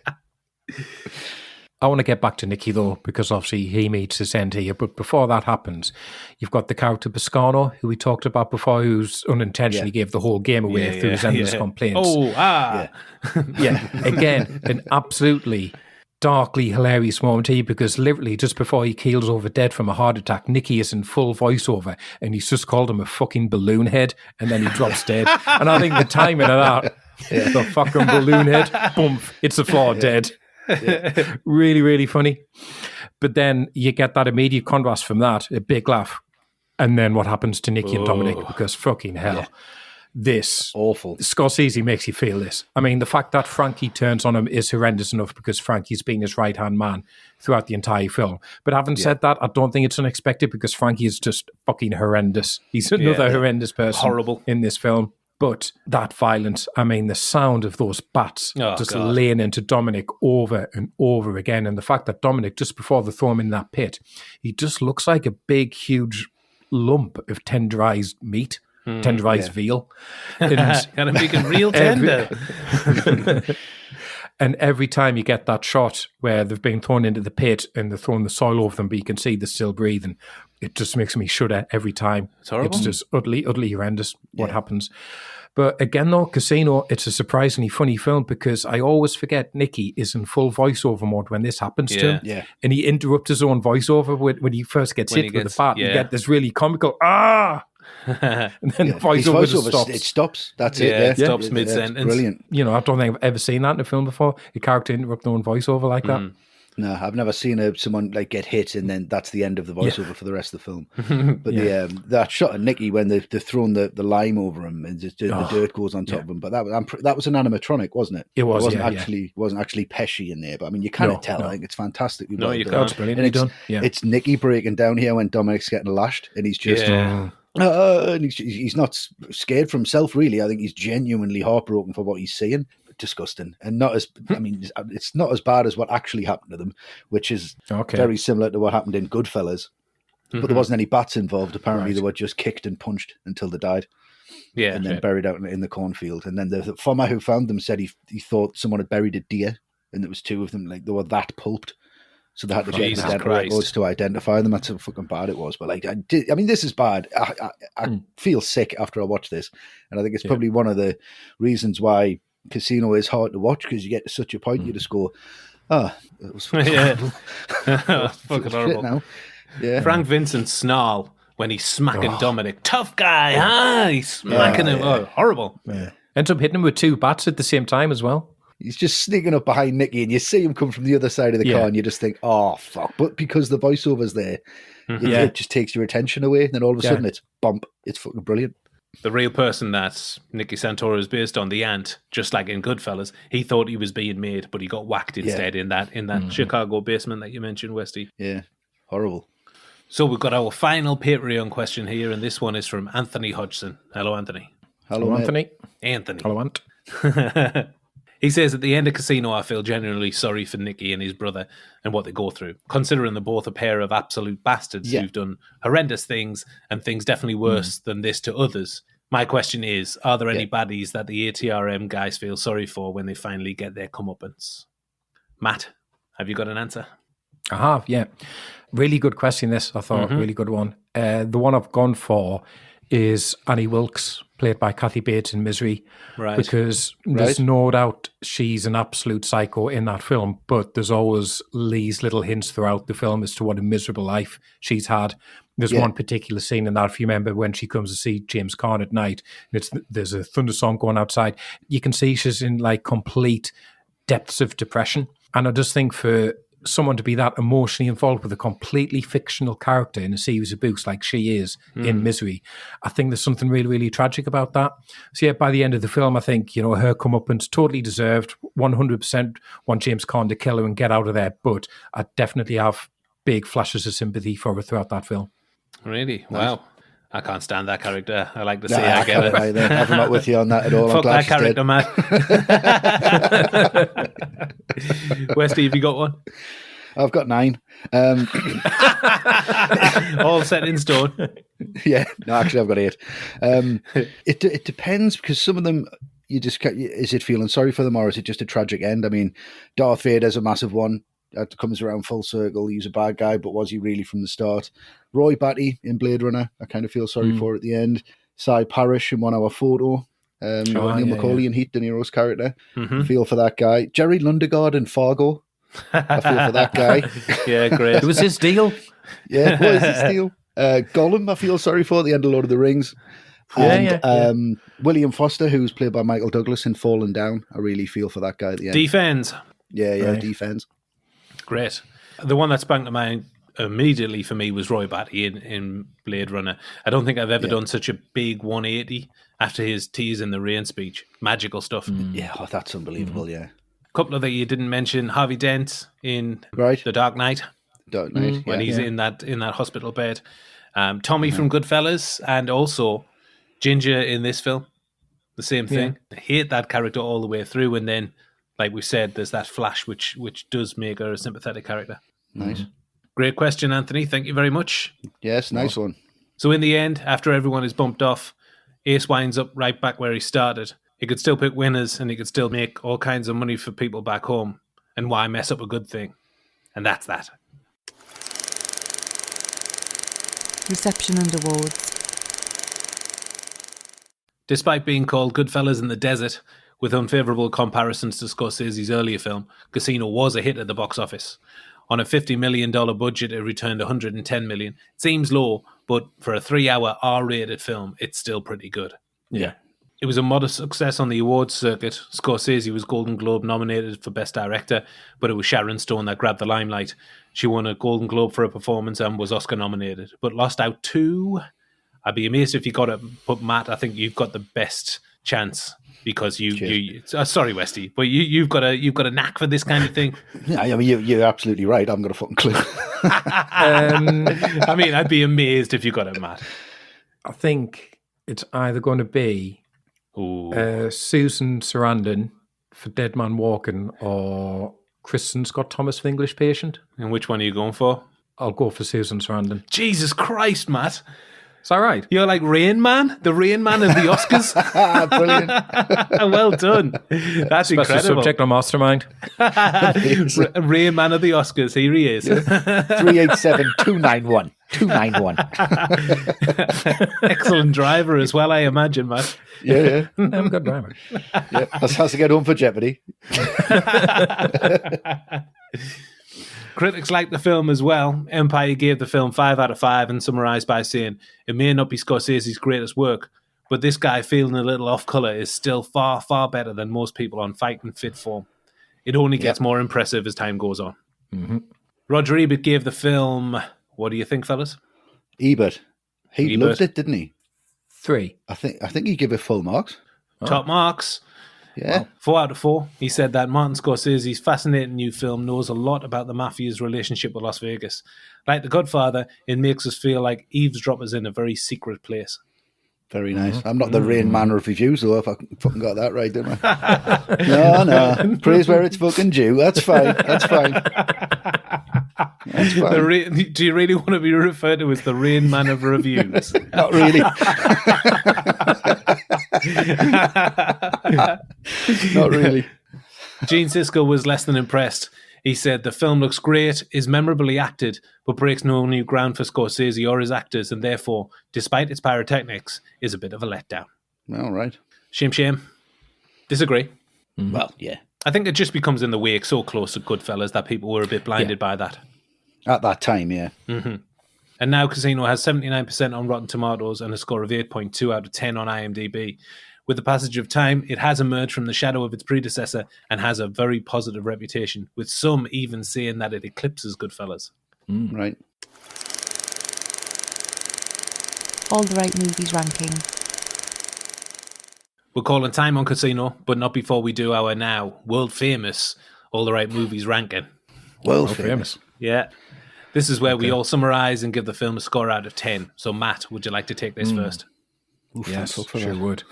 I want to get back to Nicky, though, because obviously he meets his end here. But before that happens, you've got the character Boscano, who we talked about before, who's unintentionally gave the whole game away through his endless complaints. Oh, Again, an absolutely darkly hilarious moment here, because literally just before he keels over dead from a heart attack, Nicky is in full voiceover and he's just called him a fucking balloon head, and then he drops dead. And I think the timing of that, the fucking balloon head, boom, it's the floor, dead. Really, really funny. But then you get that immediate contrast from that, a big laugh, and then what happens to Nicky and Dominic, because fucking hell, this awful. Scorsese makes you feel this. I mean, the fact that Frankie turns on him is horrendous enough, because Frankie's been his right-hand man throughout the entire film. But having said that, I don't think it's unexpected, because Frankie is just fucking horrendous. He's another horrendous person horrible in this film. But that violence, I mean, the sound of those bats laying into Dominic over and over again. And the fact that Dominic, just before they throw him in that pit, he just looks like a big, huge lump of tenderized meat, tenderized veal. And gotta make it real tender. And every time you get that shot where they've been thrown into the pit and they're throwing the soil over them, but you can see they're still breathing, it just makes me shudder every time. It's horrible. It's just utterly horrendous what happens. But again, though, Casino, it's a surprisingly funny film, because I always forget Nicky is in full voiceover mode when this happens to him. Yeah. And he interrupts his own voiceover when he first gets hit with the bat. You get this really comical, ah! And then the voiceover just stops. It stops. That's it stops mid-sentence. Brilliant. You know, I don't think I've ever seen that in a film before. A character interrupt their own voiceover like that. No, I've never seen someone like get hit and then that's the end of the voiceover for the rest of the film. But that shot of Nicky when they've thrown the lime over him and the dirt goes on top of him. But that was an animatronic, wasn't it? It was. Wasn't actually Pesci in there. But I mean, you can't tell. No. I think it's fantastically No, well you done. can't. It's brilliantly done. It's Nicky breaking down here when Dominic's getting lashed, and he's just. And he's not scared for himself, really. I think he's genuinely heartbroken for what he's seeing. Disgusting, and it's not as bad as what actually happened to them, which is very similar to what happened in Goodfellas. But there wasn't any bats involved. Apparently, they were just kicked and punched until they died. Yeah, and then buried out in the cornfield. And then the farmer who found them said he thought someone had buried a deer, and there was two of them. Like, they were that pulped. So they had to get dental records to identify them. That's how fucking bad it was. But this is bad. I feel sick after I watch this, and I think it's probably one of the reasons why Casino is hard to watch, because you get to such a point you just go, it was fucking horrible. It's fucking horrible. Now. Yeah. Frank Vincent's snarl when he's smacking Dominic, tough guy, he's smacking him. Oh, horrible. Yeah. Ends up hitting him with two bats at the same time as well. He's just sneaking up behind Nicky, and you see him come from the other side of the car, and you just think, oh, fuck. But because the voiceover's there, it just takes your attention away, and then all of a sudden it's bump. It's fucking brilliant. The real person that Nicky Santoro is based on, the ant, just like in Goodfellas, he thought he was being made, but he got whacked instead in that Chicago basement that you mentioned, Westy. Yeah, horrible. So we've got our final Patreon question here, and this one is from Anthony Hodgson. Hello, Anthony. Hello, mate. Anthony. Anthony. Hello, Ant. He says, at the end of Casino, I feel genuinely sorry for Nicky and his brother and what they go through, considering they're both a pair of absolute bastards who've done horrendous things and things definitely worse than this to others. My question is, are there any baddies that the ATRM guys feel sorry for when they finally get their comeuppance? Matt, have you got an answer? I have, yeah. Really good question, this, I thought. Really good one. The one I've gone for is Annie Wilkes, played by Kathy Bates in Misery. Right. Because there's no doubt she's an absolute psycho in that film, but there's always Lee's little hints throughout the film as to what a miserable life she's had. There's one particular scene in that, if you remember, when she comes to see James Caan at night, and there's a thunder song going outside. You can see she's in like complete depths of depression. And I just think for someone to be that emotionally involved with a completely fictional character in a series of books like she is in Misery, I think there's something really, really tragic about that. So yeah, by the end of the film, I think, her comeuppance totally deserved, 100% want James Caan to kill her and get out of there, but I definitely have big flashes of sympathy for her throughout that film. Really? Wow. I can't stand that character. I like to say I get it. I'm not with you on that at all. Fuck that character, man. Westy, have you got one? I've got 9. All set in stone. Yeah, no, actually, I've got 8. It depends, because some of them, you just is it feeling sorry for them, or is it just a tragic end? I mean, Darth Vader's a massive one. That comes around full circle. He's a bad guy, but was he really from the start? Roy Batty in Blade Runner, I kind of feel sorry for at the end. Cy Parrish in 1 Hour Photo. Neil McCauley in Heat, De Niro's character. I feel for that guy. Jerry Lundegaard in Fargo. I feel for that guy. Yeah, great. It was his deal. Yeah, what is his deal? Gollum, I feel sorry for at the end of Lord of the Rings. And William Foster, who's played by Michael Douglas in Falling Down. I really feel for that guy at the end. Defends. Yeah, defends. Great. The one that sprang to mind immediately for me was Roy Batty in Blade Runner. I don't think I've ever done such a big 180 after his Tears in the Rain speech. Magical stuff. Yeah, that's unbelievable, yeah. A couple of that you didn't mention, Harvey Dent in The Dark Knight. Dark Knight, when he's in that hospital bed. Tommy from Goodfellas, and also Ginger in this film. The same thing. I hate that character all the way through, and then, like we said, there's that flash which does make her a sympathetic character. Nice. Great question, Anthony. Thank you very much. Yes, nice one. So in the end, after everyone is bumped off, Ace winds up right back where he started. He could still pick winners, and he could still make all kinds of money for people back home. And why mess up a good thing? And that's that. Reception and awards. Despite being called Goodfellas in the Desert, with unfavourable comparisons to Scorsese's earlier film, Casino was a hit at the box office. On a $50 million budget, it returned $110 million. It seems low, but for a 3-hour R-rated film, it's still pretty good. Yeah. It was a modest success on the awards circuit. Scorsese was Golden Globe nominated for Best Director, but it was Sharon Stone that grabbed the limelight. She won a Golden Globe for her performance and was Oscar nominated, but lost out to... I'd be amazed if you got it, but Matt, I think you've got the best chance because you sorry, Westy, but you've got a knack for this kind of thing. Yeah, I mean, you're absolutely right. I haven't got a fucking clue. I mean, I'd be amazed if you got it, Matt. I think it's either going to be Susan Sarandon for Dead Man Walking or Kristen Scott Thomas for English Patient. And which one are you going for? I'll go for Susan Sarandon. Jesus Christ, Matt. Is that right? You're like Rain Man, the Rain Man of the Oscars. Brilliant. Well done. That's Special incredible. subject on Mastermind. Rain Man of the Oscars. Here he is. 387-291. 291. Excellent driver as well, I imagine, Matt. Yeah. I'm a good driver. Yeah. That's how to get home for Jeopardy. Critics liked the film as well. Empire gave the film 5 out of 5 and summarised by saying, it may not be Scorsese's greatest work, but this guy feeling a little off colour is still far, far better than most people on fighting fit form. It only gets more impressive as time goes on. Mm-hmm. Roger Ebert gave the film, what do you think, fellas? Ebert. He loved it, didn't he? 3. I think he gave it full marks. Top marks. Yeah. Well, 4 out of 4. He said that Martin Scorsese's fascinating new film knows a lot about the mafia's relationship with Las Vegas. Like The Godfather, it makes us feel like eavesdroppers in a very secret place. Very nice. I'm not the Rain Man of reviews, though. If I fucking got that right, didn't I? No. Praise where it's fucking due. That's fine. That's fine. That's fine. Do you really want to be referred to as the Rain Man of reviews? Not really. Not really. Gene Siskel was less than impressed. He said, the film looks great, is memorably acted, but breaks no new ground for Scorsese or his actors, and therefore, despite its pyrotechnics, is a bit of a letdown. All right. Shame. Disagree. Well, yeah. I think it just becomes in the wake so close to Goodfellas that people were a bit blinded by that. At that time, yeah. Mm-hmm. And now Casino has 79% on Rotten Tomatoes and a score of 8.2 out of 10 on IMDb. With the passage of time, it has emerged from the shadow of its predecessor and has a very positive reputation, with some even saying that it eclipses Goodfellas. Right. All the right movies ranking. We're calling time on Casino, but not before we do our now world-famous All the Right Movies ranking. World famous. Yeah. This is where we all summarise and give the film a score out of 10. So, Matt, would you like to take this first? Oof, Yes, sure sure would.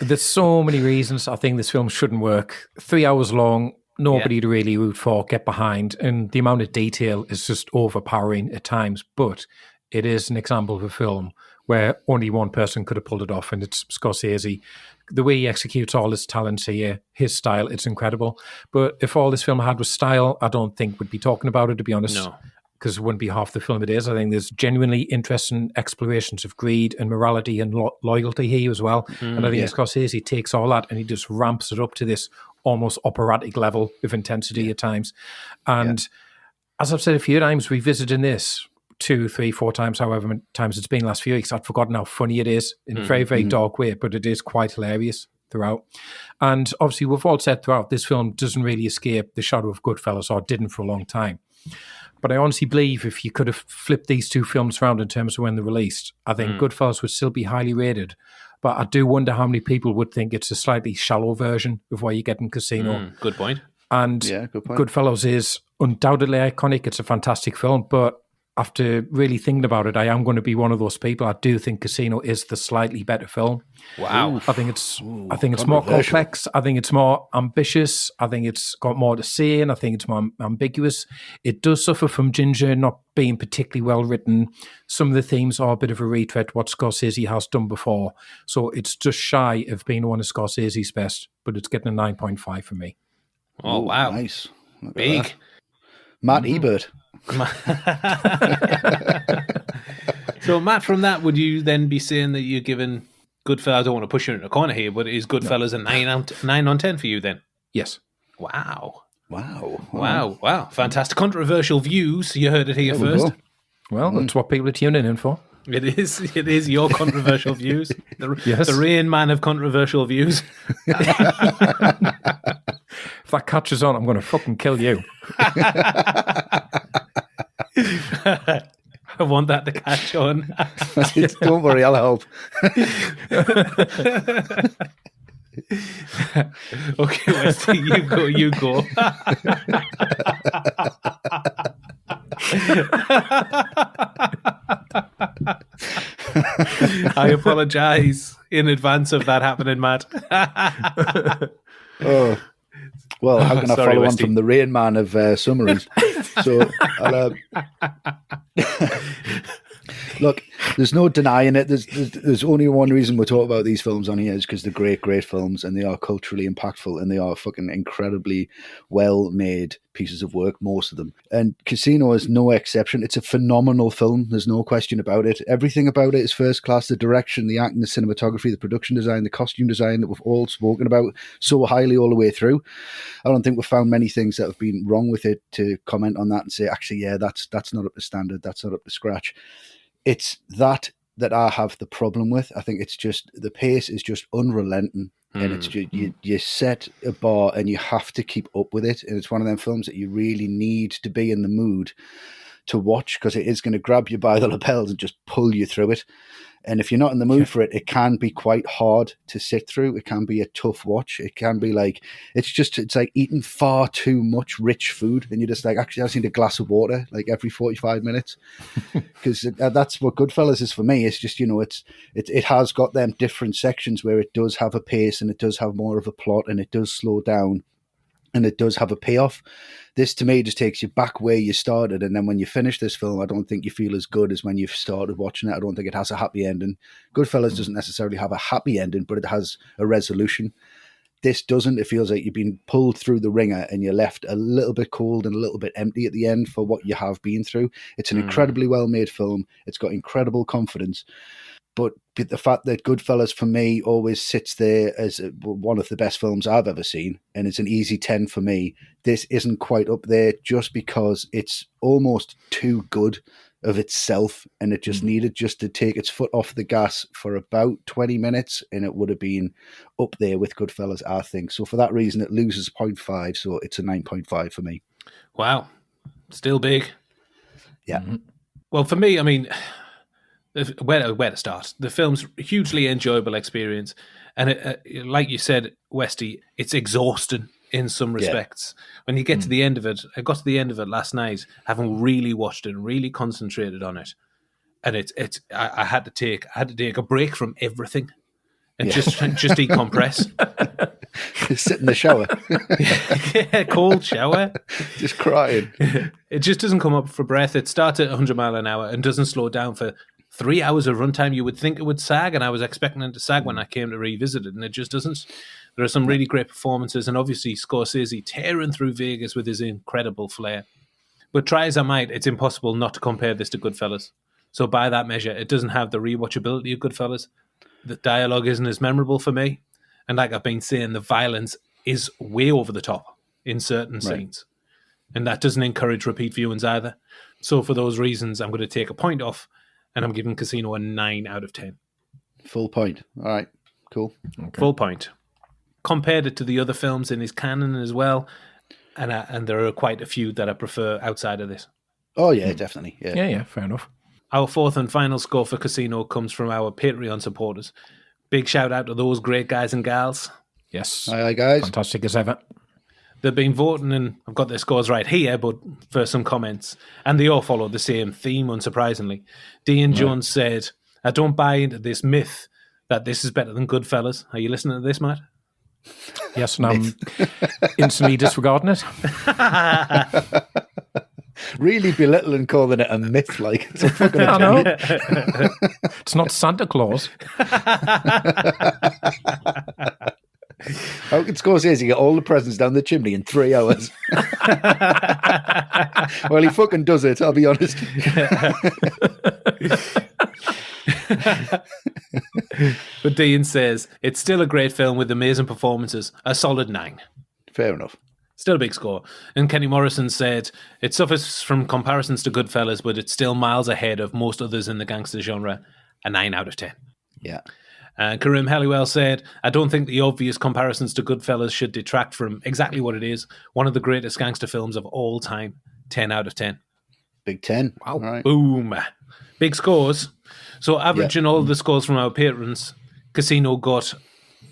There's so many reasons I think this film shouldn't work. 3 hours long, nobody to really root for, get behind, and the amount of detail is just overpowering at times. But it is an example of a film where only one person could have pulled it off, and it's Scorsese. The way he executes all his talents here, his style, it's incredible. But if all this film had was style, I don't think we'd be talking about it, to be honest. No. Because it wouldn't be half the film it is. I think there's genuinely interesting explorations of greed and morality and loyalty here as well. And I think Scorsese takes all that and he just ramps it up to this almost operatic level of intensity at times. And as I've said a few times, revisiting this 2, 3, 4 times, however many times it's been the last few weeks, I'd forgotten how funny it is in a very, very dark way, but it is quite hilarious throughout. And obviously, we've all said throughout, this film doesn't really escape the shadow of Goodfellas, or didn't for a long time. But I honestly believe if you could have flipped these two films around in terms of when they're released, I think Goodfellas would still be highly rated. But I do wonder how many people would think it's a slightly shallow version of what you get in Casino. Good point. And good point. Goodfellas is undoubtedly iconic. It's a fantastic film. But after really thinking about it, I am going to be one of those people. I do think Casino is the slightly better film. Wow. I think it's more complex. I think it's more ambitious. I think it's got more to say, and I think it's more ambiguous. It does suffer from Ginger not being particularly well written. Some of the themes are a bit of a retread what Scorsese has done before. So it's just shy of being one of Scorsese's best, but it's getting a 9.5 for me. Oh, wow. Nice. Big. That. Matt Ebert. So, Matt, from that, would you then be saying that you're giving Goodfellas, I don't want to push you in a corner here, but is Goodfellas a 9 on 10 for you then? Yes. Wow. Wow. Fantastic. Controversial views. You heard it here first. Well, that's what people are tuning in for. It is your controversial views. The Rain Man of controversial views. If that catches on, I'm going to fucking kill you. I want that to catch on. Don't worry, I'll help. Okay, Westy, you go. I apologise in advance of that happening, Matt. Oh. Well, how can I Sorry, follow Westy. on from the Rain Man of summaries? So, look, there's no denying it. There's only one reason we're talking about these films on here is because they're great, great films, and they are culturally impactful, and they are fucking incredibly well-made pieces of work, most of them. And Casino is no exception. It's a phenomenal film. There's no question about it. Everything about it is first class. The direction, the acting, the cinematography, the production design, the costume design that we've all spoken about so highly all the way through. I don't think we've found many things that have been wrong with it to comment on that and say, actually, yeah, that's not up to standard. That's not up to scratch. It's that I have the problem with. I think it's just the pace is just unrelenting. And it's just, you set a bar and you have to keep up with it. And it's one of them films that you really need to be in the mood to watch, because it is going to grab you by the lapels and just pull you through it. And if you're not in the mood for it, it can be quite hard to sit through. It can be a tough watch. It can be like, it's like eating far too much rich food. And you're just like, actually, I just need a glass of water like every 45 minutes. Because that's what Goodfellas is for me. It's just, it has got them different sections where it does have a pace and it does have more of a plot and it does slow down and it does have a payoff. This, to me, just takes you back where you started. And then when you finish this film, I don't think you feel as good as when you started watching it. I don't think it has a happy ending. Goodfellas doesn't necessarily have a happy ending, but it has a resolution. This doesn't. It feels like you've been pulled through the ringer and you're left a little bit cold and a little bit empty at the end for what you have been through. It's an incredibly well-made film. It's got incredible confidence. But the fact that Goodfellas, for me, always sits there as one of the best films I've ever seen, and it's an easy 10 for me, this isn't quite up there just because it's almost too good of itself, and it just needed just to take its foot off the gas for about 20 minutes, and it would have been up there with Goodfellas, I think. So for that reason, it loses 0.5, so it's a 9.5 for me. Wow. Still big. Yeah. Well, for me, I mean, where to start? The film's a hugely enjoyable experience. And like you said, Westy, it's exhausting in some respects. When you get to the end of it, I got to the end of it last night, having really watched it and really concentrated on it. And I had to take a break from everything and just decompress. Just sit in the shower. Yeah, cold shower. Just crying. It just doesn't come up for breath. It starts at 100 mile an hour and doesn't slow down for 3 hours of runtime. You would think it would sag, and I was expecting it to sag when I came to revisit it, and it just doesn't. There are some really great performances, and obviously Scorsese tearing through Vegas with his incredible flair. But try as I might, it's impossible not to compare this to Goodfellas. So by that measure, it doesn't have the rewatchability of Goodfellas. The dialogue isn't as memorable for me. And like I've been saying, the violence is way over the top in certain scenes. And that doesn't encourage repeat viewings either. So for those reasons, I'm going to take a point off, and I'm giving Casino a 9 out of 10. Full point. All right, cool. Okay. Full point. Compared it to the other films in his canon as well, and there are quite a few that I prefer outside of this. Oh, yeah, definitely. Yeah, fair enough. Our fourth and final score for Casino comes from our Patreon supporters. Big shout out to those great guys and gals. Yes. Hi, guys. Fantastic as ever. They've been voting, and I've got their scores right here, but for some comments. And they all follow the same theme, unsurprisingly. Dean Jones said, I don't buy into this myth that this is better than Goodfellas. Are you listening to this, Matt? Yes, and I'm instantly disregarding it. Really belittling calling it a myth, like it's a fucking I know. It's not Santa Claus. How can Scorsese get all the presents down the chimney in 3 hours? Well, he fucking does it, I'll be honest. But Dean says, it's still a great film with amazing performances. A solid 9. Fair enough. Still a big score. And Kenny Morrison said, it suffers from comparisons to Goodfellas, but it's still miles ahead of most others in the gangster genre. A 9 out of 10. Yeah. Karim Halliwell said, I don't think the obvious comparisons to Goodfellas should detract from exactly what it is. One of the greatest gangster films of all time. 10 out of 10. Big 10. Wow. Right. Boom. Big scores. So averaging all the scores from our patrons, Casino got,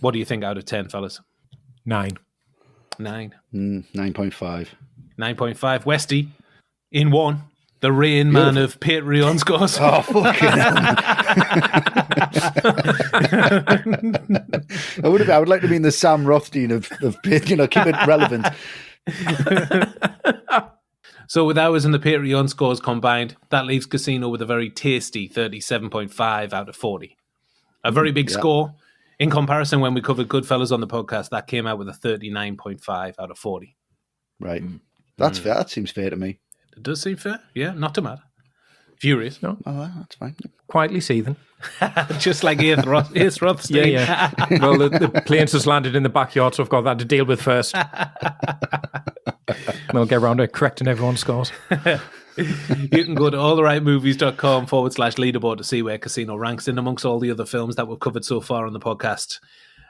what do you think out of 10, fellas? 9. 9.5. 9.5. Westy, in one. The Rain Man of Patreon scores. Oh, fucking hell. I would like to be in the Sam Rothstein of keep it relevant. So with ours and the Patreon scores combined, that leaves Casino with a very tasty 37.5 out of 40. A very big score. In comparison, when we covered Goodfellas on the podcast, that came out with a 39.5 out of 40. Right. That's fair. That seems fair to me. It does seem fair. Yeah, not too mad. Furious. No. Oh, that's fine. Quietly seething. Just like Ace Rothstein. Yeah. Well, the plane's just landed in the backyard, so I've got that to deal with first. We'll get around to correcting everyone's scores. You can go to alltherightmovies.com/leaderboard to see where Casino ranks in amongst all the other films that we've covered so far on the podcast.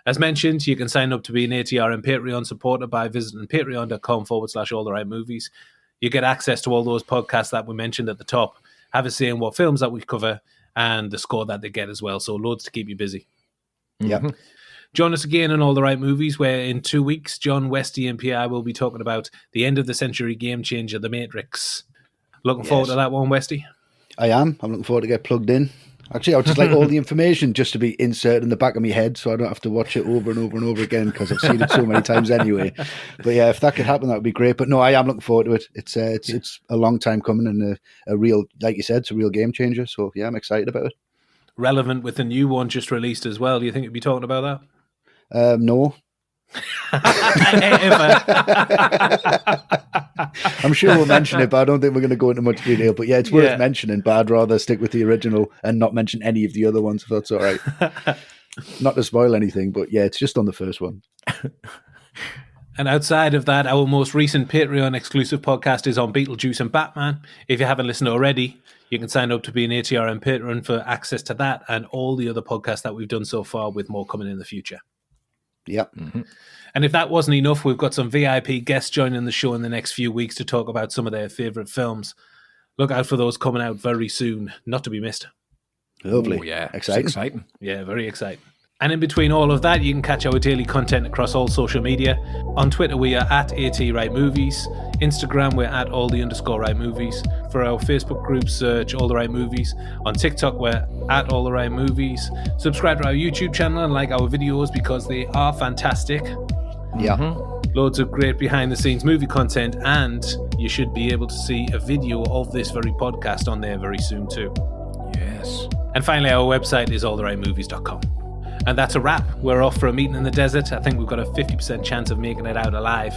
As mentioned, you can sign up to be an ATR and Patreon supporter by visiting patreon.com/alltherightmovies. You get access to all those podcasts that we mentioned at the top, have a say in what films that we cover, and the score that they get as well. So loads to keep you busy. Yeah. Join us again on All the Right Movies, where in 2 weeks, John, Westy and PI will be talking about the end of the century game changer, The Matrix. Looking forward to that one, Westy? I am. I'm looking forward to get plugged in. Actually, I would just like all the information just to be inserted in the back of my head so I don't have to watch it over and over and over again because I've seen it so many times anyway. But yeah, if that could happen, that would be great. But no, I am looking forward to it. It's a long time coming and a real, like you said, it's a real game changer. So yeah, I'm excited about it. Relevant with the new one just released as well. Do you think you'd be talking about that? No. I'm sure we'll mention it, but I don't think we're going to go into much detail. But yeah, it's worth mentioning, but I'd rather stick with the original and not mention any of the other ones if that's all right. Not to spoil anything, but yeah, it's just on the first one. And outside of that, our most recent Patreon exclusive podcast is on Beetlejuice and Batman. If you haven't listened already, you can sign up to be an ATRM patron for access to that and all the other podcasts that we've done so far, with more coming in the future. Yep. Mm-hmm. And if that wasn't enough, we've got some VIP guests joining the show in the next few weeks to talk about some of their favourite films. Look out for those coming out very soon, not to be missed. Lovely. Ooh, yeah, Exciting. Yeah, very exciting. And in between all of that, you can catch our daily content across all social media. On Twitter, we are at ATRightMovies. Instagram, we're at @all_right_movies. For our Facebook group, search All the Right Movies. On TikTok, we're at All the Right Movies. Subscribe to our YouTube channel and like our videos because they are fantastic. Yeah. Loads of great behind-the-scenes movie content, and you should be able to see a video of this very podcast on there very soon too. Yes. And finally, our website is alltherightmovies.com. And that's a wrap. We're off for a meeting in the desert. I think we've got a 50% chance of making it out alive.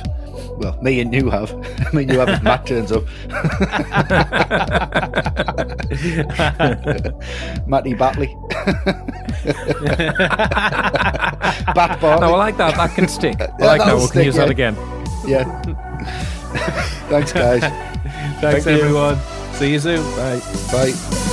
Well, me and you have. Me and you have if Matt turns up. Matty Batley. Bat Bartley. No, I like that. That can stick. I Yeah, like that. that'll We can stick, use that again. Yeah. Thanks, guys. Thanks, Thank you. everyone. See you soon. Bye. Bye.